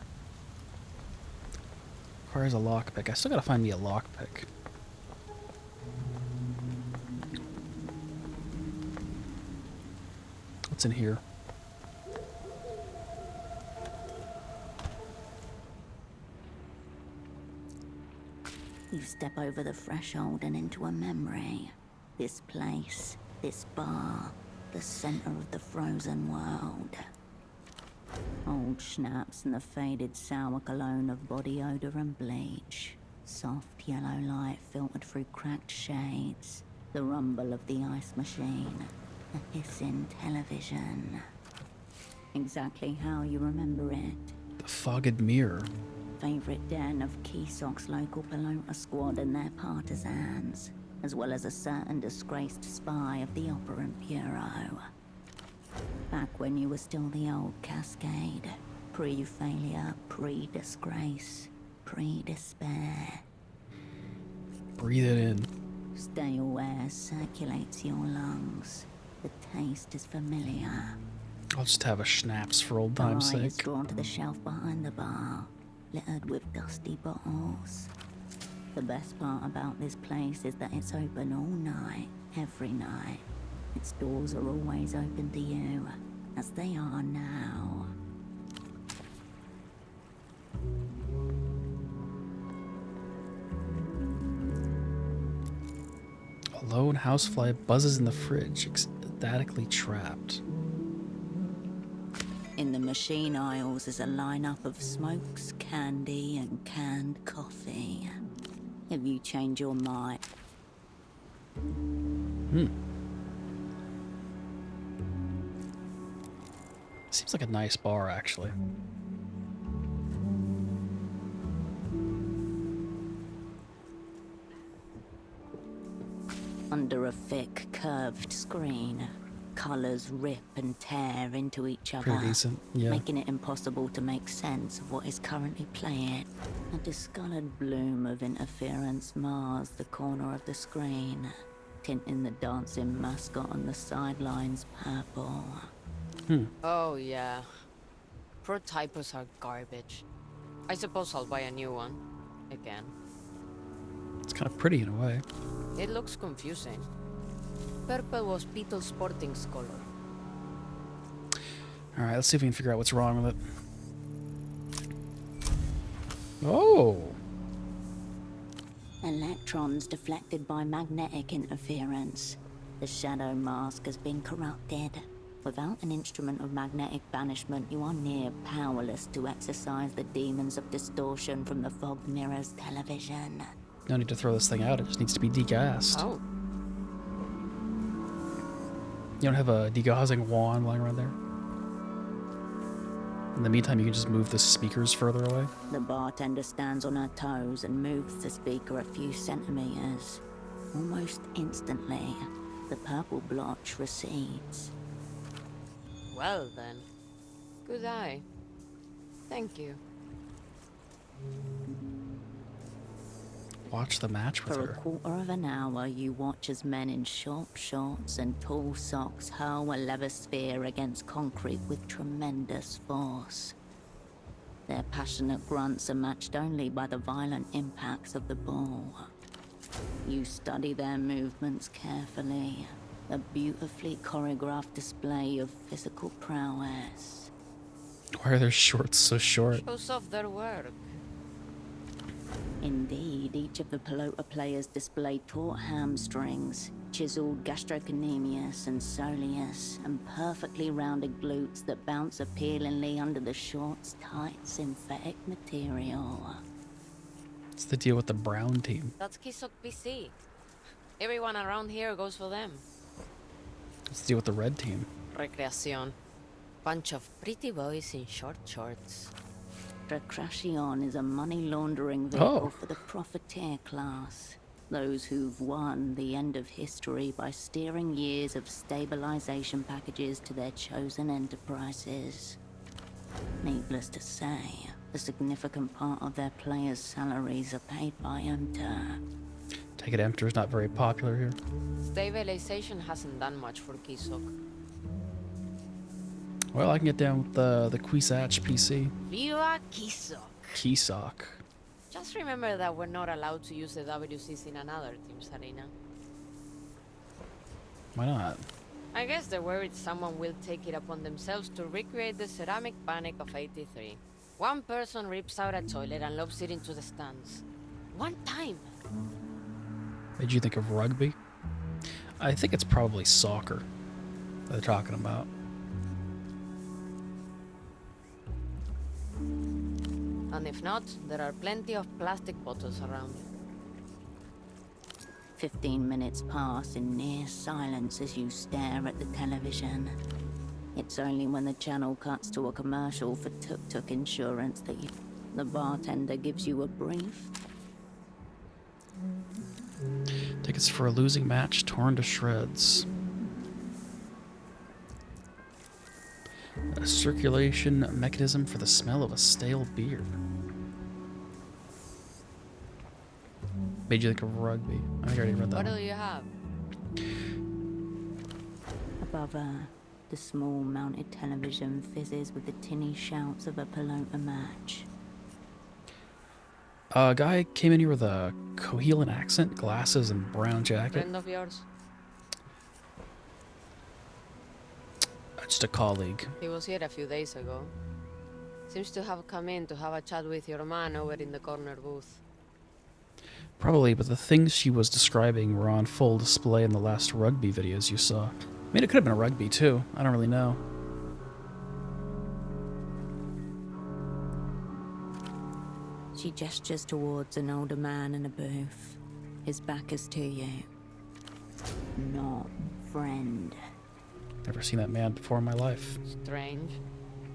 Requires a lockpick. I still gotta find me a lockpick. What's in here? You step over the threshold and into a memory. This place, this bar, the center of the frozen world. Old schnapps and the faded sour cologne of body odor and bleach. Soft yellow light filtered through cracked shades. The rumble of the ice machine. A hissing television. Exactly how you remember it. The fogged mirror. favorite den of Keesok's local Pelota squad and their partisans, as well as a certain disgraced spy of the Operant Bureau. Back when you were still the old Cascade, pre-failure, pre-disgrace, pre-despair. Breathe it in. Stale air circulates your lungs. The taste is familiar. I'll just have a schnapps for old time's Your eye is sake. drawn to the shelf behind the bar, littered with dusty bottles. The best part about this place is that it's open all night, every night. Its doors are always open to you, as they are now. A lone housefly buzzes in the fridge, ecstatically trapped. In the machine aisles is a lineup of smokes, candy, and canned coffee. If you change your mind... Seems like a nice bar, actually. Under a thick, curved screen, colors rip and tear into each other, Pretty decent, yeah. making it impossible to make sense of what is currently playing. A discolored bloom of interference mars the corner of the screen, tinting the dancing mascot on the sidelines purple. Oh, yeah. Pro typos are garbage. I suppose I'll buy a new one. Again. It's kind of pretty in a way. It looks confusing. Purple was Beetle Sporting's color. Alright, let's see if we can figure out what's wrong with it. Oh! Electrons deflected by magnetic interference. The shadow mask has been corrupted. Without an instrument of magnetic banishment, you are near powerless to exorcise the demons of distortion from the fog mirror's television. No need to throw this thing out, it just needs to be degassed. Oh. You don't have a degaussing wand lying around there? In the meantime, you can just move the speakers further away. The bartender stands on her toes and moves the speaker a few centimeters. Almost instantly, the purple blotch recedes. Well then. Good eye. Thank you. Watch the match with For her. a quarter of an hour, you watch as men in short shorts and tall socks hurl a leather sphere against concrete with tremendous force. Their passionate grunts are matched only by the violent impacts of the ball. You study their movements carefully, a beautifully choreographed display of physical prowess. Why are their shorts so short? Shows off their work. Indeed, each of the Pelota players display taut hamstrings, chiseled gastrocnemius and soleus, and perfectly rounded glutes that bounce appealingly under the shorts' tight synthetic material. What's the deal with the brown team? That's Keesok PC. Everyone around here goes for them. What's the deal with the red team? Recreación. Bunch of pretty boys in short shorts. Recreación is a money laundering vehicle Oh. for the profiteer class. Those who've won the end of history by steering years of stabilization packages to their chosen enterprises. Needless to say, a significant part of their players' salaries are paid by Emter. Take it Emter's not very popular here. Stabilization hasn't done much for Keesok. Well, I can get down with the Quisach PC. Viva Keesok! Keesok. Just remember that we're not allowed to use the WCs in another team's arena. Why not? I guess they're worried someone will take it upon themselves to recreate the ceramic panic of '83. One person rips out a toilet and lobs it into the stands. One time! Made you think of rugby? I think it's probably soccer that they're talking about. And if not, there are plenty of plastic bottles around. 15 minutes pass in near silence as you stare at the television. It's only when the channel cuts to a commercial for tuk-tuk insurance that you... The bartender gives you a brief. Tickets for a losing match torn to shreds. A circulation mechanism for the smell of a stale beer. Made you think of rugby. I think I already read that What one. do you have? Above her, the small mounted television fizzes with the tinny shouts of a pelota match. A guy came in here with a Coahuilan accent, glasses, and brown jacket. Friend of yours? Just a colleague. He was here a few days ago. Seems to have come in to have a chat with your man over in the corner booth. Probably, but the things she was describing were on full display in the last rugby videos you saw. I mean, it could have been a rugby, too. I don't really know. She gestures towards an older man in a booth. His back is to you. Not friend. Never seen that man before in my life. Strange.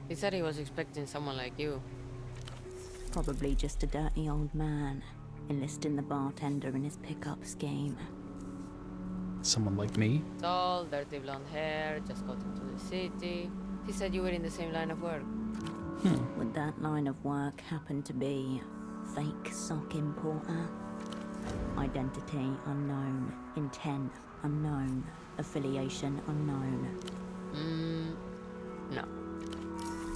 He said he was expecting someone like you. Probably just a dirty old man, enlisting the bartender in his pickup scheme. Someone like me? Tall, dirty blonde hair, just got into the city. He said you were in the same line of work. Would that line of work happen to be fake sock importer? Identity unknown, intent unknown, affiliation unknown. No.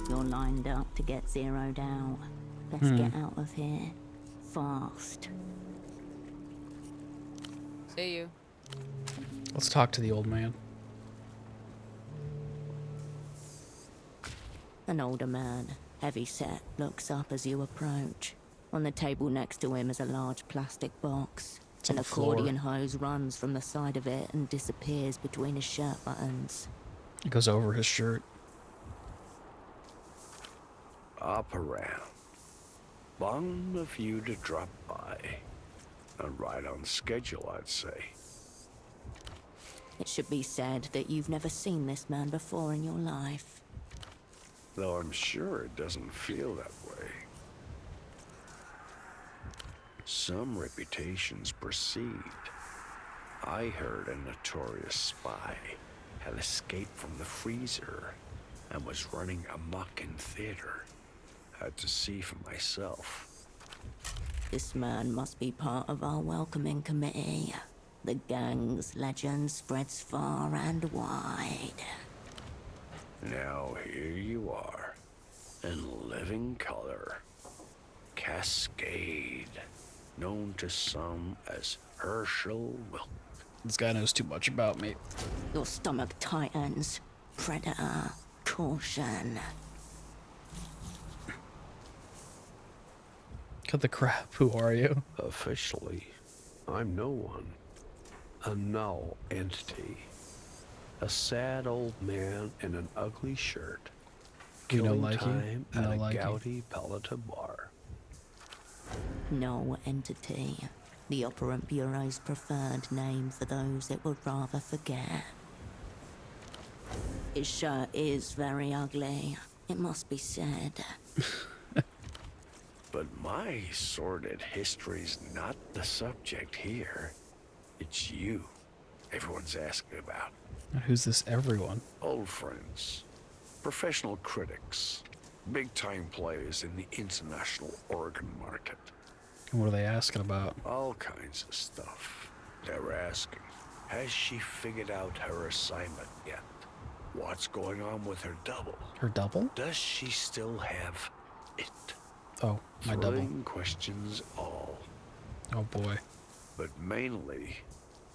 You're lined up to get zeroed out. Let's get out of here. Fast. See you. Let's talk to the old man. An older man, heavy set, looks up as you approach. On the table next to him is a large plastic box. It's on An the floor. accordion hose runs from the side of it and disappears between his shirt buttons. It goes over his shirt. Up around. Long of you to drop by. And right on schedule, I'd say. It should be said that you've never seen this man before in your life. Though I'm sure it doesn't feel that way. Some reputations precede. I heard a notorious spy had escaped from the freezer and was running amok in theater. Had to see for myself. This man must be part of our welcoming committee. The gang's legend spreads far and wide. Now here you are, in living color. Cascade, known to some as Herschel Wilk. This guy knows too much about me. Your stomach tightens. Predator, caution. Cut the crap. Who are you? Officially, I'm no one. A null entity. A sad old man in an ugly shirt. You don't Killing like you? time I at don't a like you. gouty palata bar. No entity. The Operant Bureau's preferred name for those it would rather forget. His shirt is very ugly, it must be said. But my sordid history's not the subject here. It's you everyone's asking about. And who's this everyone? Old friends. Professional critics. Big-time players in the international organ market. And what are they asking about? All kinds of stuff. They're asking, has she figured out her assignment yet? What's going on with her double? Her double? Does she still have it? Oh, my double. Thrilling questions all. Oh boy. But mainly,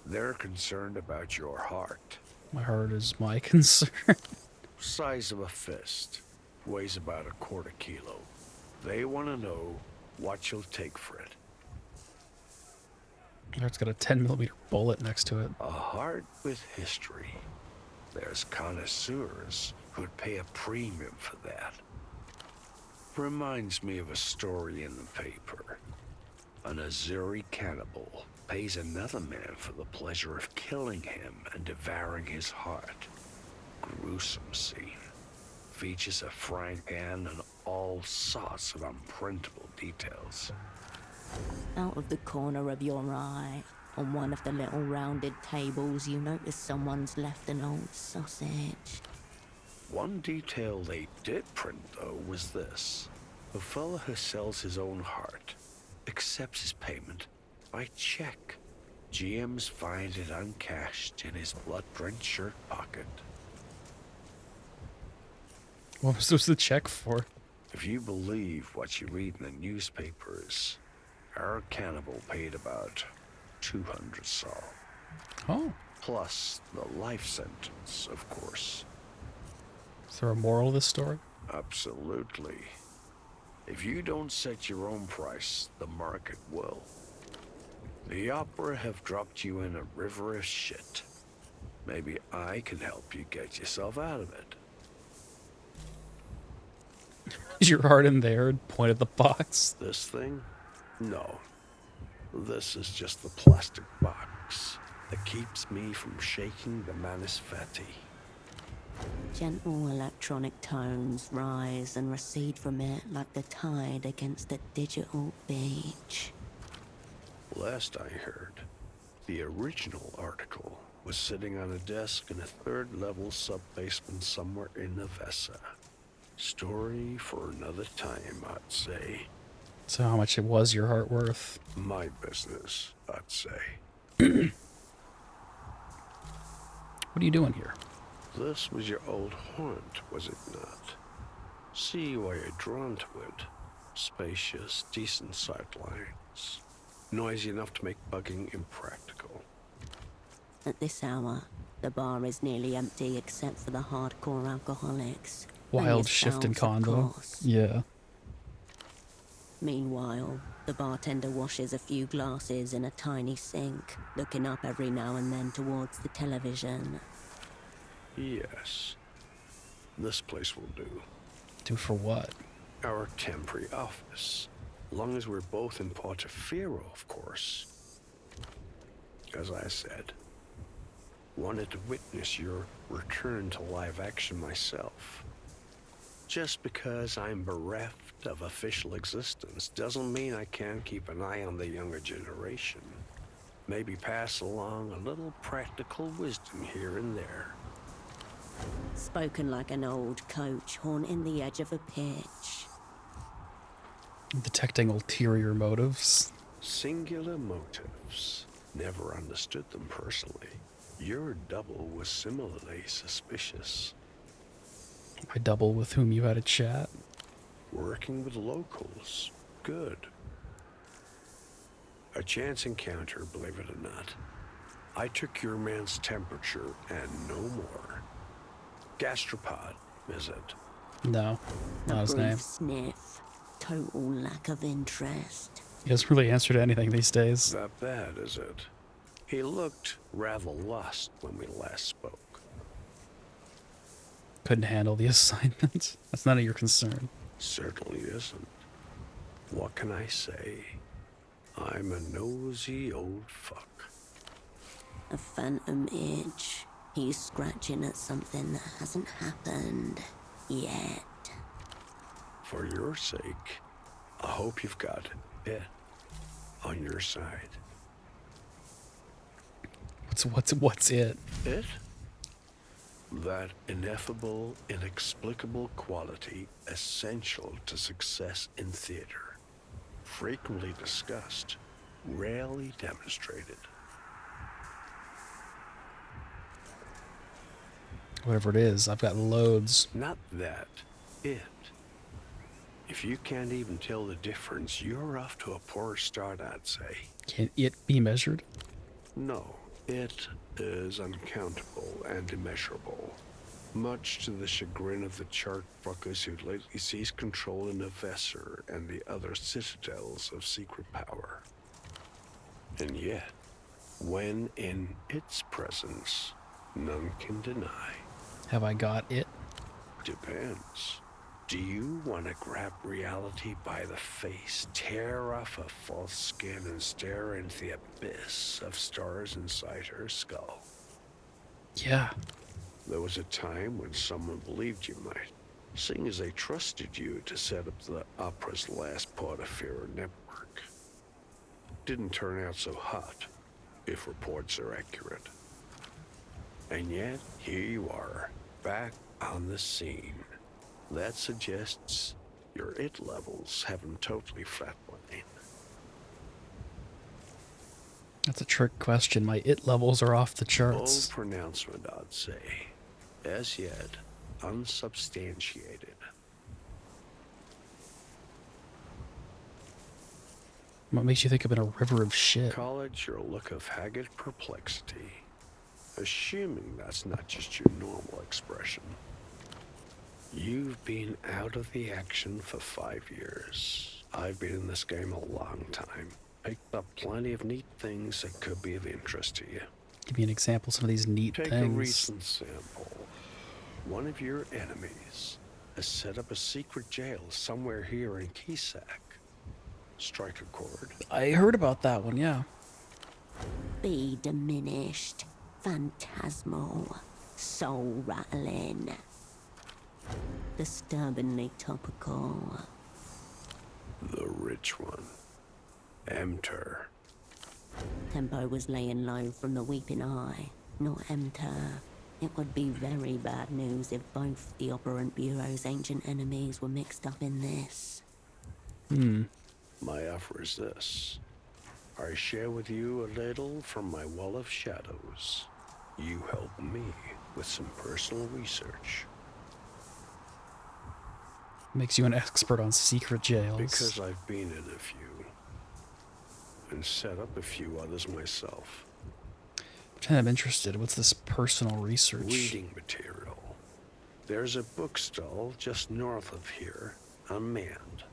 they're concerned about your heart. My heart is my concern. Size of a fist. Weighs about 1/4 kilo. They want to know what you'll take for it. It's got a 10mm bullet next to it. A heart with history. There's connoisseurs who'd pay a premium for that. Reminds me of a story in the paper. An Azuri cannibal pays another man for the pleasure of killing him and devouring his heart. Gruesome scene. Features a frying pan and all sorts of unprintable details. Out of the corner of your eye, on one of the little rounded tables, you notice someone's left an old sausage. One detail they did print, though, was this. A fella who sells his own heart accepts his payment by check. GMs find it uncashed in his blood-drenched shirt pocket. What was the check for? If you believe what you read in the newspapers, our cannibal paid about 200 sol. Oh. Plus the life sentence, of course. Is there a moral to this story? Absolutely. If you don't set your own price, the market will. The opera have dropped you in a river of shit. Maybe I can help you get yourself out of it. Is your heart in there? Point at the box. This thing? No. This is just the plastic box that keeps me from shaking the Manus Fati. Gentle electronic tones rise and recede from it like the tide against a digital beach. Last I heard, the original article was sitting on a desk in a third-level sub-basement somewhere in Nevessa. Story for another time, I'd say. So how much it was your heart worth? My business, I'd say. What are you doing here? This was your old haunt, was it not? See why you're drawn to it. Spacious, decent sightlines. Noisy enough to make bugging impractical. At this hour, the bar is nearly empty except for the hardcore alcoholics. Wild shift in convo. Yeah. Meanwhile, the bartender washes a few glasses in a tiny sink, looking up every now and then towards the television. Yes. This place will do. Do for what? Our temporary office. Long as we're both in Portofino, of course. As I said, wanted to witness your return to live action myself. Just because I'm bereft of official existence doesn't mean I can't keep an eye on the younger generation. Maybe pass along a little practical wisdom here and there. Spoken like an old coach haunting the edge of a pitch. Detecting ulterior motives. Singular motives. Never understood them personally. Your double was similarly suspicious. My double with whom you had a chat. Working with locals. Good. A chance encounter, believe it or not. I took your man's temperature and no more. Gastropod, is it? No, not his name. Sniff. Total lack of interest. He doesn't really answer to anything these days. That bad, is it? He looked rather lost when we last spoke. Couldn't handle the assignment. That's none of your concern. Certainly isn't. What can I say? I'm a nosy old fuck. A phantom itch. He's scratching at something that hasn't happened yet. For your sake, I hope you've got it on your side. What's it? It? That ineffable, inexplicable quality essential to success in theater. Frequently discussed, rarely demonstrated. Whatever it is, I've got loads. Not that. It. If you can't even tell the difference, you're off to a poor start, I'd say. Can it be measured? No. It is uncountable and immeasurable. Much to the chagrin of the chart fuckers who lately seized control in Nevesser and the other citadels of secret power. And yet, when in its presence, none can deny. Have I got it? Depends. Do you want to grab reality by the face, tear off a false skin, and stare into the abyss of stars inside her skull? Yeah. There was a time when someone believed you might. seeing as they trusted you to set up the Opera's last Portaferro network. Didn't turn out so hot, if reports are accurate. And yet, here you are, back on the scene. That suggests your IT levels haven't totally flatlined. That's a trick question. My IT levels are off the charts. Bold pronouncement, I'd say. As yet, unsubstantiated. What makes you think I'm in a river of shit? Call it your look of haggard perplexity. Assuming that's not just your normal expression. You've been out of the action for 5 years. I've been in this game a long time. Picked up plenty of neat things that could be of interest to you. Give me an example of some of these neat Take things. a recent sample. One of your enemies has set up a secret jail somewhere here in Kisak. Strike a chord. I heard about that one, yeah. Be diminished, phantasmal, soul rattling, disturbingly topical. The rich one. Enter. Tempo was laying low from the Weeping Eye, not Emter. It would be very bad news if both the Operant Bureau's ancient enemies were mixed up in this. My offer is this. I share with you a little from my wall of shadows. You help me with some personal research. Makes you an expert on secret jails. Because I've been in a few. And set up a few others myself. Kind of interested. What's this personal research? Reading material. There's a bookstall just north of here, unmanned.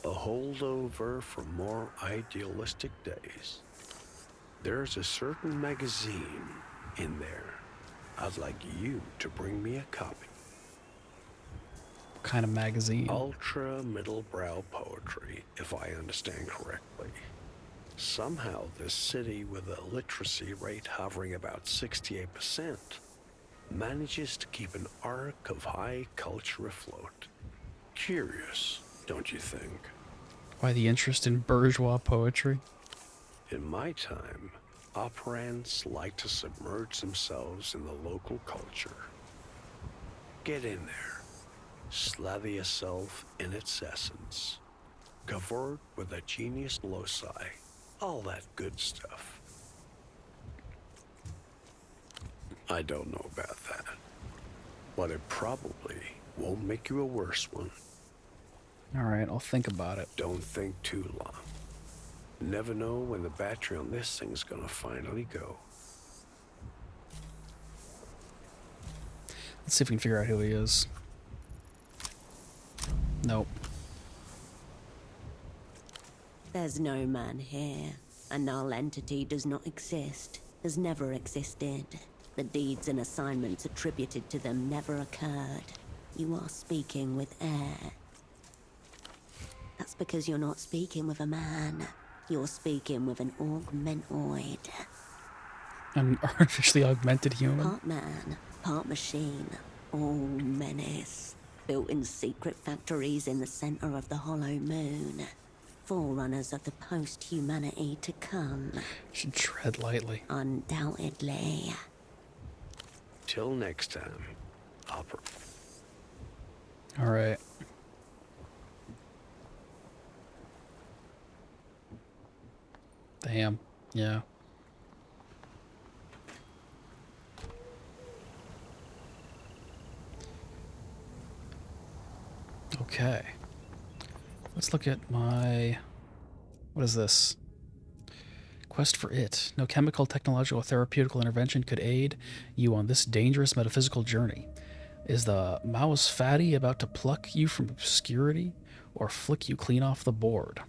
A holdover from more idealistic days. There's a certain magazine in there. I'd like you to bring me a copy. What kind of magazine? Ultra middle-brow poetry, if I understand correctly. Somehow this city with a literacy rate hovering about 68% manages to keep an arc of high culture afloat. Curious, don't you think? Why the interest in bourgeois poetry? In my time, operants like to submerge themselves in the local culture. Get in there. Slather yourself in its essence. Covered with a genius loci. All that good stuff. I don't know about that. But it probably won't make you a worse one. Alright, I'll think about it. Don't think too long. Never know when the battery on this thing's gonna finally go. Let's see if we can figure out who he is. Nope. There's no man here. A null entity does not exist, has never existed. The deeds and assignments attributed to them never occurred. You are speaking with air. That's because you're not speaking with a man. You're speaking with an augmentoid. An artificially augmented human? Part man, part machine. All menace. Built in secret factories in the center of the Hollow Moon. Forerunners of the post-humanity to come. Should tread lightly. Undoubtedly. Till next time, Opera. Alright. Damn. Yeah. Okay. Let's look at my... What is this? Quest for it. No chemical, technological, or therapeutical intervention could aid you on this dangerous metaphysical journey. Is the mouse fatty about to pluck you from obscurity or flick you clean off the board?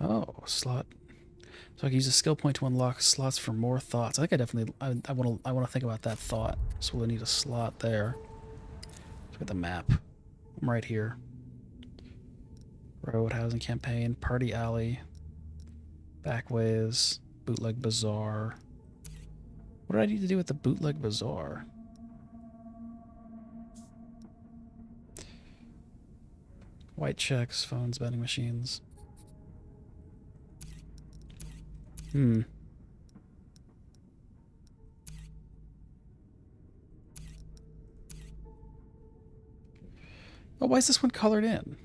Oh, slot. So I can use a skill point to unlock slots for more thoughts. I think I definitely I want to think about that thought. So we'll need a slot there. Look at the map. I'm right here. Road Housing Campaign, Party Alley, Backways, Bootleg Bazaar. What do I need to do with the Bootleg Bazaar? White checks, phones, vending machines. Oh, why is this one colored in?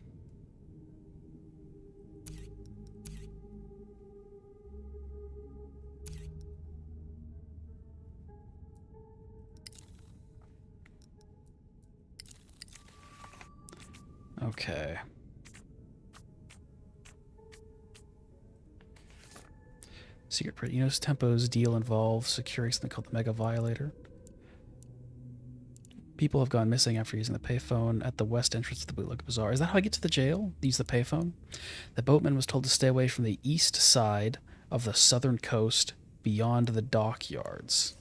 Okay. Secret Pretty. You know, Tempo's deal involves securing something called the Mega Violator. People have gone missing after using the payphone at the west entrance of the Bootleg Bazaar. Is that how I get to the jail? Use the payphone? The boatman was told to stay away from the east side of the southern coast beyond the dockyards.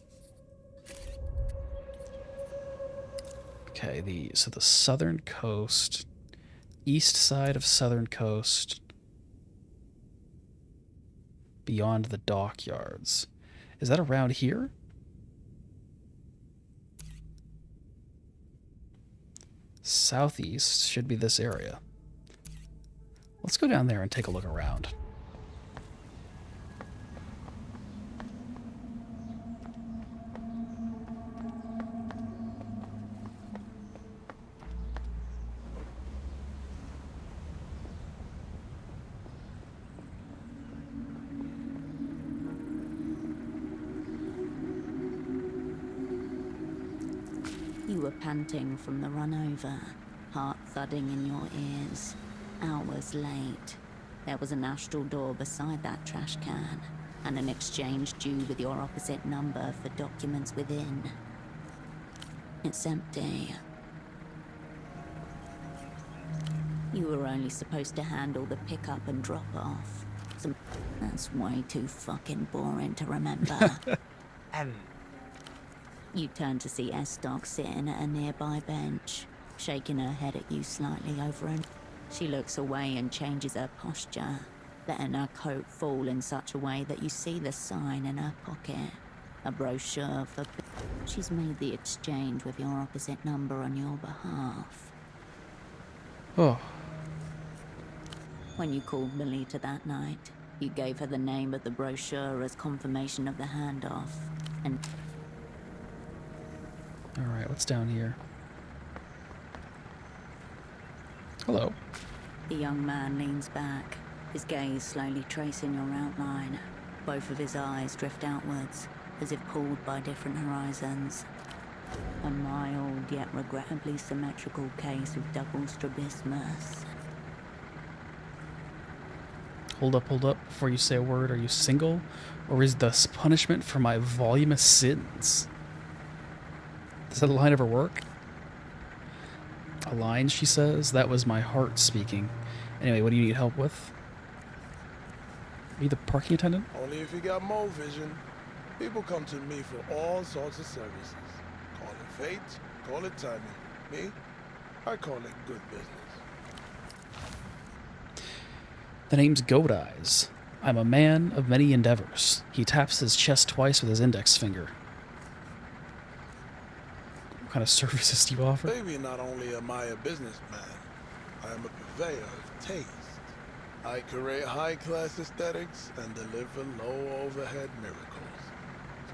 Okay, so the southern coast, east side of southern coast, beyond the dockyards. Is that around here? Southeast should be this area. Let's go down there and take a look around. You were panting from the run over, heart thudding in your ears. Hours late. There was an astral door beside that trash can, and an exchange due with your opposite number for documents within. It's empty. You were only supposed to handle the pickup and drop off. That's way too fucking boring to remember. You turn to see Estoc sitting at a nearby bench, shaking her head at you slightly over and she looks away and changes her posture, letting her coat fall in such a way that you see the sign in her pocket. A brochure for... She's made the exchange with your opposite number on your behalf. Oh. When you called Melita that night, you gave her the name of the brochure as confirmation of the handoff, and... Alright, what's down here? Hello. The young man leans back, his gaze slowly tracing your outline. Both of his eyes drift outwards, as if pulled by different horizons. A mild yet regrettably symmetrical case of double strabismus. Hold up before you say a word. Are you single? Or is this punishment for my voluminous sins? Does that line ever work? A line, she says? That was my heart speaking. Anyway, what do you need help with? Are you the parking attendant? Only if you got more vision. People come to me for all sorts of services. Call it fate, call it timing. Me, I call it good business. The name's Goat Eyes. I'm a man of many endeavors. He taps his chest twice with his index finger. What kind of services do you offer? Baby, not only am I a businessman, I am a purveyor of taste. I create high-class aesthetics and deliver low-overhead miracles.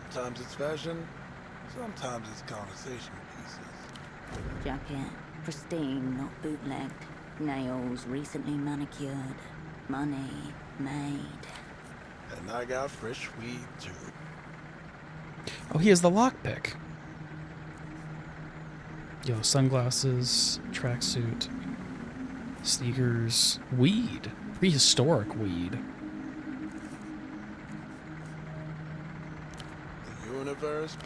Sometimes it's fashion, sometimes it's conversation pieces. Jacket, pristine, not bootlegged. Nails recently manicured. Money made. And I got fresh weed, too. Oh, he has the lockpick. Yellow sunglasses, tracksuit, sneakers, weed. Prehistoric weed. The universe,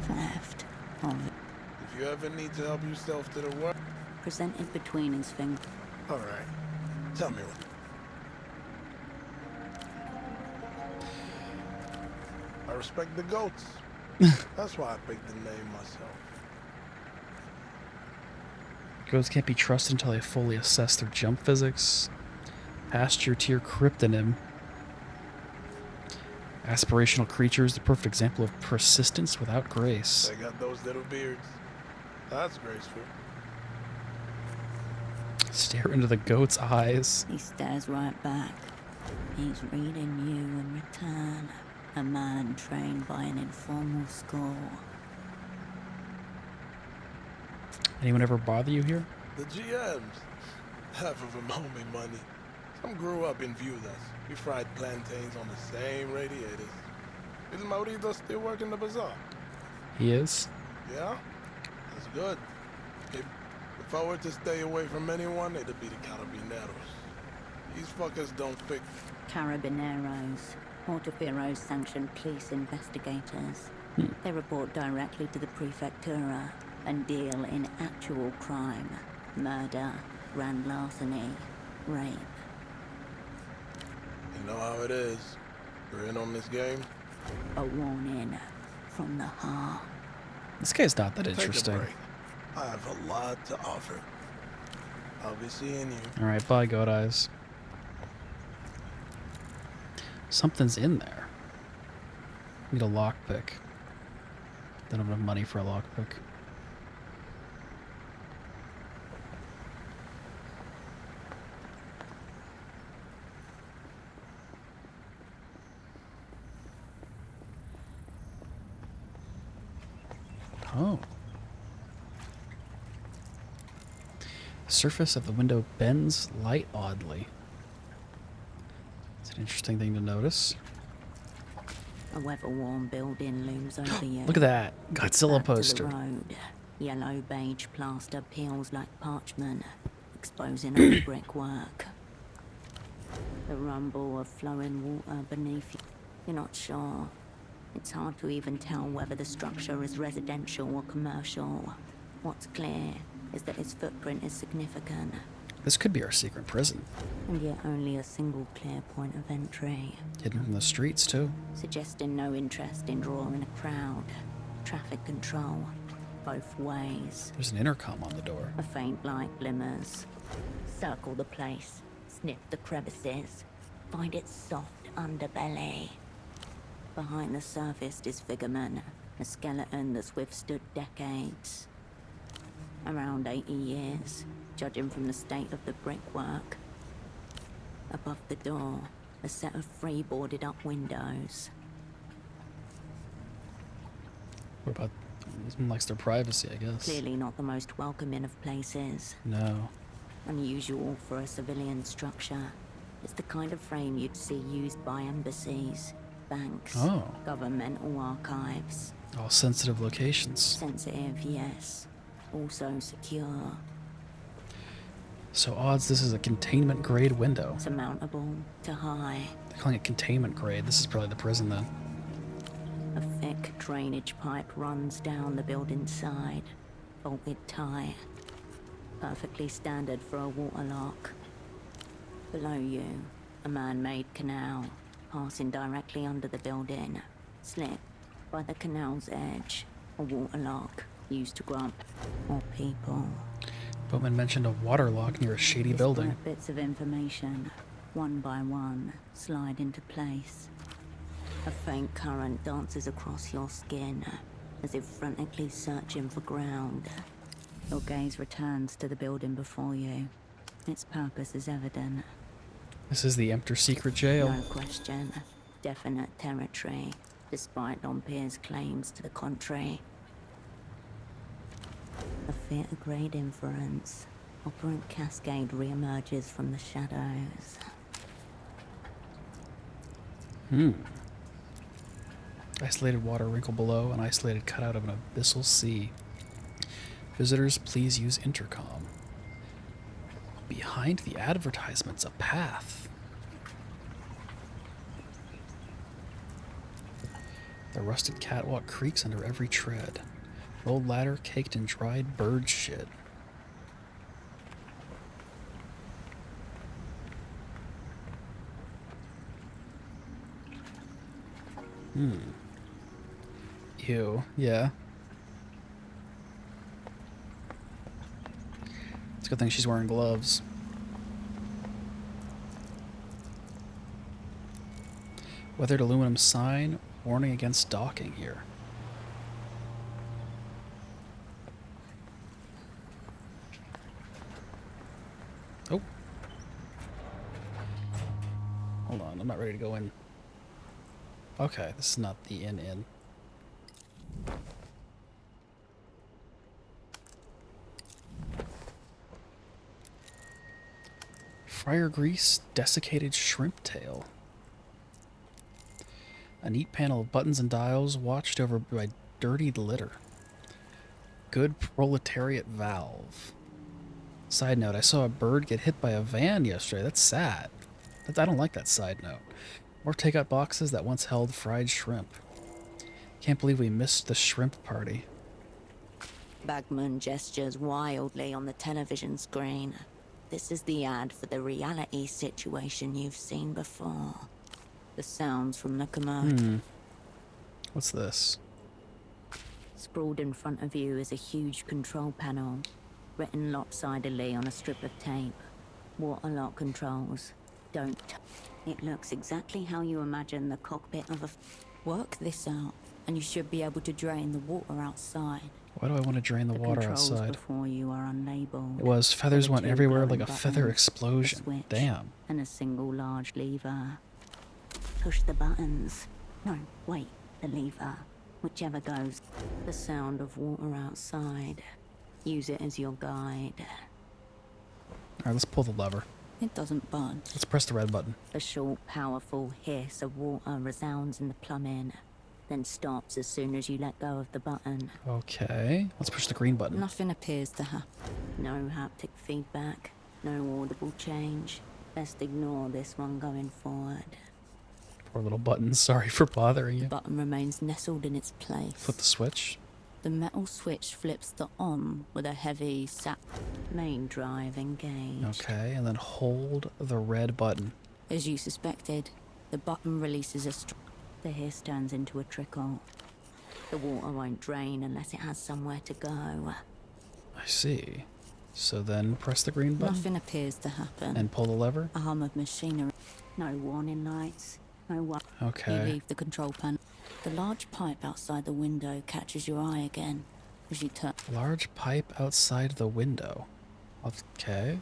Theft. If you ever need to help yourself to the work... Presented between his fingers. Alright. Tell me what... I respect the goats. That's why I picked the name myself. Goats can't be trusted until they fully assess their jump physics. Pasture tier cryptonym. Aspirational creatures, the perfect example of persistence without grace. They got those little beards. That's graceful. Stare into the goat's eyes. He stares right back. He's reading you in return. A man trained by an informal school. Anyone ever bother you here? The GMs. Half of them owe me money. Some grew up in Viudas. We fried plantains on the same radiators. Is Maurido still working the bazaar? He is. Yeah? That's good. If I were to stay away from anyone, it'd be the Carabineros. These fuckers don't fix... Carabineros. Mortefiro's sanctioned police investigators. They report directly to the Prefectura and deal in actual crime. Murder, grand larceny, rape. You know how it is. We're in on this game. A warning from the heart. This guy's not that Take a interesting. break. I have a lot to offer. I'll be seeing you. Alright, bye, goat eyes. Something's in there. Need a lockpick. Don't have enough money for a lockpick. Oh. The surface of the window bends light oddly. It's an interesting thing to notice. A weather-worn building looms over you. Look at that Godzilla Back to the poster. road. Yellow beige plaster peels like parchment, exposing old brickwork. The rumble of flowing water beneath you. You're not sure. It's hard to even tell whether the structure is residential or commercial. What's clear is that its footprint is significant. This could be our secret prison. And yet only a single clear point of entry. Hidden from the streets, too. Suggesting no interest in drawing a crowd. Traffic control. Both ways. There's an intercom on the door. A faint light glimmers. Circle the place. Sniff the crevices. Find its soft underbelly. Behind the surface disfigurement. A skeleton that's withstood decades. Around 80 years, judging from the state of the brickwork. Above the door, a set of three boarded up windows. What about... Someone likes their privacy, I guess. Clearly not the most welcoming of places. No. Unusual for a civilian structure. It's the kind of frame you'd see used by embassies, banks, governmental archives. All sensitive locations. Sensitive, yes. Also secure. So odds this is a containment grade window. Surmountable to high. They're calling it containment grade. This is probably the prison then. A thick drainage pipe runs down the building's side. Bolted tight. Perfectly standard for a waterlock. Below you, a man-made canal, passing directly under the building. Slip by the canal's edge. A waterlock used to grant more people. Bowman mentioned a waterlock near a shady building. Bits of information, one by one, slide into place. A faint current dances across your skin, as if frantically searching for ground. Your gaze returns to the building before you. Its purpose is evident. This is the Emptor Secret Jail. No question. Definite territory, despite Dompierre's claims to the contrary. A theatre-grade inference. Operant Cascade re-emerges from the shadows. Isolated water wrinkle below, an isolated cutout of an abyssal sea. Visitors, please use intercom. Behind the advertisements, a path. The rusted catwalk creaks under every tread. An old ladder caked in dried bird shit. Ew, yeah. It's a good thing she's wearing gloves. Weathered aluminum sign warning against docking here. Oh. Hold on, I'm not ready to go in. Okay, this is not the inn. Friar grease, desiccated shrimp tail. A neat panel of buttons and dials watched over by dirtied litter. Good proletariat valve. Side note, I saw a bird get hit by a van yesterday. That's sad. I don't like that side note. More takeout boxes that once held fried shrimp. Can't believe we missed the shrimp party. Bagman gestures wildly on the television screen. This is the ad for the reality situation you've seen before. The sounds from the commercial. What's this? Sprawled in front of you is a huge control panel, written lopsidedly on a strip of tape. Waterlock controls. Don't. It looks exactly how you imagine the cockpit of a. Work this out, and you should be able to drain the water outside. Why do I want to drain the water controls outside? Before you are unlabeled. It was feathers There are went two everywhere glowing like a feather buttons, explosion. a switch, Damn. And a single large lever. Push the buttons. No, wait, the lever. Whichever goes. The sound of water outside. Use it as your guide. Alright, let's pull the lever. It doesn't budge. Let's press the red button. A short, powerful hiss of water resounds in the plumbing, then stops as soon as you let go of the button. Okay, let's push the green button. Nothing appears to happen. No haptic feedback, no audible change. Best ignore this one going forward. Poor little button, sorry for bothering you. The button remains nestled in its place. Flip the switch. The metal switch flips the on with a heavy sap. Main drive engaged. Okay, and then hold the red button. As you suspected, the button releases a the hiss turns into a trickle. The water won't drain unless it has somewhere to go. I see. So then press the green button. Nothing appears to happen. And pull the lever. A hum of machinery. No warning lights. No one. Okay. You leave the control panel. The large pipe outside the window catches your eye again as you turn. Large pipe outside the window. Okay.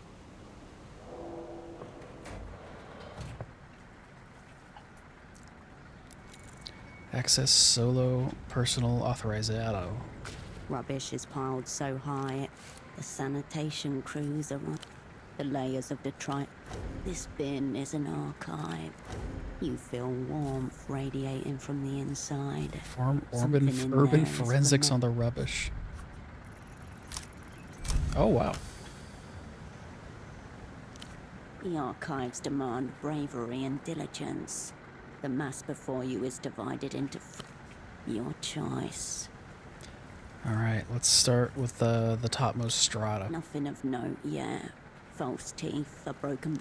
Access solo personal authorizado. Rubbish is piled so high, the sanitation crews are on the layers of detritus. This bin is an archive. You feel warmth radiating from the inside. Urban forensics on the rubbish. Oh, wow. The archives demand bravery and diligence. The mass before you is divided into your choice. Alright, let's start with the topmost strata. Nothing of note yet. False teeth, a broken.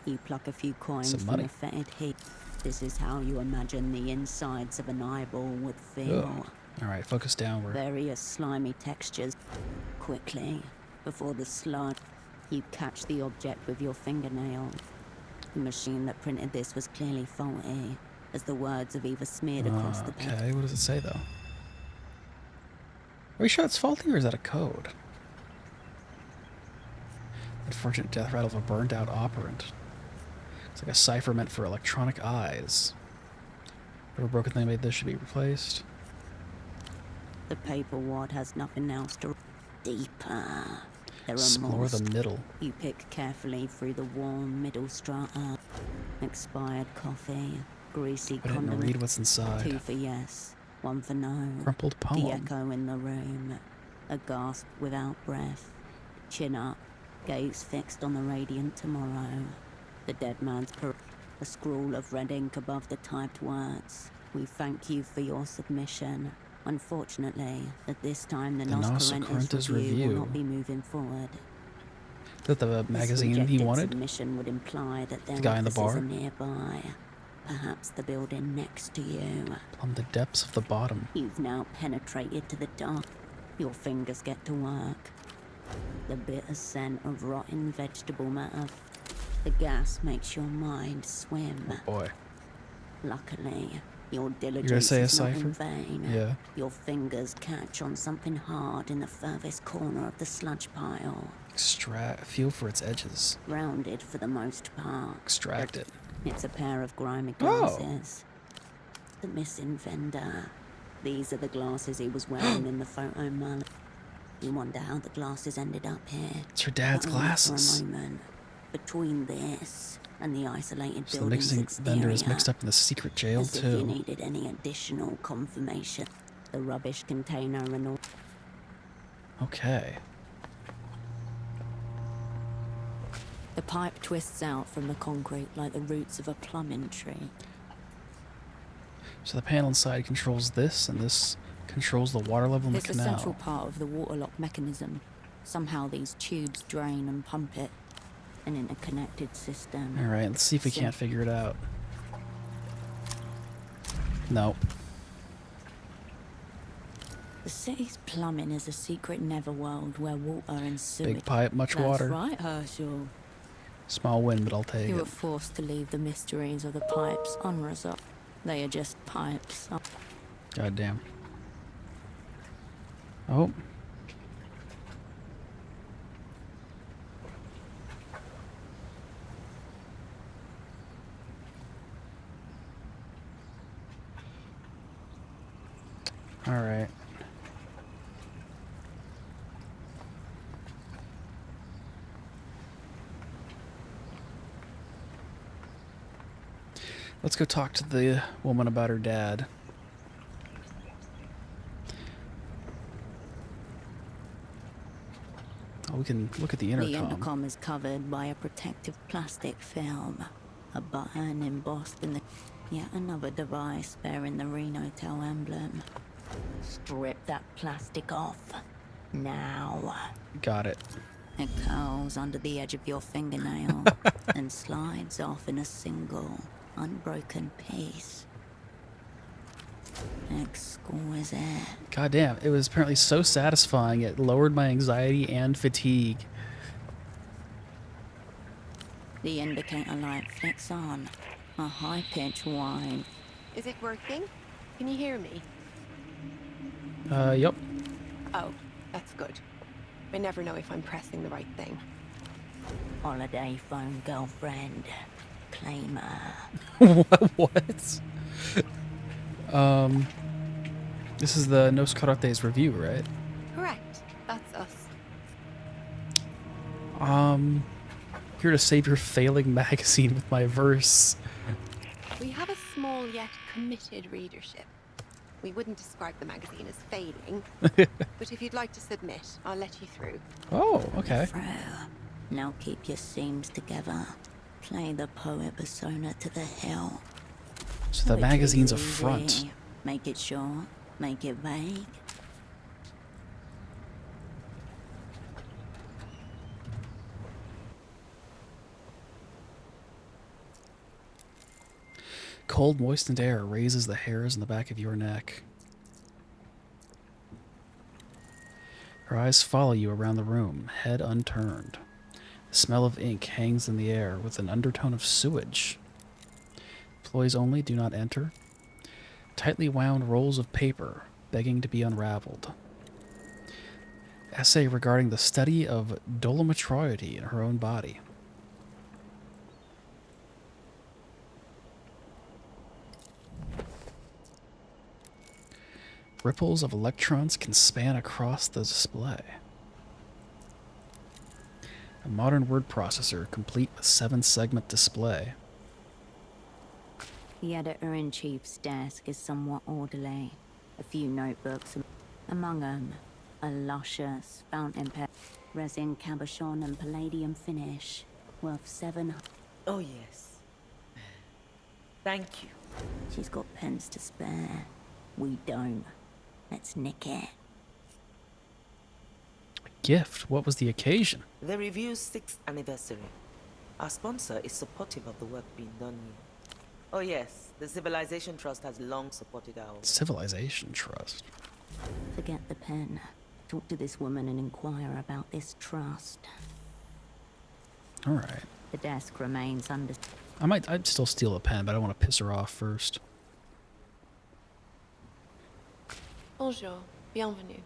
You pluck a few coins Some from money. a fetid heap. This is how you imagine the insides of an eyeball would feel. Alright, focus downward. Various slimy textures. Quickly, before the sludge, you catch the object with your fingernail. The machine that printed this was clearly faulty, as the words have either smeared across the paper. Okay, what does it say though? Are you sure it's faulty or is that a code? Unfortunate death rattle of a burned out operant. It's like a cipher meant for electronic eyes. Whatever broken thing made this should be replaced. The paper wad has nothing else to. Deeper. There are Explore more. the middle. You pick carefully through the warm middle strata. Expired coffee, greasy I didn't condiment. read what's inside. 2 for yes, 1 for no. Crumpled poem. The echo in the room. A gasp without breath. Chin up, gaze fixed on the radiant tomorrow. The dead man's a scrawl of red ink above the typed words. We thank you for your submission. Unfortunately, at this time the Nos Correntis review will not be moving forward. Is that the magazine This he rejected wanted? submission would imply that their The guy in the offices bar? are nearby. Perhaps the building next to you. Plumb the depths of the bottom. You've now penetrated to the dark. Your fingers get to work. The bitter scent of rotten vegetable matter. The gas makes your mind swim. Boy. Luckily, your You're gonna diligence say a is not in cipher? vain. Yeah. Your fingers catch on something hard in the furthest corner of the sludge pile. Feel for its edges. Rounded for the most part. Extract it. It's a pair of grimy Oh. glasses. The missing vendor. These are the glasses he was wearing in the photo, man. You wonder how the glasses ended up here. It's her dad's But only glasses. For a moment. Between this and the isolated So the building's mixing vendor is exterior, mixed up in the secret jail as if you too. needed any additional confirmation. The rubbish container and all. Okay. The pipe twists out from the concrete like the roots of a plumbing tree. So the panel inside controls this, and this controls the water level in the It's a canal. central part of the waterlock mechanism. Somehow these tubes drain and pump it. An interconnected system. Alright, let's see if we can't figure it out. No. The city's plumbing is a secret netherworld where water and sewage. Big pipe, much That's water. right, Herschel. Small wind, but I'll take You were it. forced to leave the mysteries of the pipes unresolved. They are just pipes. God damn. Oh. All right. Let's go talk to the woman about her dad. Oh, we can look at the The intercom. intercom is covered by a protective plastic film. A button embossed in the... Yet another device bearing the Renotel emblem. Strip that plastic off. Now. Got it. It curls under the edge of your fingernail and slides off in a single, unbroken piece. Exquisite. God damn, it was apparently so satisfying it lowered my anxiety and fatigue. The indicator light flicks on. A high-pitched whine. Is it working? Can you hear me? Yep. Oh, that's good. I never know if I'm pressing the right thing. Holiday phone girlfriend. Claimer. What? This is the Nos Karate's review, right? Correct. That's us. Here to save your failing magazine with my verse. We have a small yet committed readership. We wouldn't describe the magazine as fading, but if you'd like to submit, I'll let you through. Oh, okay. Now keep your seams together. Play the poet persona to the hill. So the magazine's a front. Easy. Make it short. Make it vague. Cold, moistened air raises the hairs in the back of your neck. Her eyes follow you around the room, head unturned. The smell of ink hangs in the air with an undertone of sewage. Employees only, do not enter. Tightly wound rolls of paper, begging to be unraveled. Essay regarding the study of dolometriety in her own body. Ripples of electrons can span across the display. A modern word processor complete with 7-segment display. The editor-in-chief's desk is somewhat orderly. A few notebooks, among them a luscious fountain pen, resin cabochon and palladium finish, worth 7. Oh yes. Thank you. She's got pens to spare. We don't. Let's nick it. Gift? What was the occasion? The review's 6th anniversary. Our sponsor is supportive of the work being done here. Oh yes, the Civilization Trust has long supported our work. Civilization Trust. Forget the pen. Talk to this woman and inquire about this trust. Alright. The desk remains under... I'd still steal a pen, but I want to piss her off first. Bonjour, bienvenue.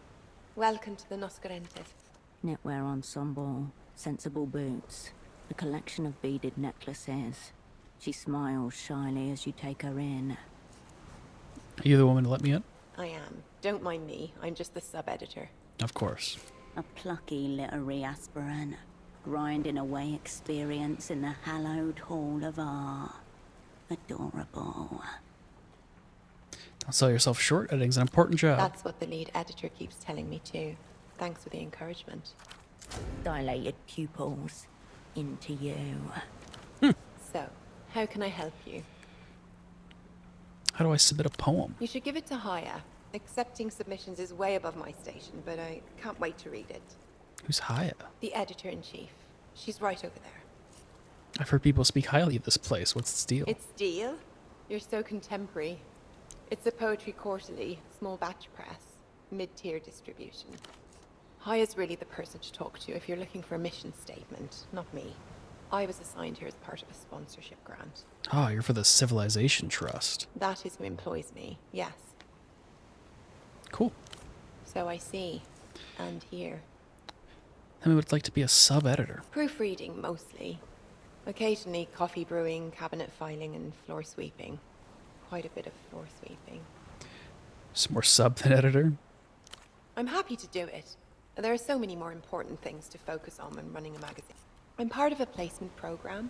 Welcome to the Noscarentes. Knitwear ensemble, sensible boots, a collection of beaded necklaces. She smiles shyly as you take her in. Are you the woman to let me in? I am. Don't mind me. I'm just the sub-editor. Of course. A plucky literary aspirant, grinding away experience in the hallowed hall of art. Adorable. Don't sell yourself short. Editing's an important job. That's what the lead editor keeps telling me too. Thanks for the encouragement. Dilated pupils into you. So, how can I help you? How do I submit a poem? You should give it to Haya. Accepting submissions is way above my station, but I can't wait to read it. Who's Haya? The editor-in-chief. She's right over there. I've heard people speak highly of this place. What's the deal? It's Deal? You're so contemporary. It's a poetry quarterly, small batch press, mid-tier distribution. Haya's really the person to talk to if you're looking for a mission statement, not me. I was assigned here as part of a sponsorship grant. Ah, you're for the Civilization Trust. That is who employs me, yes. Cool. So I see. And hear. Tell me what it's like to be a sub-editor. Proofreading, mostly. Occasionally coffee brewing, cabinet filing, and floor sweeping. Quite a bit of floor sweeping. Some more sub than editor? I'm happy to do it. There are so many more important things to focus on when running a magazine. I'm part of a placement program,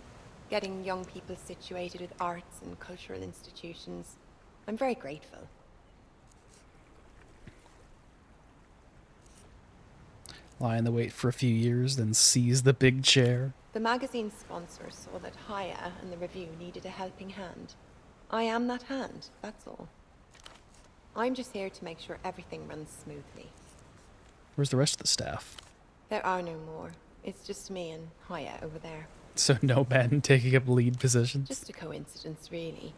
getting young people situated with arts and cultural institutions. I'm very grateful. Lie in the wait for a few years, then seize the big chair. The magazine sponsor saw that Haya and the review needed a helping hand. I am that hand, that's all. I'm just here to make sure everything runs smoothly. Where's the rest of the staff? There are no more. It's just me and Haya over there. So no men taking up lead positions? Just a coincidence, really.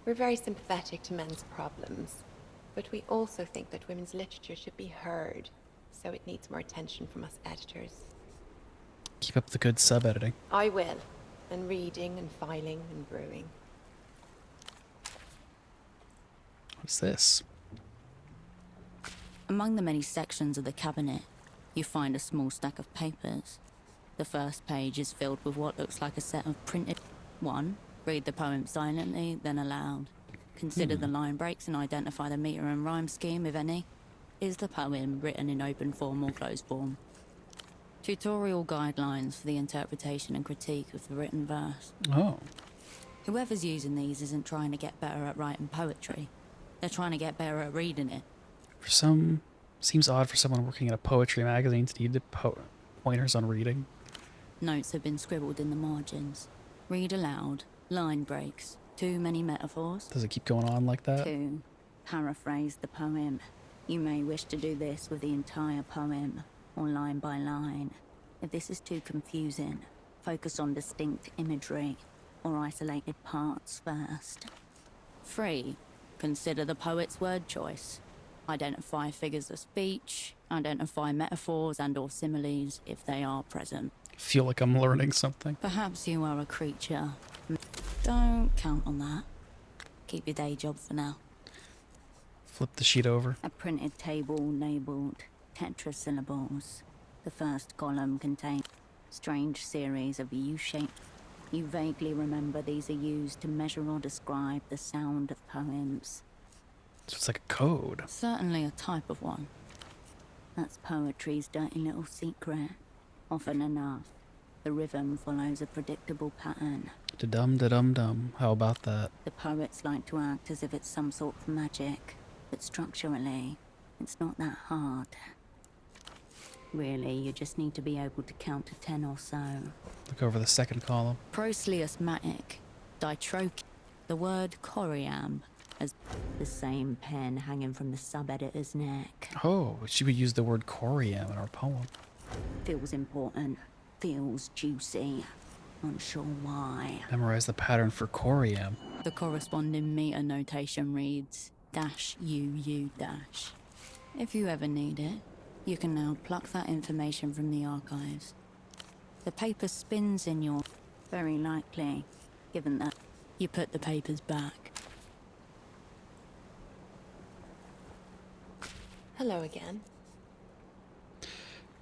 We're very sympathetic to men's problems, but we also think that women's literature should be heard, so it needs more attention from us editors. Keep up the good sub-editing. I will, and reading and filing and brewing. What's this? Among the many sections of the cabinet, you find a small stack of papers. The first page is filled with what looks like a set of printed... 1. Read the poem silently, then aloud. Consider the line breaks and identify the meter and rhyme scheme, if any. Is the poem written in open form or closed form? Tutorial guidelines for the interpretation and critique of the written verse. Oh. Whoever's using these isn't trying to get better at writing poetry. They're trying to get better at reading it. For some... Seems odd for someone working in a poetry magazine to need pointers on reading. Notes have been scribbled in the margins. Read aloud. Line breaks. Too many metaphors. Does it keep going on like that? 2. Paraphrase the poem. You may wish to do this with the entire poem, or line by line. If this is too confusing, focus on distinct imagery, or isolated parts first. 3. Consider the poet's word choice. Identify figures of speech, identify metaphors and or similes if they are present. Feel like I'm learning something. Perhaps you are a creature. Don't count on that. Keep your day job for now. Flip the sheet over. A printed table labelled tetrasyllables. The first column contains strange series of U-shaped. You vaguely remember these are used to measure or describe the sound of poems. So it's like a code. Certainly a type of one. That's poetry's dirty little secret. Often enough, the rhythm follows a predictable pattern. Da-dum-da-dum-dum. How about that? The poets like to act as if it's some sort of magic, but structurally, it's not that hard. Really, you just need to be able to count to 10 or so. Look over the second column. Prosleosmatic, ditroche. The word coriam as the same pen hanging from the sub-editor's neck. Oh, she would use the word coriam in our poem. Feels important. Feels juicy. Unsure why. Memorize the pattern for coriam. The corresponding meter notation reads -UU-. If you ever need it, you can now pluck that information from the archives. The paper spins in your... Very likely, given that You put the papers back. Hello again.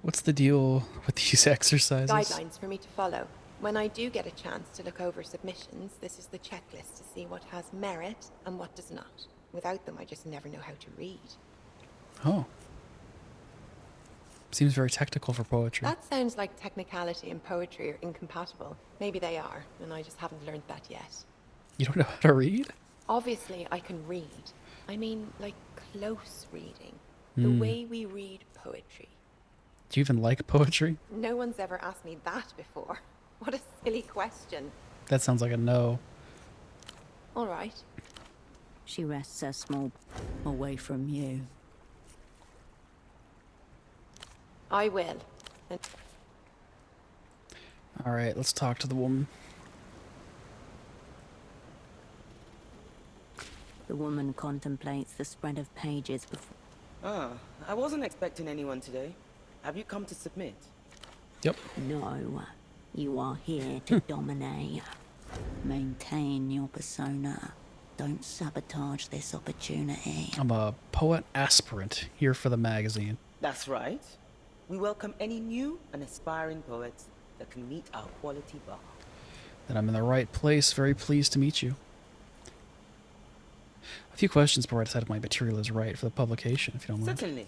What's the deal with these exercises? Guidelines for me to follow. When I do get a chance to look over submissions, this is the checklist to see what has merit and what does not. Without them, I just never know how to read. Oh. Seems very technical for poetry. That sounds like technicality and poetry are incompatible. Maybe they are, and I just haven't learned that yet. You don't know how to read? Obviously, I can read. I mean, like, close reading. The way we read poetry. Do you even like poetry? No one's ever asked me that before. What a silly question. That sounds like a no. All right. She rests her small away from you. I will. And All right, let's talk to the woman. The woman contemplates the spread of pages before. Ah, I wasn't expecting anyone today. Have you come to submit? Yep. No, you are here to dominate. Maintain your persona. Don't sabotage this opportunity. I'm a poet aspirant here for the magazine. That's right. We welcome any new and aspiring poets that can meet our quality bar. Then I'm in the right place. Very pleased to meet you. A few questions before I decide if my material is right for the publication, if you don't mind. Certainly.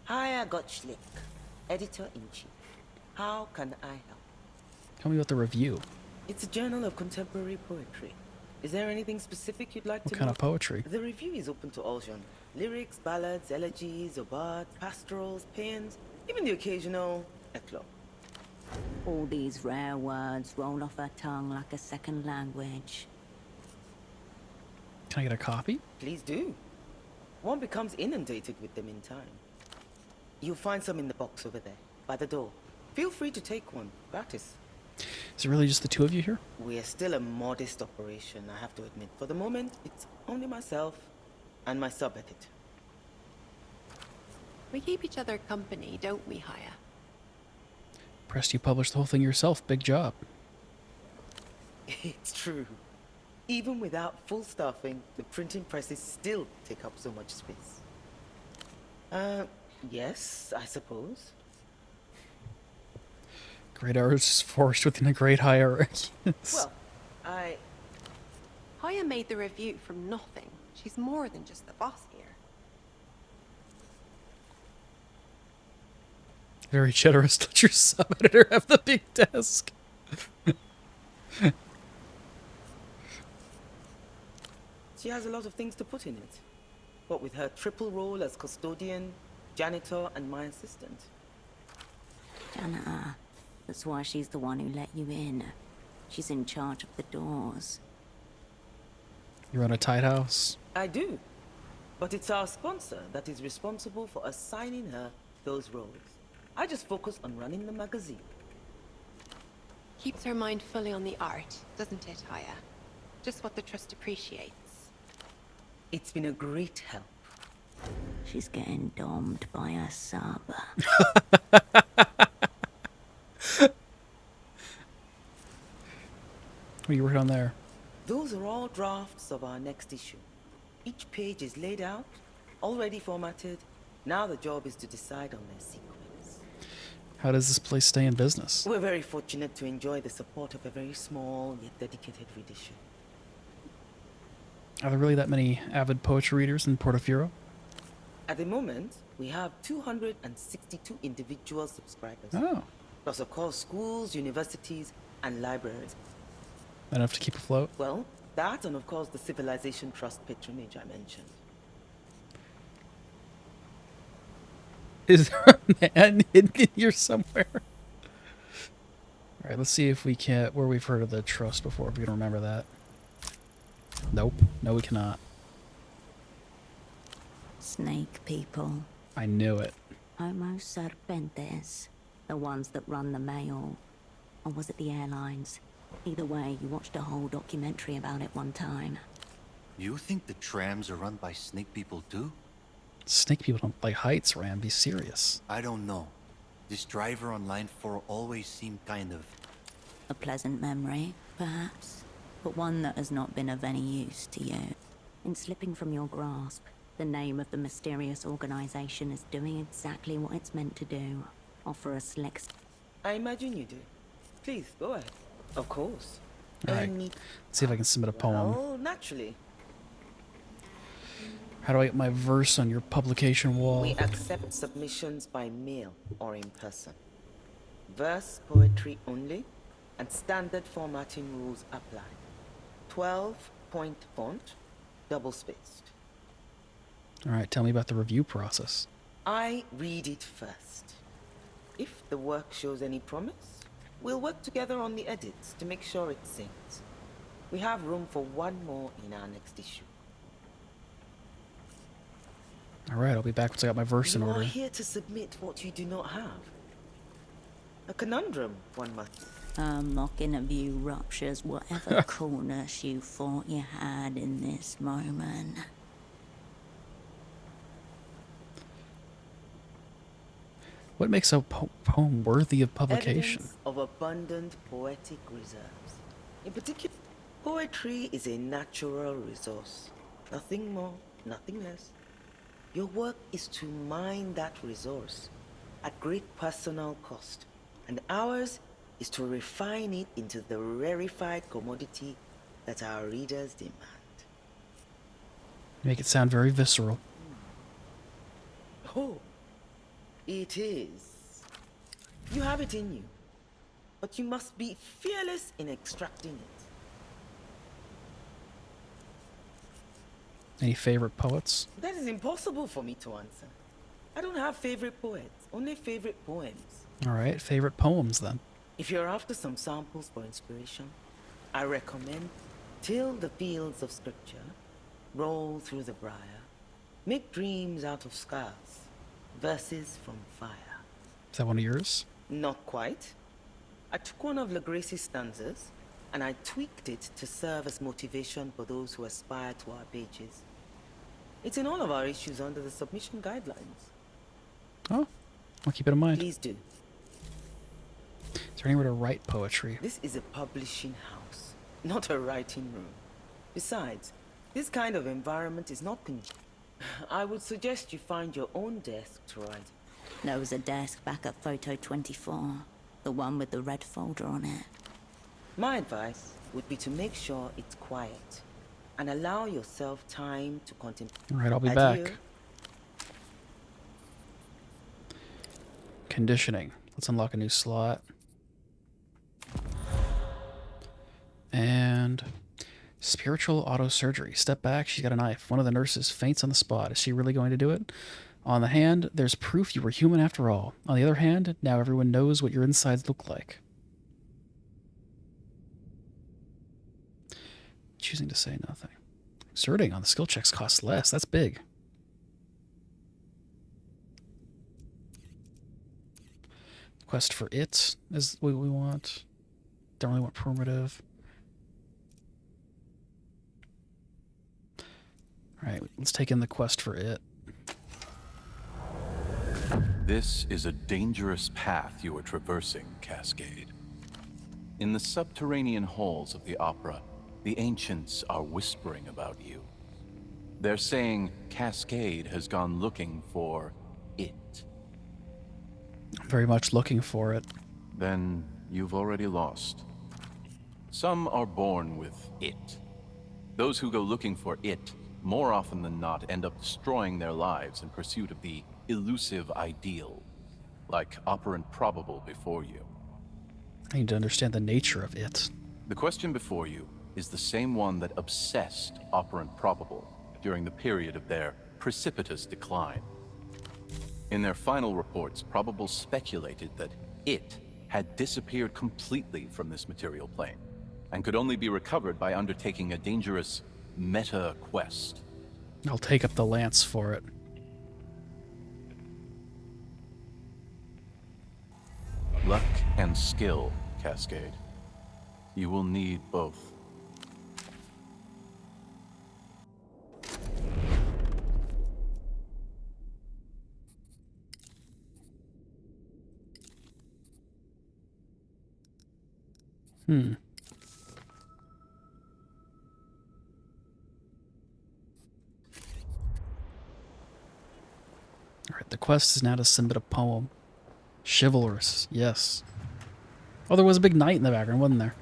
Hiya Gottschlick, Editor-in-Chief. How can I help? Tell me about the review. It's a journal of contemporary poetry. Is there anything specific you'd like What to know? kind of poetry? The review is open to all genres. Lyrics, ballads, elegies, obads, pastorals, paeans, even the occasional eclogue. All these rare words roll off her tongue like a second language. Can I get a copy? Please do. One becomes inundated with them in time. You'll find some in the box over there, by the door. Feel free to take one, gratis. Is it really just the two of you here? We're still a modest operation, I have to admit. For the moment, it's only myself and my sub-editor. we keep each other company, don't we, Haya? Pressed you published the whole thing yourself. Big job. It's true. Even without full staffing, the printing presses still take up so much space. Yes, I suppose. Great artists forged within a great hierarchy. Well, Haya made the review from nothing. She's more than just the boss here. Very generous. Let your sub-editor have the big desk. She has a lot of things to put in it. What with her triple role as custodian, janitor, and my assistant. Janitor. That's why she's the one who let you in. She's in charge of the doors. You run a tight house. I do. But it's our sponsor that is responsible for assigning her those roles. I just focus on running the magazine. Keeps her mind fully on the art, doesn't it, Haya? Just what the Trust appreciates. It's been a great help. She's getting domed by her sub. What are you working on there? Those are all drafts of our next issue. Each page is laid out, already formatted. Now the job is to decide on their sequence. How does this place stay in business? We're very fortunate to enjoy the support of a very small yet dedicated readership. Are there really that many avid poetry readers in Portofino? At the moment, we have 262 individual subscribers. Oh. Plus, of course, schools, universities, and libraries. Enough to keep afloat? Well, that and of course the Civilization Trust patronage I mentioned. Is there a man hidden in here somewhere? Alright, let's see if we can... where we've heard of the Trust before, if we can remember that. Nope. No, we cannot. Snake people. I knew it. Homo serpentes. The ones that run the mail. Or was it the airlines? Either way, you watched a whole documentary about it one time. You think the trams are run by snake people too? Snake people don't like heights, Ram. Be serious. I don't know. This driver on line 4 always seemed kind of... A pleasant memory, perhaps? but one that has not been of any use to you. In slipping from your grasp, the name of the mysterious organization is doing exactly what it's meant to do. Offer a select... I imagine you do. Please, go ahead. Of course. Alright, let's see if I can submit a poem. Oh, naturally. How do I get my verse on your publication wall? We accept submissions by mail or in person. Verse poetry only, and standard formatting rules apply. 12-point font, double-spaced. Alright, tell me about the review process. I read it first. If the work shows any promise, we'll work together on the edits to make sure it sings. We have room for one more in our next issue. Alright, I'll be back once I got my verse in You order. are here to submit what you do not have. A conundrum, one must. A mock interview ruptures whatever coolness you thought you had in this moment. What makes a poem worthy of publication? Evidence of abundant poetic reserves. In particular, poetry is a natural resource. Nothing more, nothing less. Your work is to mine that resource at great personal cost, and ours is to refine it into the rarefied commodity that our readers demand. Make it sound very visceral. Oh, it is. You have it in you, but you must be fearless in extracting it. Any favorite poets? That is impossible for me to answer. I don't have favorite poets, only favorite poems. Alright, favorite poems then. If you're after some samples for inspiration, I recommend Till the Fields of Scripture, Roll Through the Briar, Make Dreams Out of Scars, Verses from Fire. Is that one of yours? Not quite. I took one of LaGrace's stanzas and I tweaked it to serve as motivation for those who aspire to our pages. It's in all of our issues under the submission guidelines. Oh, I'll keep it in mind. Please do. Is there anywhere to write poetry? This is a publishing house, not a writing room. Besides, this kind of environment is not I would suggest you find your own desk to write. There was a desk back at Photo 24, the one with the red folder on it. My advice would be to make sure it's quiet and allow yourself time to contemplate. Alright, I'll be Adieu. back. Conditioning. Let's unlock a new slot. And spiritual auto surgery. Step back, she's got a knife. One of the nurses faints on the spot. Is she really going to do it? On the hand, there's proof you were human after all. On the other hand, now everyone knows what your insides look like. Choosing to say nothing. Exerting on the skill checks costs less. That's big. Quest for it is what we want. Don't really want primitive. Alright, let's take in the quest for it. This is a dangerous path you are traversing, Cascade. In the subterranean halls of the Opera, the ancients are whispering about you. They're saying Cascade has gone looking for it. I'm very much looking for it. Then you've already lost. Some are born with it. Those who go looking for it, more often than not, end up destroying their lives in pursuit of the elusive ideal, like Operant Probable before you. I need to understand the nature of it. The question before you is the same one that obsessed Operant Probable during the period of their precipitous decline. In their final reports, Probable speculated that it had disappeared completely from this material plane and could only be recovered by undertaking a dangerous meta-quest. I'll take up the lance for it. Luck and skill, Cascade. You will need both. quest is now to submit a poem. Chivalrous, yes. Oh, there was a big knight in the background, wasn't there?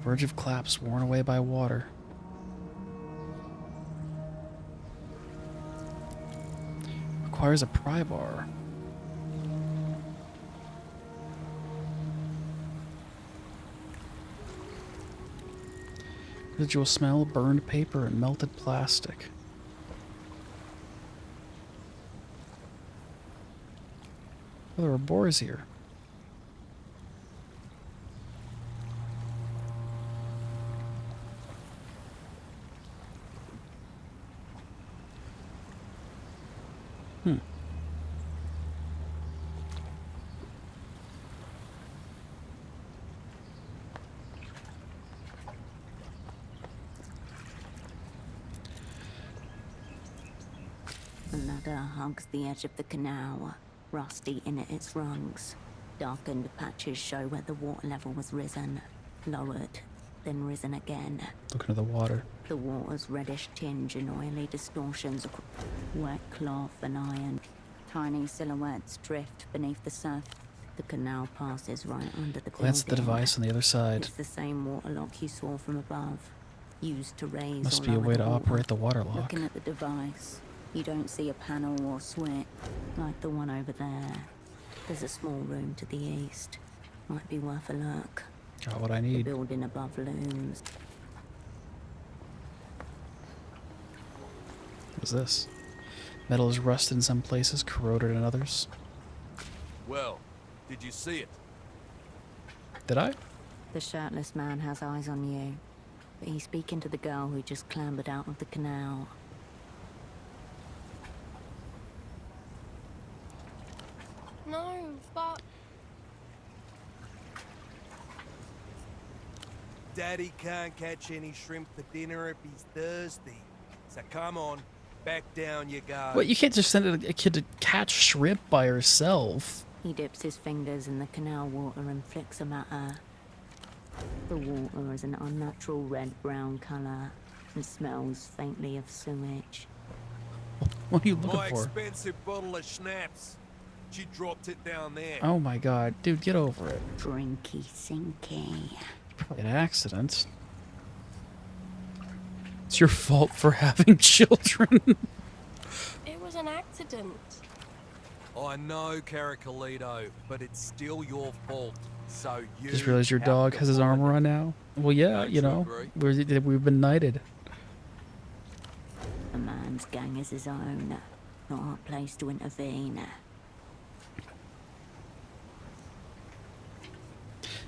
Verge of Claps worn away by water. Requires a pry bar. Residual smell, burned paper, and melted plastic. Oh, there were boars here. The ladder hugs the edge of the canal, rusty in its rungs. Darkened patches show where the water level was risen, lowered, then risen again. Look into the water. The water's reddish tinge and oily distortions, wet cloth and iron. Tiny silhouettes drift beneath the surface. The canal passes right under the Glance at the building. device on the other side. It's the same waterlock you saw from above, used to raise Must or be a lower way the to water. operate the water lock. Looking at the device, you don't see a panel or switch, like the one over there. There's a small room to the east. Might be worth a look. Got what I The need. building above looms. What's this? Metal is rusted in some places, corroded in others. Well, did you see it? Did I? The shirtless man has eyes on you, but he's speaking to the girl who just clambered out of the canal. No, but... Daddy can't catch any shrimp for dinner if he's thirsty. So come on, back down you go. What, you can't just send a kid to catch shrimp by herself. He dips his fingers in the canal water and flicks them at her. The water is an unnatural red-brown colour and smells faintly of sewage. What are you looking My for? expensive bottle of schnapps. She dropped it down there. Oh my god, dude, get over it. Drinky sinky. Probably an accident. It's your fault for having children. It was an accident. I know, Caracalito, but it's still your fault. So you Just realized your have dog to has his armor on now. Well, yeah, Don't you you know, agree? we've been knighted. A man's gang is his own, not our place to intervene.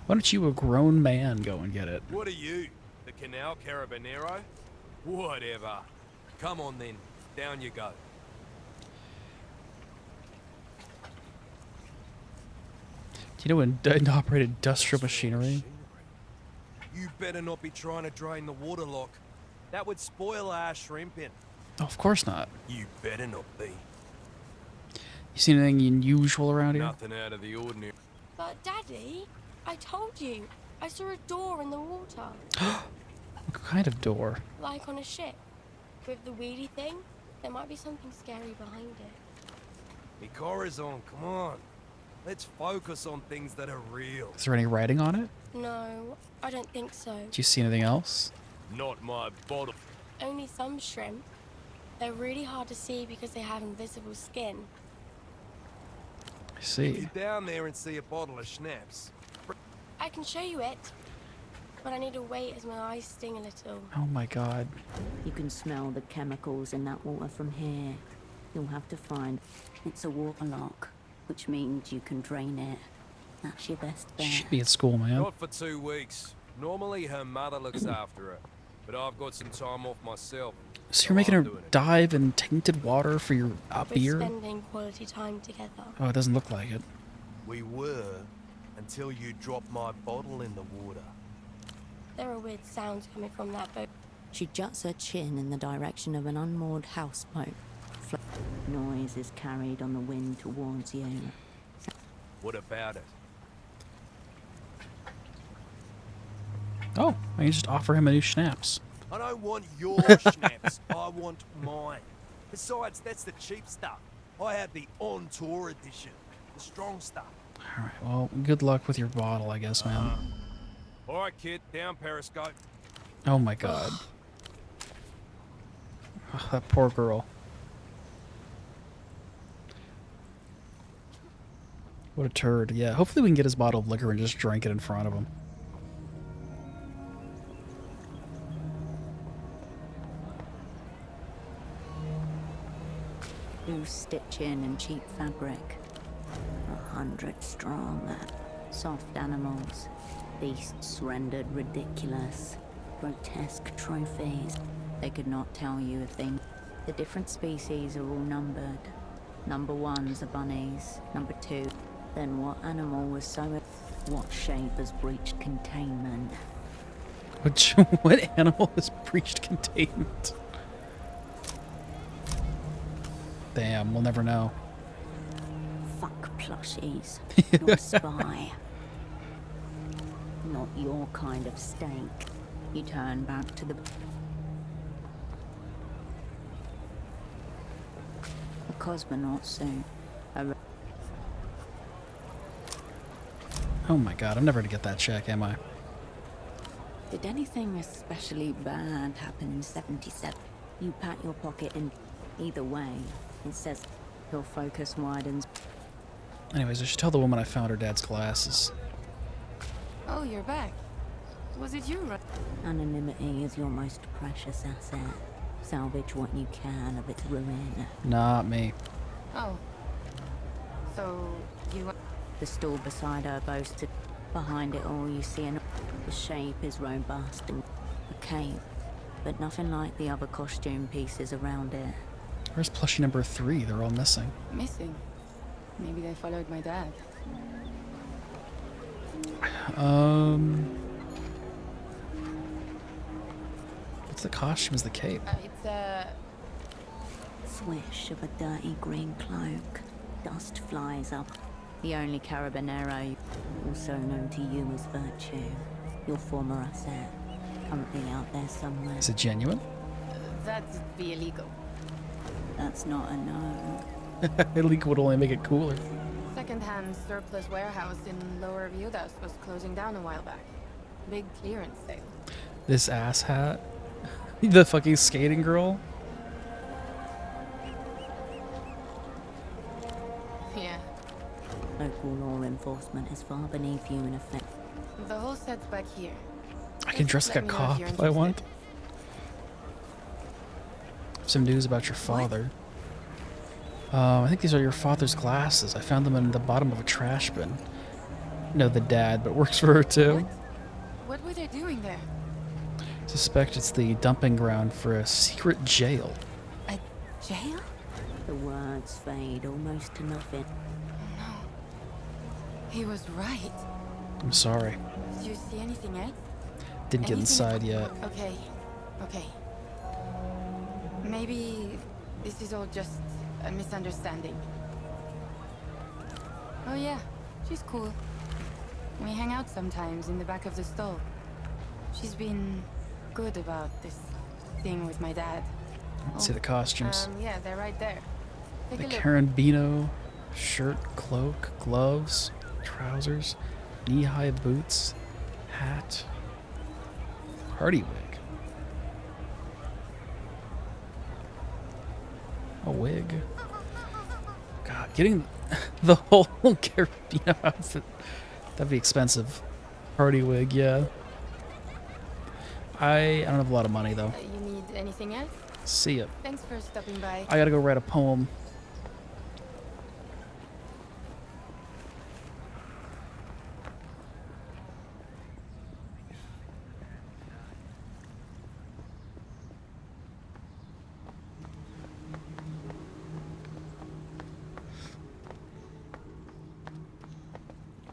Why don't you, a grown man, go and get it? What are you? The Canal Carabinero? Whatever. Come on then. Down you go. Do you know when operated industrial machinery? You better not be trying to drain the water lock. That would spoil our shrimping. Oh, of course not. You better not be. You seen anything unusual around here? Nothing out of the ordinary. But Daddy, I told you, I saw a door in the water, What kind of door? like on a ship. With the weedy thing, there might be something scary behind it. Me Corazon, come on. Let's focus on things that are real. Is there any writing on it? No, I don't think so. Do you see anything else? Not my bottle. Only some shrimp. They're really hard to see because they have invisible skin. I see. Get down there and see a bottle of schnapps. I can show you it, but I need to wait as my eyes sting a little. Oh my god. You can smell the chemicals in that water from here. You'll have to find... It's a water lock, which means you can drain it. That's your best bet. Should be at school, man. Not for 2 weeks. Normally her mother looks after her, but I've got some time off myself. So you're making her dive in tainted water for your We're beer? spending quality time together. Oh, it doesn't look like it. We were, until you dropped my bottle in the water. There are weird sounds coming from that boat. She juts her chin in the direction of an unmoored houseboat. Noise is carried on the wind towards you. What about it? Oh, I can just offer him a new schnapps. I don't want your schnapps. I want mine. Besides, that's the cheap stuff. I have the on-tour edition. The strong stuff. Alright, well, good luck with your bottle, I guess, man. All right, kid. Down Periscope. Oh my god. Oh, that poor girl. What a turd. Yeah, hopefully we can get his bottle of liquor and just drink it in front of him. Loose stitching and cheap fabric. 100 strong. Soft animals. Beasts rendered ridiculous. Grotesque trophies. They could not tell you if they... The different species are all numbered. Number 1's are bunnies. Number 2. Then what animal was so... What shape has breached containment? What animal has breached containment? Damn, we'll never know. Fuck plushies. Not a spy. Not your kind of steak. You turn back to the... A cosmonaut suit. Oh my god, I'm never gonna get that check, am I? Did anything especially bad happen in 77? You pat your pocket and either way, it says your focus widens. Anyways, I should tell the woman I found her dad's glasses. Oh, you're back. Was it you? Anonymity is your most precious asset. Salvage what you can of its ruin. Not me. Oh. So, you... The stool beside her boasted. Behind it all you see the shape is robust and a cape, but nothing like the other costume pieces around it. Where's plushie number 3? They're all missing. Missing? Maybe they followed my dad. What's the costume? Is the cape? It's a... Swish of a dirty green cloak. Dust flies up. The only carabinero, also known to you as Virtue. Your former asset. Currently out there somewhere. Is it genuine? That'd be illegal. That's not a no. Illegal would only make it cooler. Second-hand surplus warehouse in Lower Viudas was closing down a while back. Big clearance sale. This ass hat? The fucking skating girl? Yeah. Local law enforcement is far beneath you in effect. The whole set's back here. I can dress like a cop if I want. Some news about your father. I think these are your father's glasses. I found them in the bottom of a trash bin. No, the dad, but works for her too. What were they doing there? Suspect it's the dumping ground for a secret jail. A jail? The words fade almost to nothing. No. He was right. I'm sorry. Did you see anything else? Didn't get inside yet. Okay. Okay. Maybe this is all just a misunderstanding. Oh yeah, she's cool. We hang out sometimes in the back of the stall. She's been good about this thing with my dad. Let's see the costumes. Yeah, they're right there. Take The a look. Carabino shirt, cloak, gloves, trousers, knee-high boots, hat, party wig. A wig. God, getting the whole Carabino outfit, that'd be expensive. Party wig, yeah. I don't have a lot of money though. You need anything else? See ya. Thanks for stopping by. I gotta go write a poem.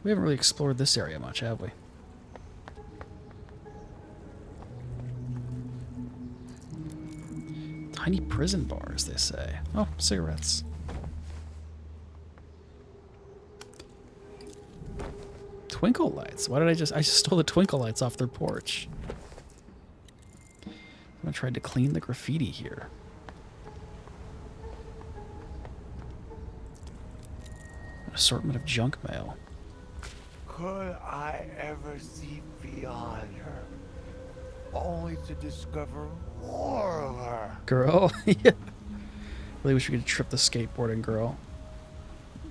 We haven't really explored this area much, have we? Tiny prison bars, they say. Oh, cigarettes. Twinkle lights. Why did I just stole the twinkle lights off their porch. I tried to clean the graffiti here. An assortment of junk mail. Could I ever see beyond her, only to discover more of her? Girl? Yeah. Really wish we could trip the skateboarding girl.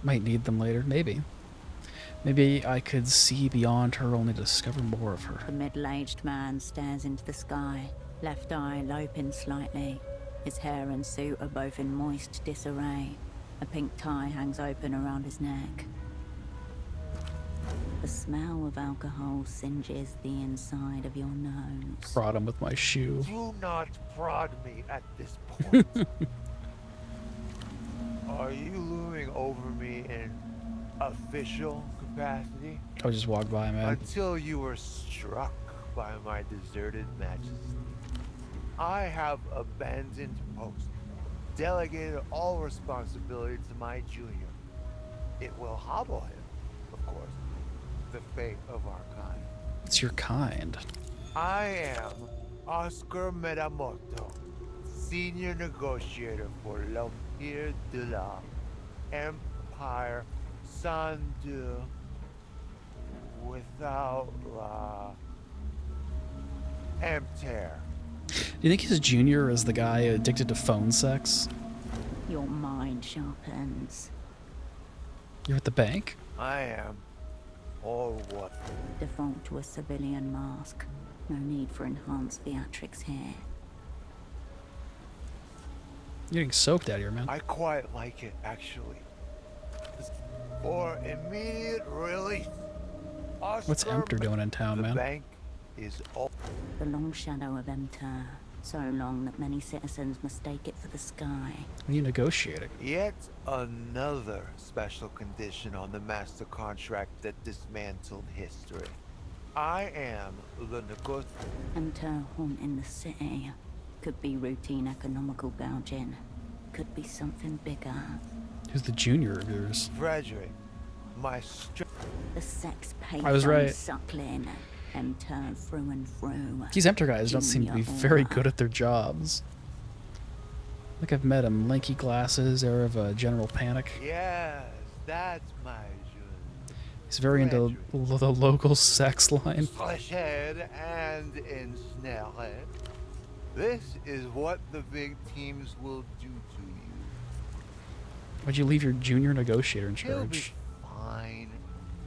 Might need them later. Maybe. Maybe I could see beyond her only to discover more of her. The middle-aged man stares into the sky, left eye loping slightly. His hair and suit are both in moist disarray. A pink tie hangs open around his neck. The smell of alcohol singes the inside of your nose. Prod him with my shoe. Do not prod me at this point. Are you looming over me in official capacity? I'll just walk by, man. Until you were struck by my deserted majesty, I have abandoned post, delegated all responsibility to my junior. It will hobble him, of course, the fate of our kind. It's your kind. I am Oscar Metamoto, senior negotiator for L'Empire de la Empire Sandu without la Empire. Do you think his junior is the guy addicted to phone sex? Your mind sharpens. You're at the bank? I am. Or what? Default to a civilian mask. No need for enhanced theatrics here. You're getting soaked out here, man. I quite like it, actually. For immediate release. What's Emptor doing in town, man? The bank is open. The long shadow of Emter. So long that many citizens mistake it for the sky. What are you negotiating? Yet another special condition on the master contract that dismantled history. I am the Emter haunting the city. Could be routine economical gouging. Could be something bigger. Who's the junior of yours? Frederick, my the sex I was right. Suckling. Emter through and through. These Emptor guys don't seem to be very good at their jobs. Like I've met him. Lanky glasses, air of a general panic. Yes, that's my junior. He's very into the local sex line. Fleshhead and ensnarehead. This is what the big teams will do to you. Why'd you leave your junior negotiator in He'll be charge? fine.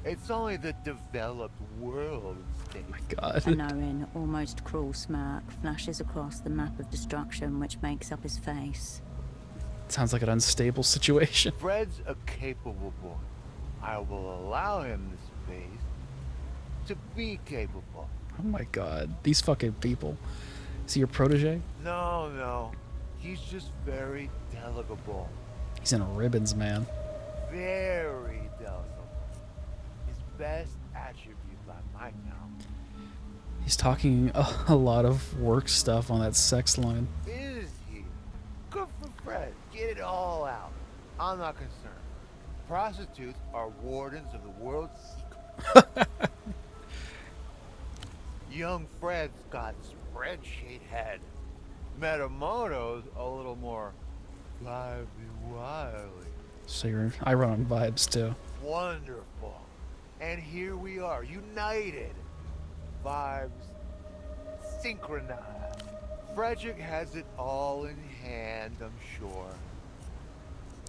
It's only the developed world state. Oh my God. A knowing, almost cruel smirk flashes across the map of destruction which makes up his face. Sounds like an unstable situation. Fred's a capable boy. I will allow him the space to be capable. Oh my God. These fucking people. Is he your protege? No. He's just very delegable. He's in ribbons, man. Very delegable. His best attribute by my count. He's talking a lot of work stuff on that sex line. Is he? Good for Fred. Get it all out. I'm not concerned. Prostitutes are wardens of the world's secret. Young Fred's got spreadsheet head. Metamoto's a little more lively, wily. So I run on vibes too. Wonderful. And here we are, united. Vibes synchronized. Frederick has it all in hand, I'm sure.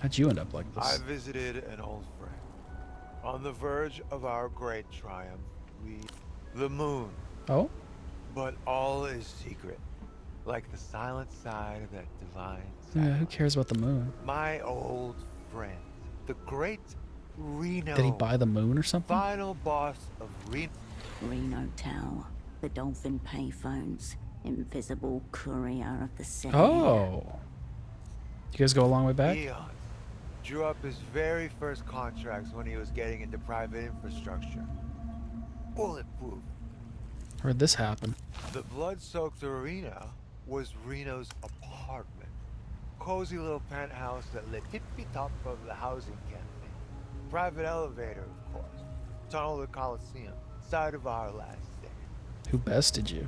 How'd you end up like this? I visited an old friend. On the verge of our great triumph, the moon. Oh? But all is secret. Like the silent side of that divine Yeah, who cares about the moon? My old friend, the great Reno. Did he buy the moon or something? Final boss of Reno. Reno Tel, the dolphin payphones, invisible courier of the city. Oh. You guys go a long way back? Eons drew up his very first contracts when he was getting into private infrastructure. Bulletproof. Where'd this happen? The blood-soaked arena was Reno's apartment. Cozy little penthouse that lit tippy top of the housing canopy. Private elevator, of course. tunnel to the Coliseum, site of our last day. Who bested you?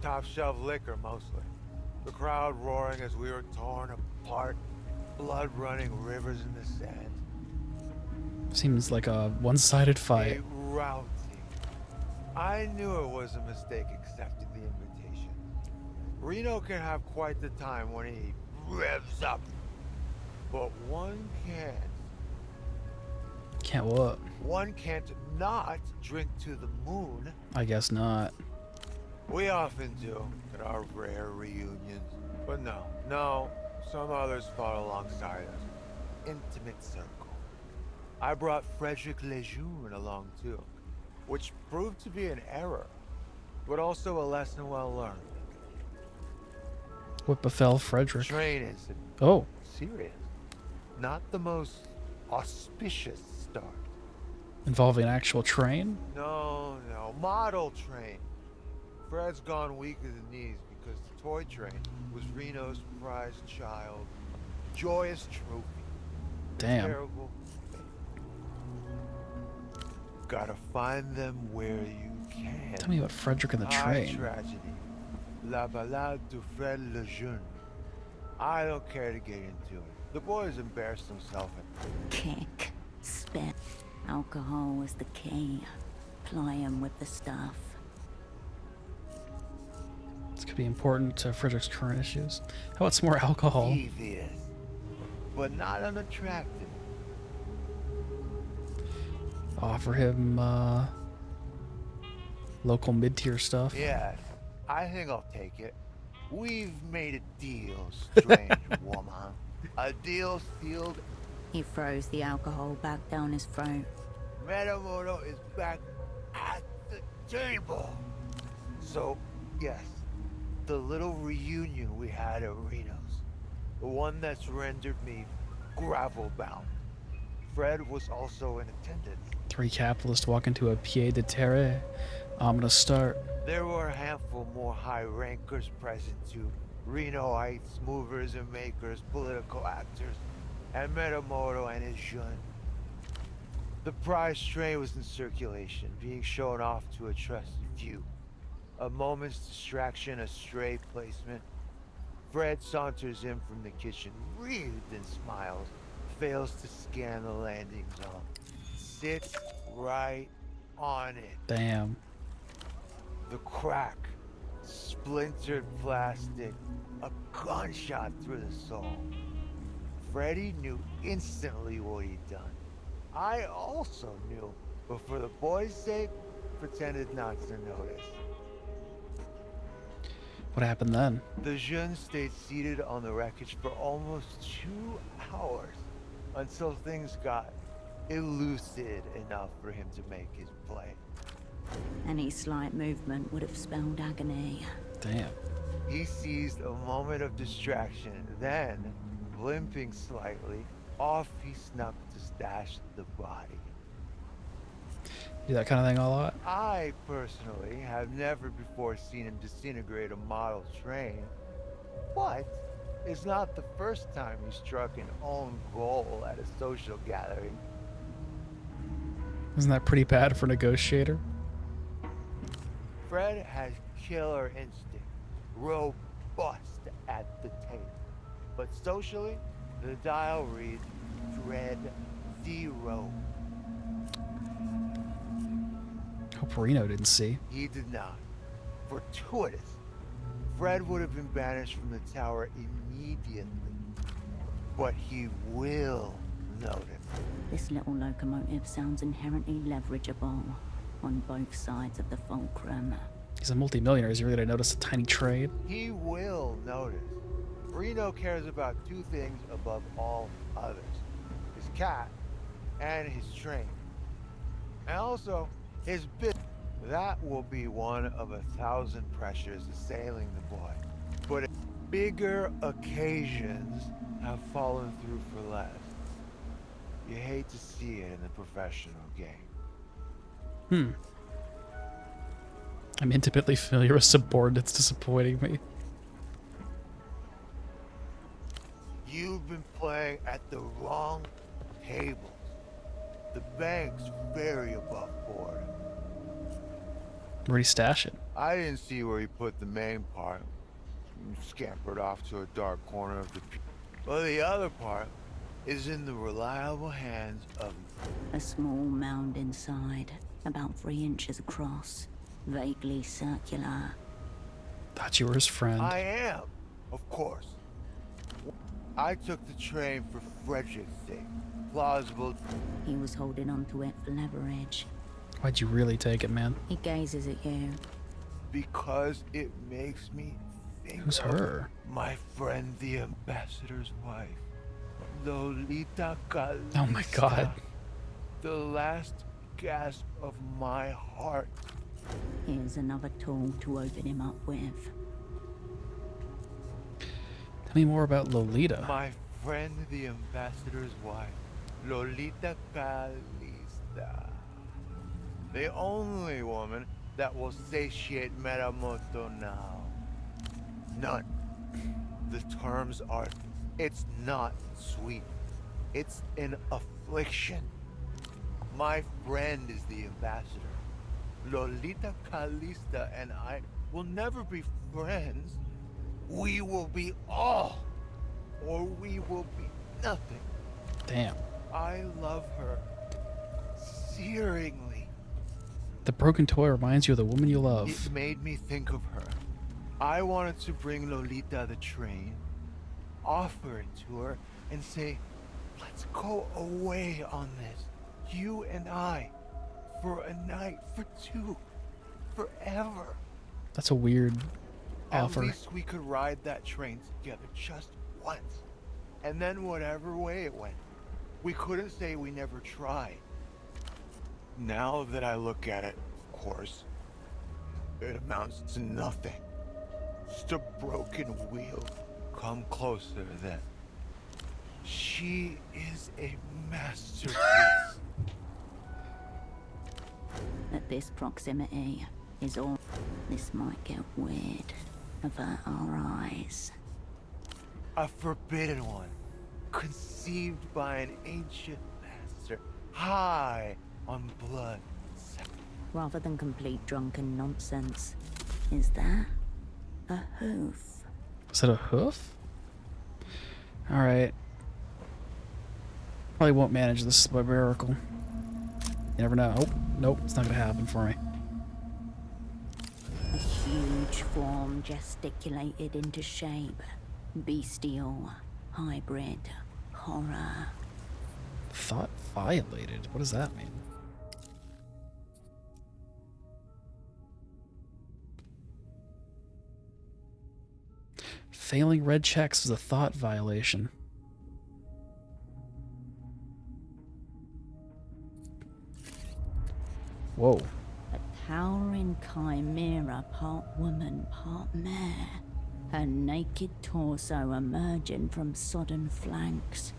Top shelf liquor, mostly. The crowd roaring as we were torn apart, blood running rivers in the sand. Seems like a one-sided fight. A routing. I knew it was a mistake accepting the invitation. Reno can have quite the time when he revs up. But one can't. Can't what? One can't not drink to the moon. I guess not. We often do at our rare reunions. But no, some others fought alongside us. Intimate circle. I brought Frederick Lejeune along too, which proved to be an error, but also a lesson well learned. What befell Frederick? Train incident. Oh. Serious. Not the most auspicious start. Involving an actual train? No, model train. Fred's gone weak at the knees because the toy train was Reno's prized child. Joyous trophy. Damn. Terrible. Gotta find them where you can. Tell me about Frederick and the train. Tragedy. La Ballade du Fred Lejeune. I don't care to get into it. The boys embarrassed themselves. Kick, spit. Alcohol was the key. Ply him with the stuff. This could be important to Frederick's current issues. How about some more alcohol? Devious, but not unattractive. Offer him local mid-tier stuff. Yes, I think I'll take it. We've made a deal, strange woman. A deal sealed. He throws the alcohol back down his throat. Metamoto is back at the table. So, yes, the little reunion we had at Reno's. The one that's rendered me gravel-bound. Fred was also in attendance. 3 capitalists walk into a pied de terre. I'm gonna start. There were a handful more high rankers present too. Renoites, movers and makers, political actors, and Metamoto and his jeune. The prize train was in circulation, being shown off to a trusted few. A moment's distraction, a stray placement. Fred saunters in from the kitchen, wreathed in smiles, fails to scan the landing zone. Sits right on it. Damn. The crack, splintered plastic, a gunshot through the soul. Freddy knew instantly what he'd done. I also knew, but for the boys' sake, pretended not to notice. What happened then? The jeune stayed seated on the wreckage for almost 2 hours until things got elucid enough for him to make his play. Any slight movement would have spelled agony. Damn. He seized a moment of distraction, then, limping slightly, off he snuck to stash the body. Do that kind of thing a lot? I, personally, have never before seen him disintegrate a model train, but it's not the first time he struck an own goal at a social gathering. Isn't that pretty bad for a negotiator? Fred has killer instinct, robust at the tape. But socially, the dial reads Dread 0. Hope Reno didn't see. He did not. Fortuitous. Fred would have been banished from the tower immediately. But he will notice. This little locomotive sounds inherently leverageable on both sides of the fulcrum. He's a multimillionaire. Is he really gonna notice a tiny trade? He will notice. Reno cares about 2 things above all others. His cat and his train. And also, his business. That will be one of 1,000 pressures assailing the boy. But bigger occasions have fallen through for less. You hate to see it in the professional game. I'm intimately familiar with subordinates disappointing me. You've been playing at the wrong tables. The bank's very above board. Where'd he stash it? I didn't see where he put the main part. Scampered off to a dark corner of the... Well, the other part is in the reliable hands of... A small mound inside, about 3 inches across, vaguely circular. Thought you were his friend. I am, of course. I took the train for Frederick's sake. Plausible. He was holding onto it for leverage. Why'd you really take it, man? He gazes at you. Because it makes me think Who's her? of my friend, the ambassador's wife, Lolita Calista. Oh my god. The last gasp of my heart. Here's another tool to open him up with. Tell me more about Lolita. My friend, the ambassador's wife, Lolita Calista. The only woman that will satiate Meramoto now. None. The terms are, it's not sweet. It's an affliction. My friend is the ambassador. Lolita Calista and I will never be friends. We will be all, or we will be nothing. Damn. I love her searingly. The broken toy reminds you of the woman you love. It made me think of her. I wanted to bring Lolita the train, offer it to her, and say, let's go away on this. You and I. For a night, for 2, forever. That's a weird offer. At least we could ride that train together just once. And then whatever way it went, we couldn't say we never tried. Now that I look at it, of course, it amounts to nothing. Just a broken wheel. Come closer then. She is a masterpiece. At this proximity is all. This might get weird. Avert our eyes. A forbidden one, conceived by an ancient master, high on blood. Rather than complete drunken nonsense, is that a hoof? Is that a hoof? Alright. Probably won't manage this by miracle. You never know. Oh, nope, it's not gonna happen for me. A huge form gesticulated into shape. Bestial, hybrid, horror. Thought violated? What does that mean? Failing red checks is a thought violation. Whoa. A towering chimera, part woman, part mare. Her naked torso emerging from sodden flanks.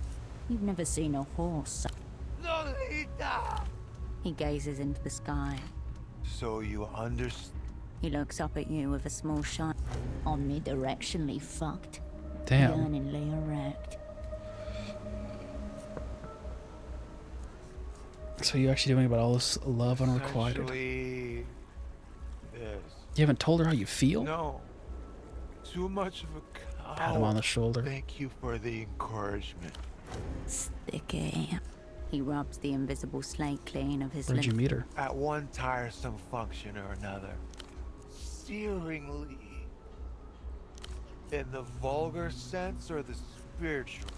You've never seen a horse. Lolita! He gazes into the sky. So you understand? He looks up at you with a smile omnidirectionally fucked. Damn. Yearningly erect. So you actually doing about all this love unrequited? Actually, yes. You haven't told her how you feel? No. Too much of a cow. Pat him on the shoulder. Thank you for the encouragement. Sticky. He rubs the invisible slate clean of his Where'd you meet her? At one tiresome function or another. Searingly. In the vulgar sense or the spiritual?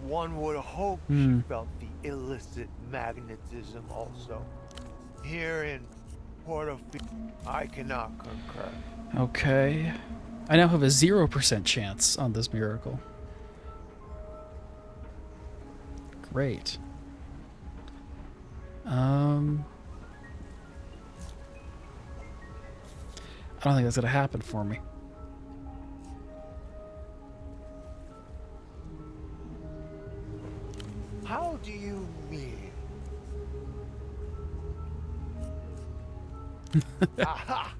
One would hope she felt the illicit magnetism also. Here in Portofino, I cannot concur. Okay. I now have a 0% chance on this miracle. Great. I don't think that's gonna happen for me. How do you mean? Aha!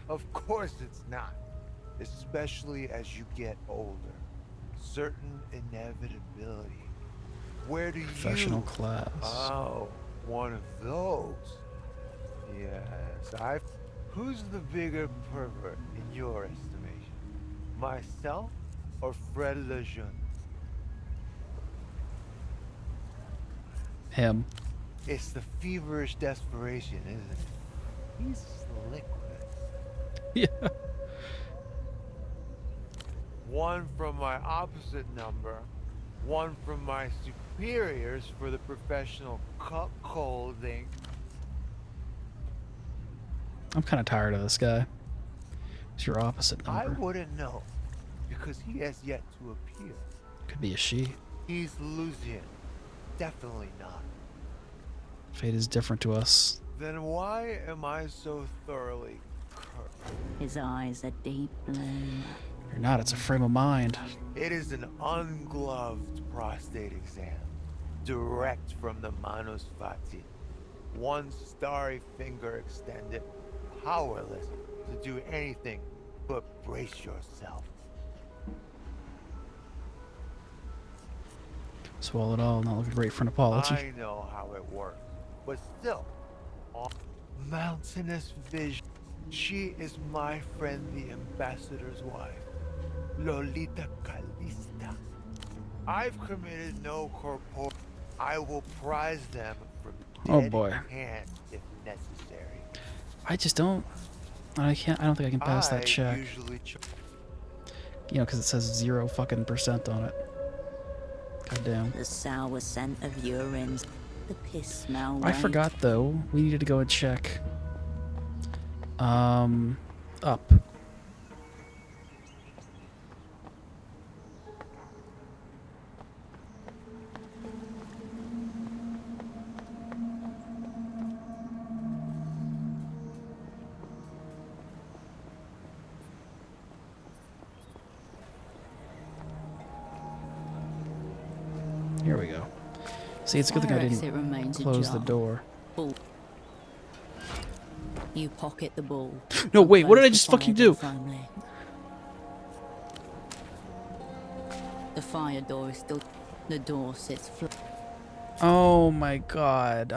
Of course it's not. Especially as you get older. Certain inevitability. Where do Professional you... class. Oh, One of those? Yes, I've... Who's the bigger pervert in your estimation? Myself or Fred Lejeune? Him. It's the feverish desperation, isn't it? He's slick with it. Yeah. One from my opposite number, one from my superiors for the professional cuckolding. I'm kind of tired of this guy. It's your opposite I number. wouldn't know, because he has yet to appear. Could be a she. He's Lucian. Definitely not. Fate is different to us. Then why am I so thoroughly cursed? His eyes are deep blue. You're not, it's a frame of mind. It is an ungloved prostate exam, direct from the Manus Fati. One starry finger extended, powerless to do anything but brace yourself. Swallow it all, not looking great for an apology. I know how it works, but still, mountainous vision. She is my friend, the ambassador's wife, Lolita Calista. I've committed no corporal. I will prize them from dead hands if necessary. I just don't. I don't think I can pass that check. You know, because it says 0% on it. God damn. The sour scent of urines. The piss smell. I forgot though. We needed to go and check. Up. Here we go. See, it's a good thing I didn't close the door. Ball. You pocket the ball. No, wait, what did I just fucking do? The fire door is still... The door sits flat. Oh my god,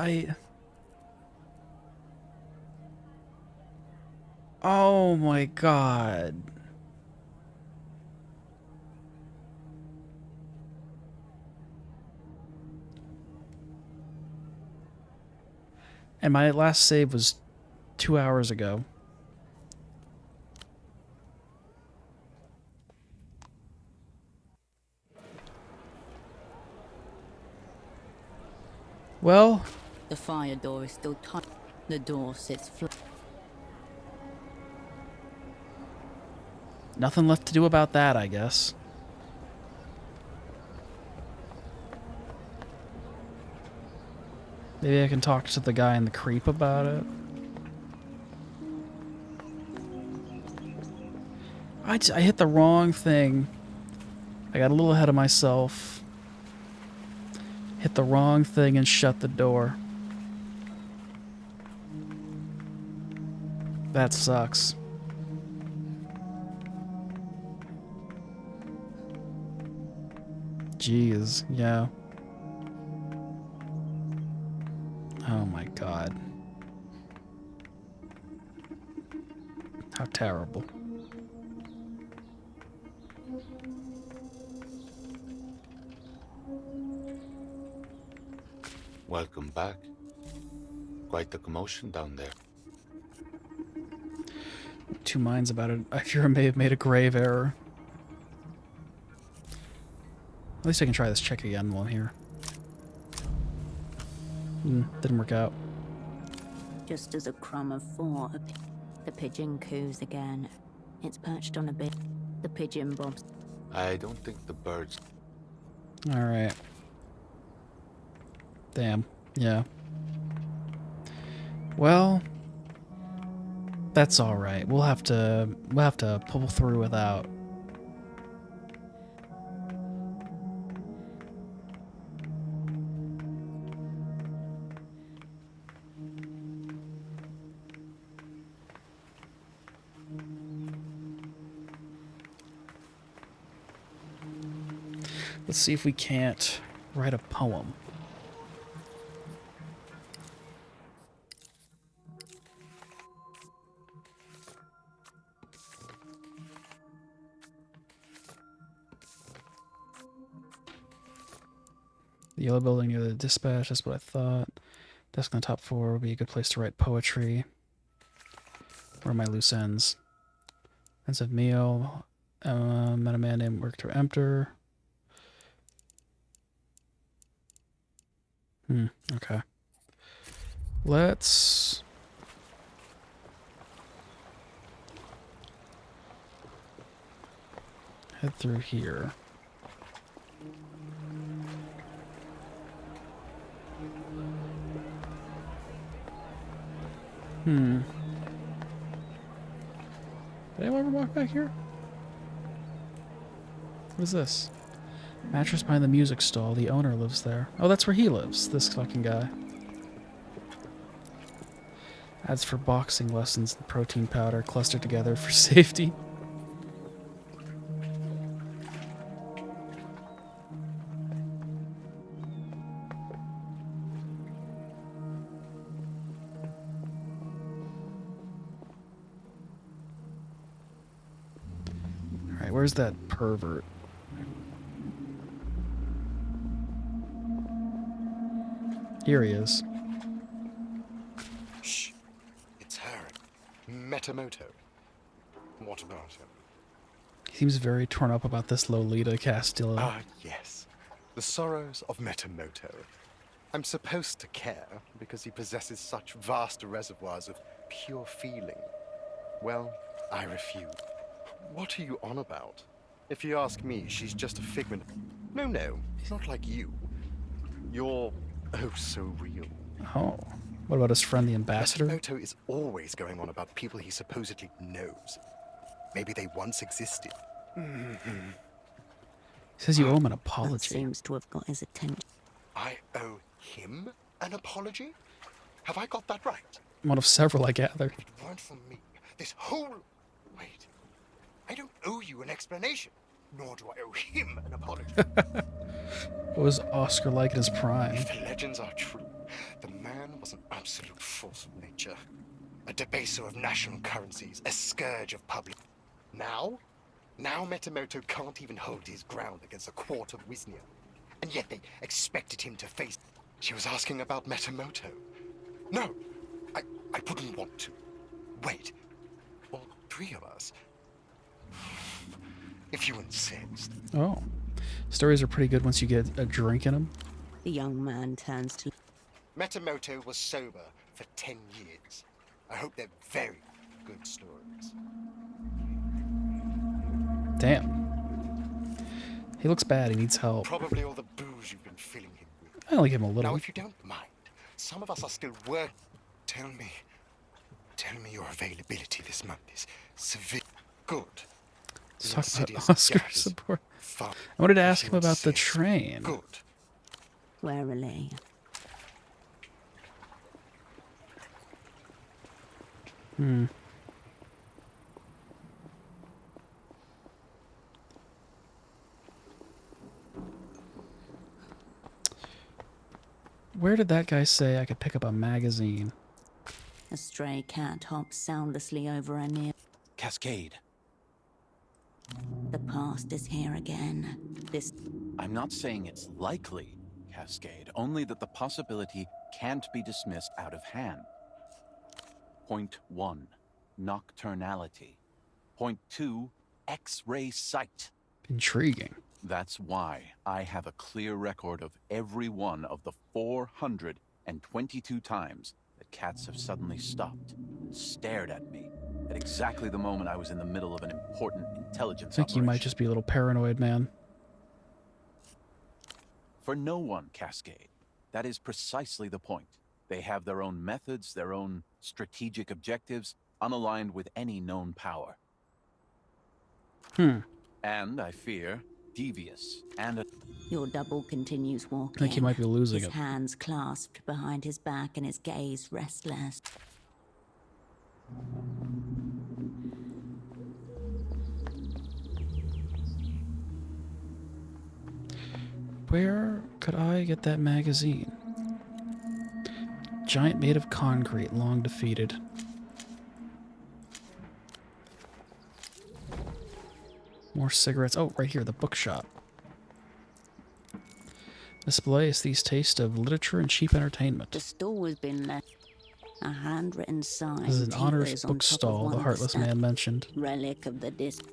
Oh my god. And my last save was 2 hours ago. Well, the fire door is still tight. The door sits flat. Nothing left to do about that, I guess. Maybe I can talk to the guy in the creep about it. I hit the wrong thing. I got a little ahead of myself. Hit the wrong thing and shut the door. That sucks. Jeez, yeah. Oh my god. How terrible. Welcome back. Quite the commotion down there. Two minds about it. I fear I may have made a grave error. At least I can try this check again while I'm here. Didn't work out. Just as a crumb of four, the pigeon coos again. It's perched on a bit. The pigeon bobs. I don't think the birds... Alright. Damn. Yeah. Well, that's alright. We'll have to pull through without. Let's see if we can't write a poem. The yellow building near the dispatch, that's what I thought. Desk on the top floor would be a good place to write poetry. Where are my loose ends? Ends of meal. Met a man named Richter Empter. Okay. Let's... head through here. Did anyone ever walk back here? What is this? Mattress behind the music stall. The owner lives there. Oh, that's where he lives, this fucking guy. Ads for boxing lessons and protein powder clustered together for safety. Alright, where's that pervert? Here he is. Shh. It's her. Metamoto. What about him? He seems very torn up about this Lolita Castillo. Ah, yes. The sorrows of Metamoto. I'm supposed to care because he possesses such vast reservoirs of pure feeling. Well, I refuse. What are you on about? If you ask me, she's just a figment. No, not like you. You're oh so real. Oh. What about his friend the ambassador? Metamoto is always going on about people he supposedly knows. Maybe they once existed. He says you owe him an That apology. seems to have got his attention. I owe him an apology? Have I got that right? One of several, I gather. If it weren't for me, this whole... Wait. I don't owe you an explanation, nor do I owe him an apology. What was Oscar like in his prime? If the legends are true, the man was an absolute force of nature. A debaser of national currencies, a scourge of public... Now Metamoto can't even hold his ground against a quart of Wisnia. And yet they expected him to face... She was asking about Metamoto. No, I wouldn't want to. Wait, all three of us? If you insist. Oh. Stories are pretty good once you get a drink in them. The young man turns to... Metamoto was sober for 10 years. I hope they're very good stories. Damn. He looks bad. He needs help. Probably all the booze you've been filling him with. I only give him a little. Now, if you don't mind, some of us are still working. Tell me your availability this month is severe. Good. Let's talk about Oscar support. I wanted to ask him about the train. Good. Warily. Where did that guy say I could pick up a magazine? A stray cat hops soundlessly over a near... Cascade. The past is here again. This... I'm not saying it's likely, Cascade, only that the possibility can't be dismissed out of hand. Point 1, nocturnality. Point 2, X-ray sight. Intriguing. That's why I have a clear record of every one of the 422 times that cats have suddenly stopped and stared at me at exactly the moment I was in the middle of an important intelligence I think you might just be a little paranoid, man. For no one, Cascade. That is precisely the point. They have their own methods, their own strategic objectives, unaligned with any known power. And, I fear, devious and... Your double continues walking. I think he might be losing his it. hands clasped behind his back and his gaze restless. Where could I get that magazine? Giant made of concrete, long defeated. More cigarettes. Oh, right here, the bookshop. Display aesthete's taste of literature and cheap entertainment. The stall has been left. A handwritten sign. This is an honors teeters on book top of stall one the of Heartless steps. Man mentioned. Relic of the disc.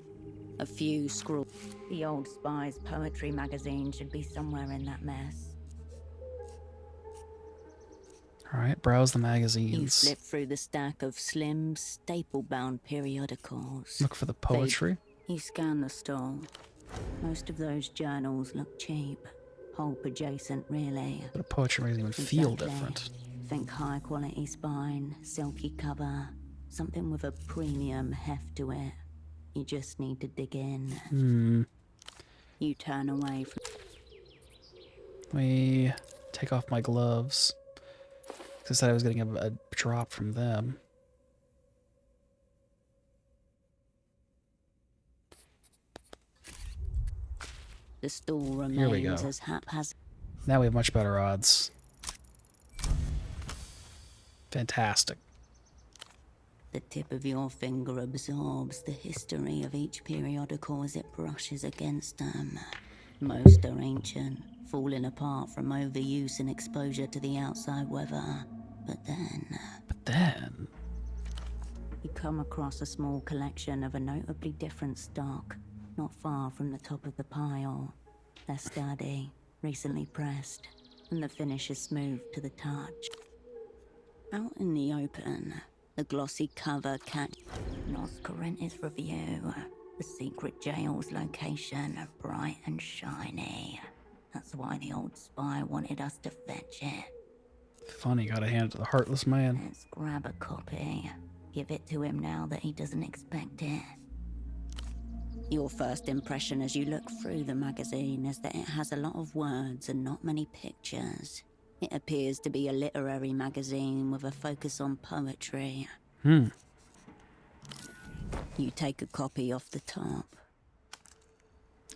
A few scrawls. The Old Spy's poetry magazine should be somewhere in that mess. Alright, browse the You magazines. flip through the stack of slim, staple-bound periodicals. Look for the poetry. You scan the stall. Most of those journals look cheap. Pulp adjacent, really. But a poetry magazine would feel Exactly. different. Think high-quality spine, silky cover, something with a premium heft to it. You just need to dig in. You turn away from... Let me take off my gloves. 'Cause I said I was getting a drop from them. The stall Here we remains go. as haphazard. Now we have much better odds. Fantastic. The tip of your finger absorbs the history of each periodical as it brushes against them. Most are ancient, falling apart from overuse and exposure to the outside weather. But then... You come across a small collection of a notably different stock, not far from the top of the pile. They're sturdy, recently pressed, and the finish is smooth to the touch. Out in the open, the glossy cover catch Nos Corentis Review. The secret jail's location, bright and shiny. That's why the old spy wanted us to fetch it. Funny, gotta hand it to the Heartless Man. Let's grab a copy. Give it to him now that he doesn't expect it. Your first impression as you look through the magazine is that it has a lot of words and not many pictures. It appears to be a literary magazine with a focus on poetry. You take a copy off the top.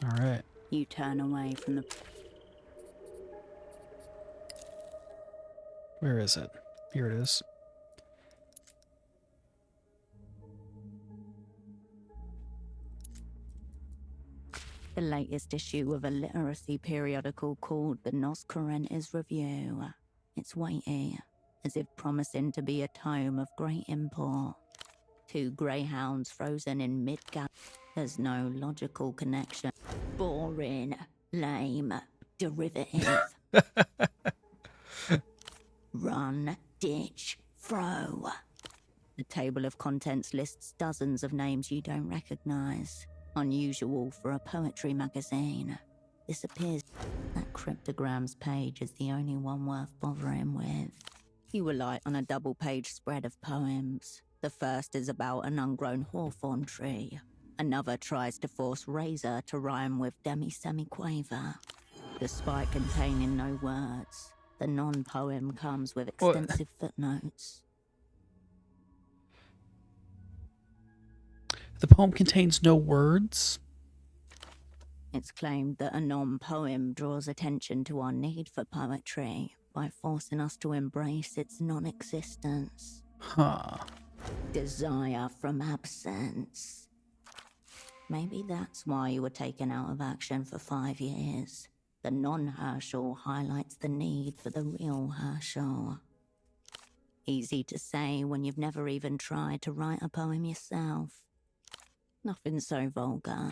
Alright. You turn away from the... Where is it? Here it is. The latest issue of a literacy periodical called the Nos Corentis Review. It's weighty, as if promising to be a tome of great import. 2 greyhounds frozen in mid-gap. There's no logical connection. Boring, lame, derivative. Run, ditch, throw. The table of contents lists dozens of names you don't recognize. Unusual for a poetry magazine. This appears that cryptograms page is the only one worth bothering with. You alight on a double-page spread of poems. The first is about an ungrown hawthorn tree. Another tries to force razor to rhyme with demi-semi-quaver. Despite containing no words, the non-poem comes with extensive footnotes. The poem contains no words. It's claimed that a non-poem draws attention to our need for poetry by forcing us to embrace its non-existence. Huh. Desire from absence. Maybe that's why you were taken out of action for 5 years. The non-Herschel highlights the need for the real Herschel. Easy to say when you've never even tried to write a poem yourself. Nothing so vulgar.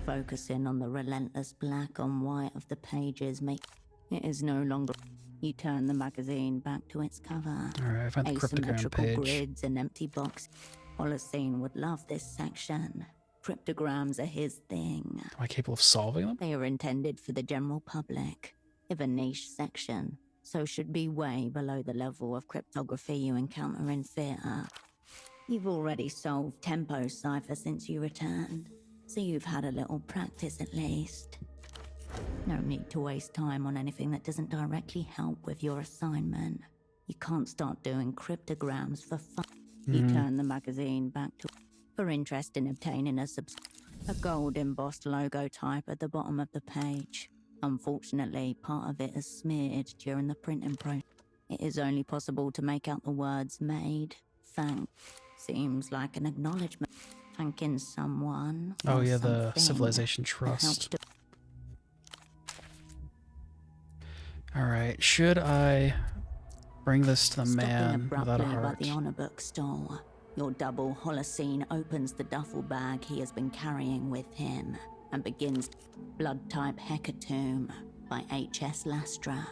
Focusing on the relentless black on white of the pages make it is no longer. You turn the magazine back to its cover. Alright, I found the cryptogram Asymmetrical page. grids and empty box. Holocene would love this section. Cryptograms are his thing. Am I capable of solving them? They are intended for the general public. If a niche section, so should be way below the level of cryptography you encounter in theatre. You've already solved Tempo's cipher since you returned, so you've had a little practice at least. No need to waste time on anything that doesn't directly help with your assignment. You can't start doing cryptograms for fun. You turn the magazine back to... For interest in obtaining a gold embossed logo type at the bottom of the page. Unfortunately, part of it is smeared during the printing process. It is only possible to make out the words made, thank. Seems like an acknowledgement. Thanking someone. Oh or yeah, the something Civilization that helped Trust. right, should I bring this to the Stopping man without a abruptly by heart? the honor book stall, your double Holocene opens the duffel bag he has been carrying with him and begins Blood Type Hecatomb by H.S. Lastra.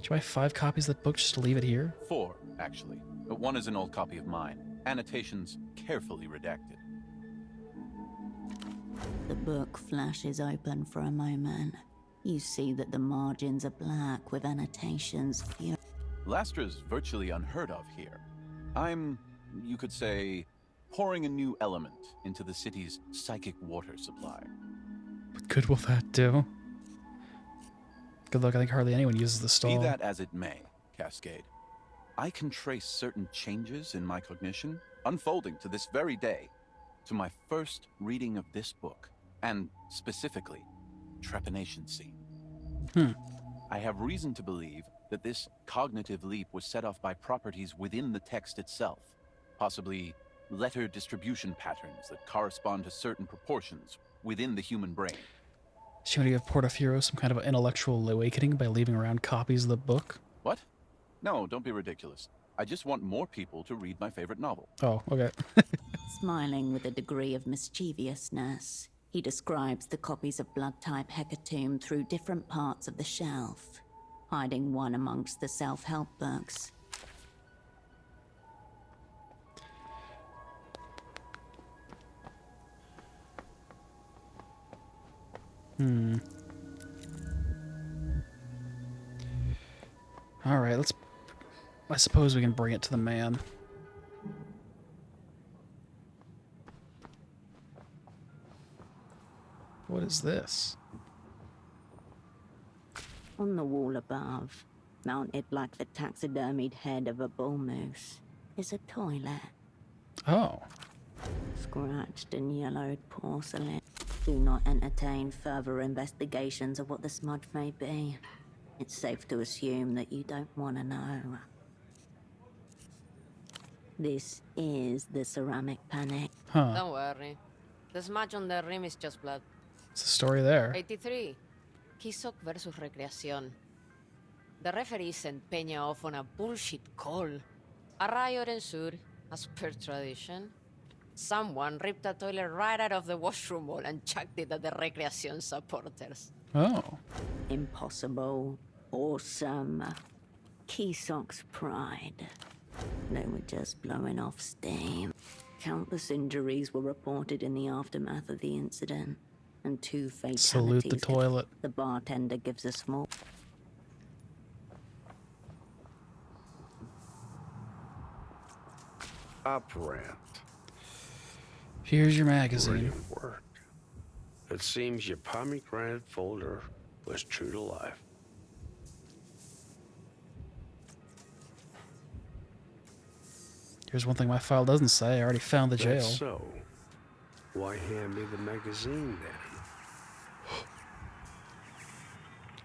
Should I buy 5 copies of the book just to leave it here? 4, actually. But one is an old copy of mine. Annotations carefully redacted. The book flashes open for a moment. You see that the margins are black with annotations. Lastra's virtually unheard of here. I'm, you could say, pouring a new element into the city's psychic water supply. What good will that do? Good luck, I think hardly anyone uses the stall. Be that as it may, Cascade, I can trace certain changes in my cognition, unfolding to this very day, to my first reading of this book, and specifically, trepanation scene. I have reason to believe that this cognitive leap was set off by properties within the text itself, possibly letter distribution patterns that correspond to certain proportions within the human brain. Should we give Portafiero some kind of intellectual awakening by leaving around copies of the book? What? No, don't be ridiculous. I just want more people to read my favorite novel. Oh, okay. Smiling with a degree of mischievousness, he describes the copies of Blood Type Hecatomb through different parts of the shelf, hiding one amongst the self-help books. All right, I suppose we can bring it to the man. What is this? On the wall above, mounted like the taxidermied head of a bull moose, is a toilet. Oh. Scratched and yellowed porcelain. Do not entertain further investigations of what the smudge may be. It's safe to assume that you don't want to know. This is the ceramic panic. Huh. Don't worry. The smudge on the rim is just blood. What's the story there? 83. Kisok versus Recreación. The referee sent Peña off on a bullshit call. A riot ensued, as per tradition. Someone ripped a toilet right out of the washroom wall and chucked it at the Recreación supporters. Oh. Impossible. Awesome. Kisok's pride. They were just blowing off steam. Countless injuries were reported in the aftermath of the incident, and 2 fatalities. Salute the toilet. The bartender gives a small... Operant. Here's your magazine. Brilliant work. It seems your pomegranate folder was true to life. Here's one thing my file doesn't say. I already found the jail. That's so. Why hand me the magazine then?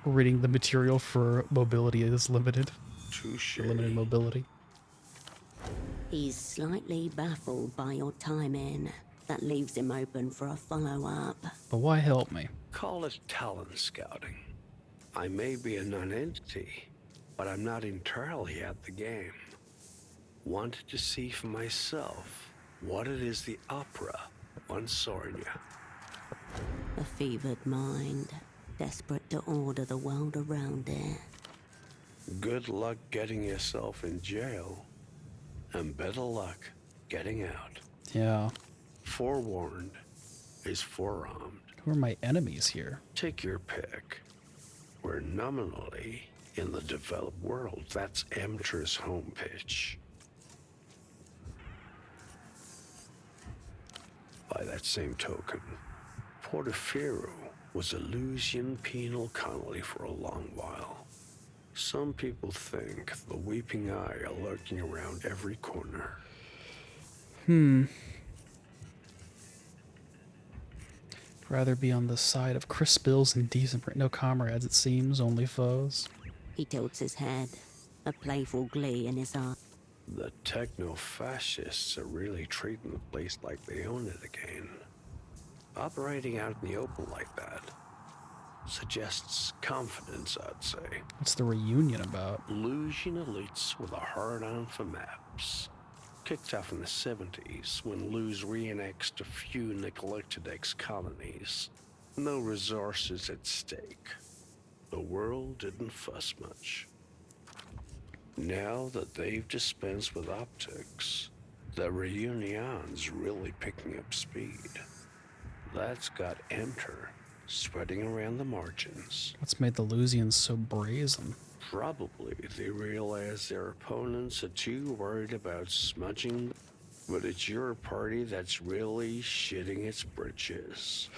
Reading the material for mobility is limited. Touche. Limited mobility. He's slightly baffled by your timing. That leaves him open for a follow-up. But why help me? Call it talent scouting. I may be a non-entity, but I'm not entirely at the game. Wanted to see for myself what it is the opera once saw in you. A fevered mind, desperate to order the world around it. Good luck getting yourself in jail, and better luck getting out. Yeah. Forewarned is forearmed. Who are my enemies here? Take your pick. We're nominally in the developed world. That's Emtra's home pitch. By that same token, Portafiero was a Lucian penal colony for a long while. Some people think the Weeping Eye are lurking around every corner. Rather be on the side of crisp bills and decent... No comrades, it seems. Only foes. He tilts his head, a playful glee in his eye. The techno-fascists are really treating the place like they own it again. Operating out in the open like that. suggests confidence, I'd say. What's the reunion about? Lusian elites with a hard-on for maps. Kicked off in the 70s when Luz re-annexed a few neglected ex-colonies. No resources at stake. The world didn't fuss much. Now that they've dispensed with optics, the reunion's really picking up speed. That's got Enter spreading around the margins. What's made the Lusians so brazen? Probably they realize their opponents are too worried about smudging, but it's your party that's really shitting its britches.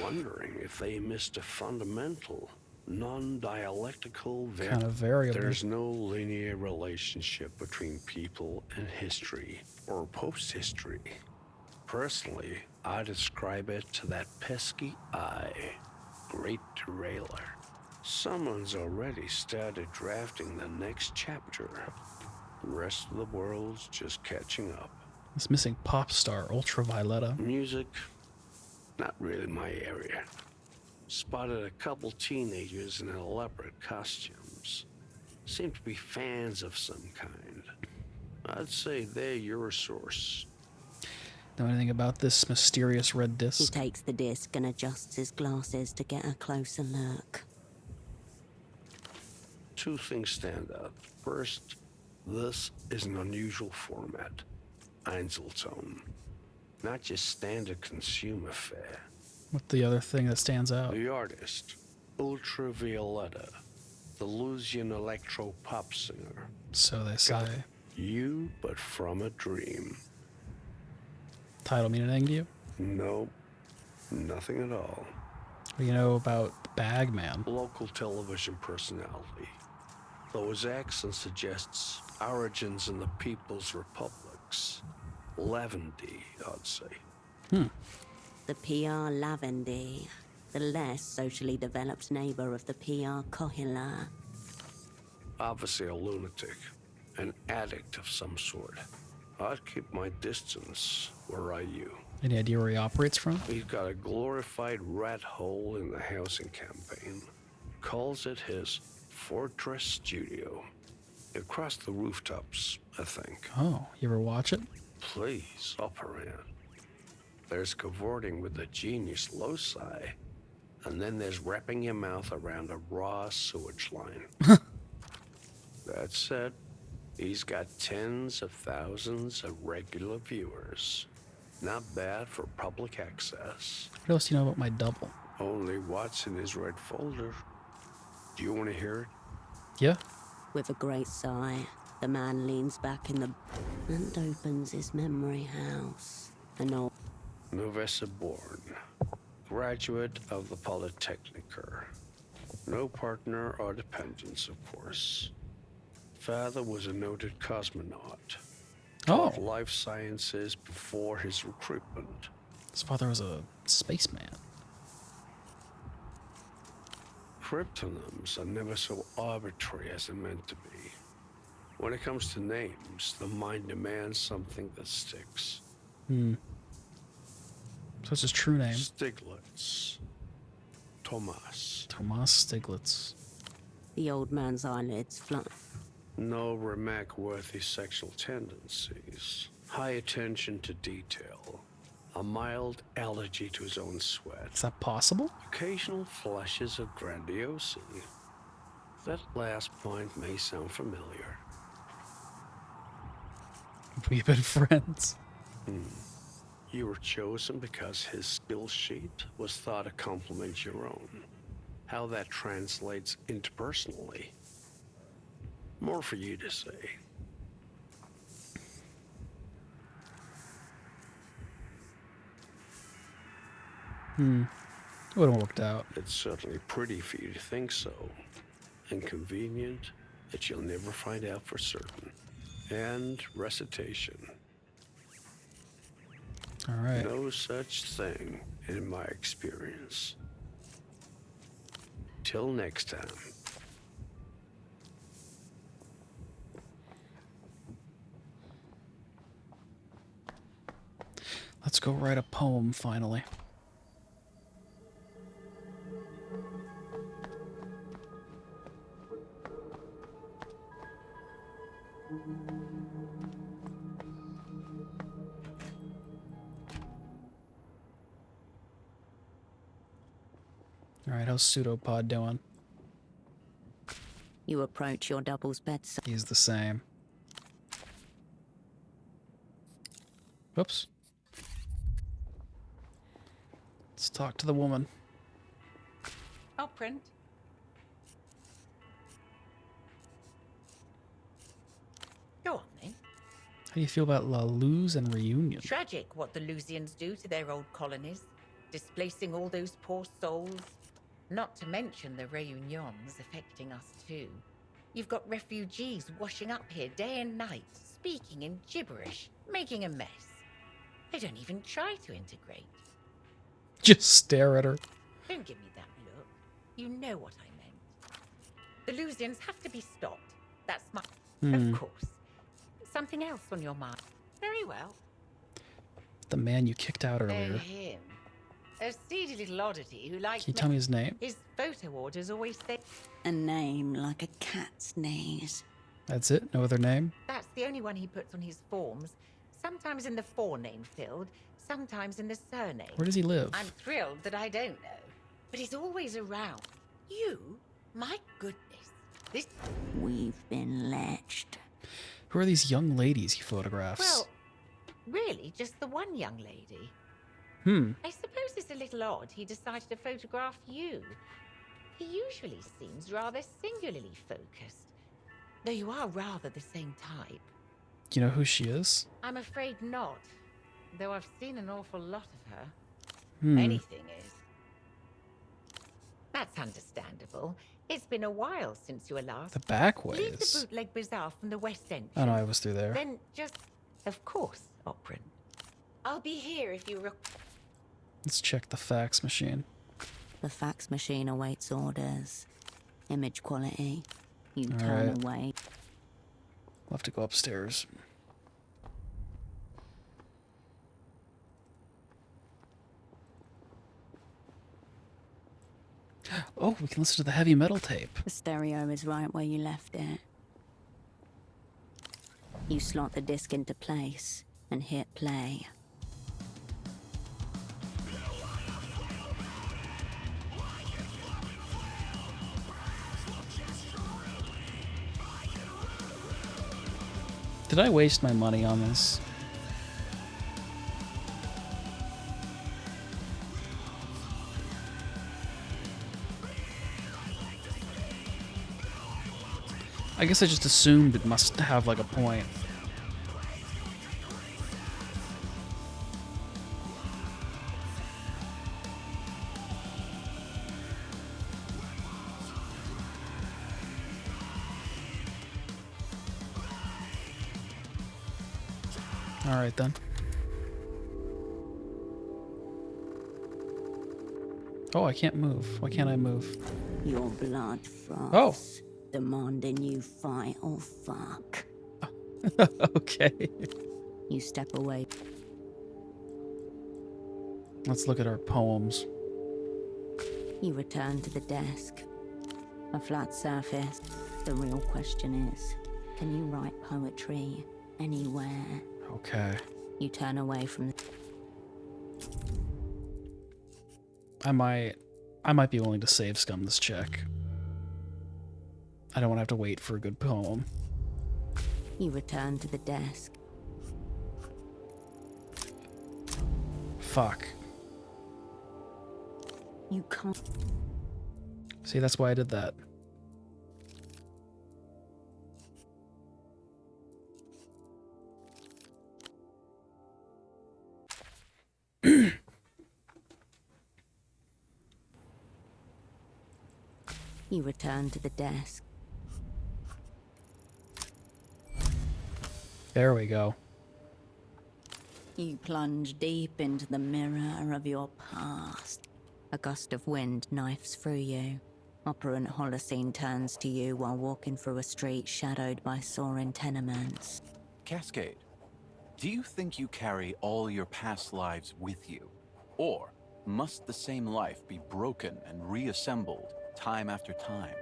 Wondering if they missed a fundamental, non-dialectical kind of variable. There's no linear relationship between people and history, or post-history. Personally, I describe it to that pesky eye. Great derailer. Someone's already started drafting the next chapter. The rest of the world's just catching up. This missing pop star, Ultravioletta. Music, not really my area. Spotted a couple teenagers in elaborate costumes. Seem to be fans of some kind. I'd say they're your source. Know anything about this mysterious red He disc? takes the disc and adjusts his glasses to get a closer look. Two things stand out. First, this is an unusual format. Einzelton. Not just standard consumer fare. What's the other thing that stands out? The artist, Ultravioletta, the Lusian electro pop singer. So they say. Got you, but from a dream. Title mean anything to you? Nope, nothing at all. What do you know about Bagman? Local television personality. Though his accent suggests origins in the People's Republics. Lavendy, I'd say. The PR Lavendy, the less socially developed neighbor of the PR Kohila. Obviously a lunatic, an addict of some sort. I'd keep my distance, were I you. Any idea where he operates from? He's got a glorified rat hole in the housing campaign. Calls it his Fortress Studio. Across the rooftops, I think. Oh, you ever watch it? Please, up around. There's cavorting with the genius loci, and then there's wrapping your mouth around a raw sewage line. That said, he's got tens of thousands of regular viewers. Not bad for public access. What else do you know about my double? Only what's in his red folder. Do you want to hear it? Yeah. With a great sigh, the man leans back in the and opens his memory house. An old Novessa Born, graduate of the Polytechniker. No partner or dependents, of course. Father was a noted cosmonaut. Taught life sciences before his recruitment. His father was a spaceman. Cryptonyms are never so arbitrary as they're meant to be. When it comes to names, the mind demands something that sticks. So it's his true name? Stiglitz. Tomas. Tomas Stiglitz. The old man's eyelids flutter. No remark-worthy sexual tendencies. High attention to detail. A mild allergy to his own sweat. Is that possible? Occasional flashes of grandiosity. That last point may sound familiar. We've been friends. You were chosen because his skill sheet was thought to complement your own. How that translates interpersonally. More for you to say. It wouldn't have worked out. It's certainly pretty for you to think so. And convenient that you'll never find out for certain. And recitation. All right. No such thing in my experience. Till next time. Let's go write a poem finally. Alright, how's Pseudopod doing? You approach your double's bedside. He's the same. Whoops. Let's talk to the woman. I'll print. Go on, then. How do you feel about La Luz and Reunion? Tragic what the Lusians do to their old colonies, displacing all those poor souls. Not to mention the Reunions affecting us too. You've got refugees washing up here day and night, speaking in gibberish, making a mess. They don't even try to integrate. Just stare at her. Don't give me that look. You know what I meant. The Lusians have to be stopped. That's my... Of course. Something else on your mind. Very well. The man you kicked out Oh, earlier. him. A seedy little oddity who likes... Can you tell me his name? His photo orders always say... A name like a cat's knees. That's it? No other name? That's the only one he puts on his forms. Sometimes in the forename field, sometimes in the surname. Where does he live? I'm thrilled that I don't know. But he's always around. You? My goodness. This... We've been latched. Who are these young ladies he photographs? Well, really, just the one young lady. I suppose it's a little odd he decided to photograph you. He usually seems rather singularly focused. Though you are rather the same type. Do you know who she is? I'm afraid not. Though I've seen an awful lot of her. Hmm. Anything is. That's understandable. It's been a while since you were last. The back Leave the ways. bootleg bazaar from the West End. Oh no, I was through there. Then just, of course, Operin. I'll be here if you... Let's check the fax machine. The fax machine awaits orders. Image quality. You All turn right. away. We'll have to go upstairs. Oh, we can listen to the heavy metal tape. The stereo is right where you left it. You slot the disc into place and hit play. Did I waste my money on this? I guess I just assumed it must have like a point. All right then. Oh, I can't move. Why can't I move? Your blood froths. Oh. Demanding you fight or fuck. Okay. You step away. Let's look at our poems. You return to the desk. A flat surface. The real question is, can you write poetry anywhere? Okay. You turn away from the... I might be willing to save scum this check. I don't want to have to wait for a good poem. You return to the desk. Fuck. You can't... See, that's why I did that. You return to the desk. There we go. You plunge deep into the mirror of your past. A gust of wind knifes through you. Operant Holocene turns to you while walking through a street shadowed by soaring tenements. Cascade, do you think you carry all your past lives with you? Or must the same life be broken and reassembled time after time?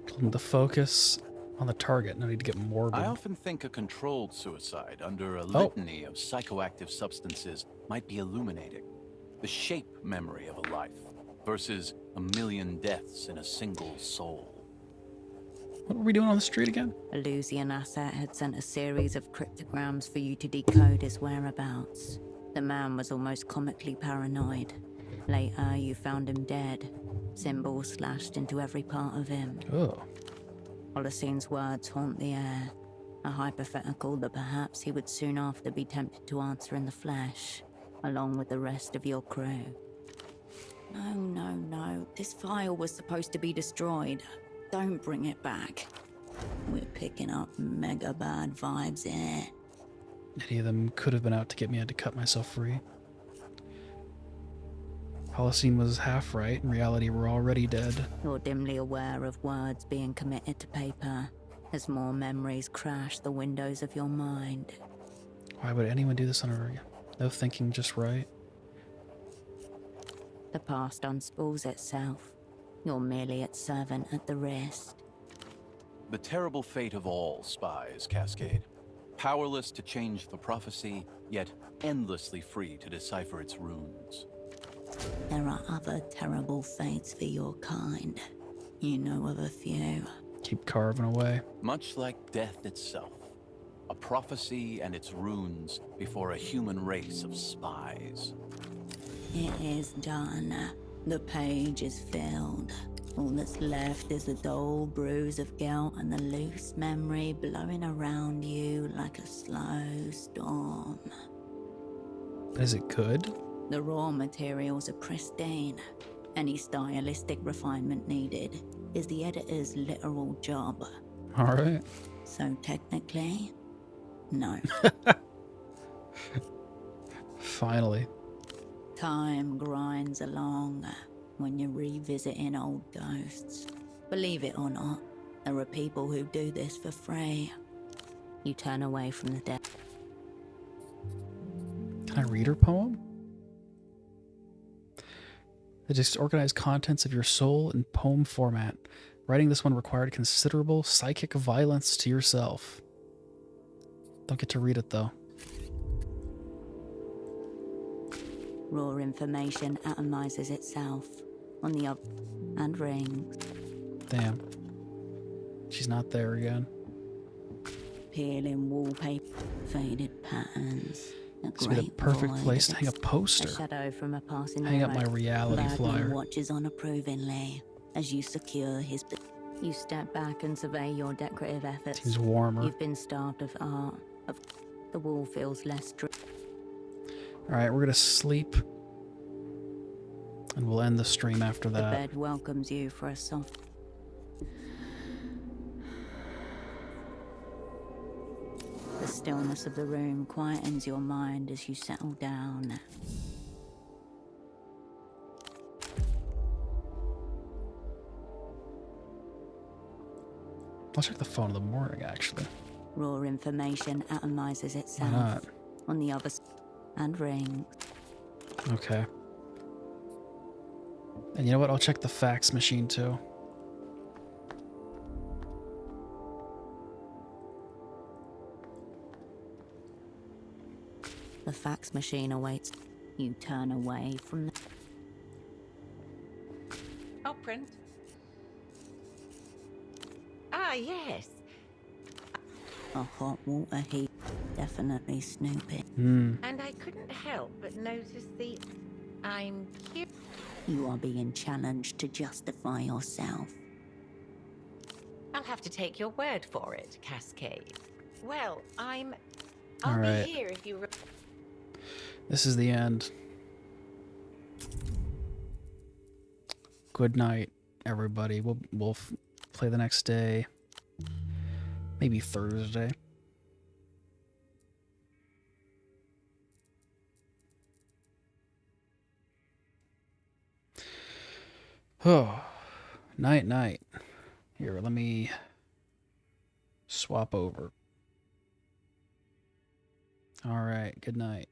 Told him to focus on the target. No need to get morbid. I often think a controlled suicide under a litany of psychoactive substances might be illuminating. The shape memory of a life versus a million deaths in a single soul. What were we doing on the street again? A Lucian asset had sent a series of cryptograms for you to decode his whereabouts. The man was almost comically paranoid. Later, you found him dead. Symbols slashed into every part of him. Oh. Holocene words haunt the air. A hypothetical that perhaps he would soon after be tempted to answer in the flesh, along with the rest of your crew. No. This file was supposed to be destroyed. Don't bring it back. We're picking up mega bad vibes here. Any of them could have been out to get me. I had to cut myself free. Holocene was half right. In reality, we're already dead. You're dimly aware of words being committed to paper as more memories crash the windows of your mind. Why would anyone do this on a... No thinking, just right? The past unspools itself. You're merely its servant at the wrist. The terrible fate of all spies, Cascade. Powerless to change the prophecy, yet endlessly free to decipher its runes. There are other terrible fates for your kind. You know of a few. Keep carving away. Much like death itself. A prophecy and its runes before a human race of spies. It is done. The page is filled. All that's left is the dull bruise of guilt and the loose memory blowing around you like a slow storm. Is it good? The raw materials are pristine. Any stylistic refinement needed is the editor's literal job. All right. So technically, no. Finally. Time grinds along when you're revisiting old ghosts. Believe it or not, there are people who do this for free. You turn away from the dead. Can I read her poem? The disorganized contents of your soul in poem format. Writing this one required considerable psychic violence to yourself. Don't get to read it though. Raw information atomizes itself on the up and rings. Damn. She's not there again. Peeling wallpaper, faded patterns. This would be the perfect place to hang a poster. A shadow from a passing Hang up my arrow. reality Bergman flyer. watches on approvingly as you secure his. You step back and survey your decorative efforts. Seems warmer. You've been starved of art. The wall feels less. Alright, we're gonna sleep. And we'll end the stream after The that. bed welcomes you for a soft. The stillness of the room quietens your mind as you settle down. I'll check the phone in the morning, actually. Raw information atomizes Why itself not? on the other and rings. Okay. And you know what? I'll check the fax machine too. The fax machine awaits. You turn away from the. Oh, print. Ah, yes. A hot water heat. Definitely Snoopy. And I couldn't help but notice the I'm cute. You are being challenged to justify yourself. I'll have to take your word for it, Cascade. Well, I'll All right. be here if you... This is the end. Good night, everybody. We'll play the next day. Maybe Thursday. Oh, night. Here, let me swap over. All right, good night.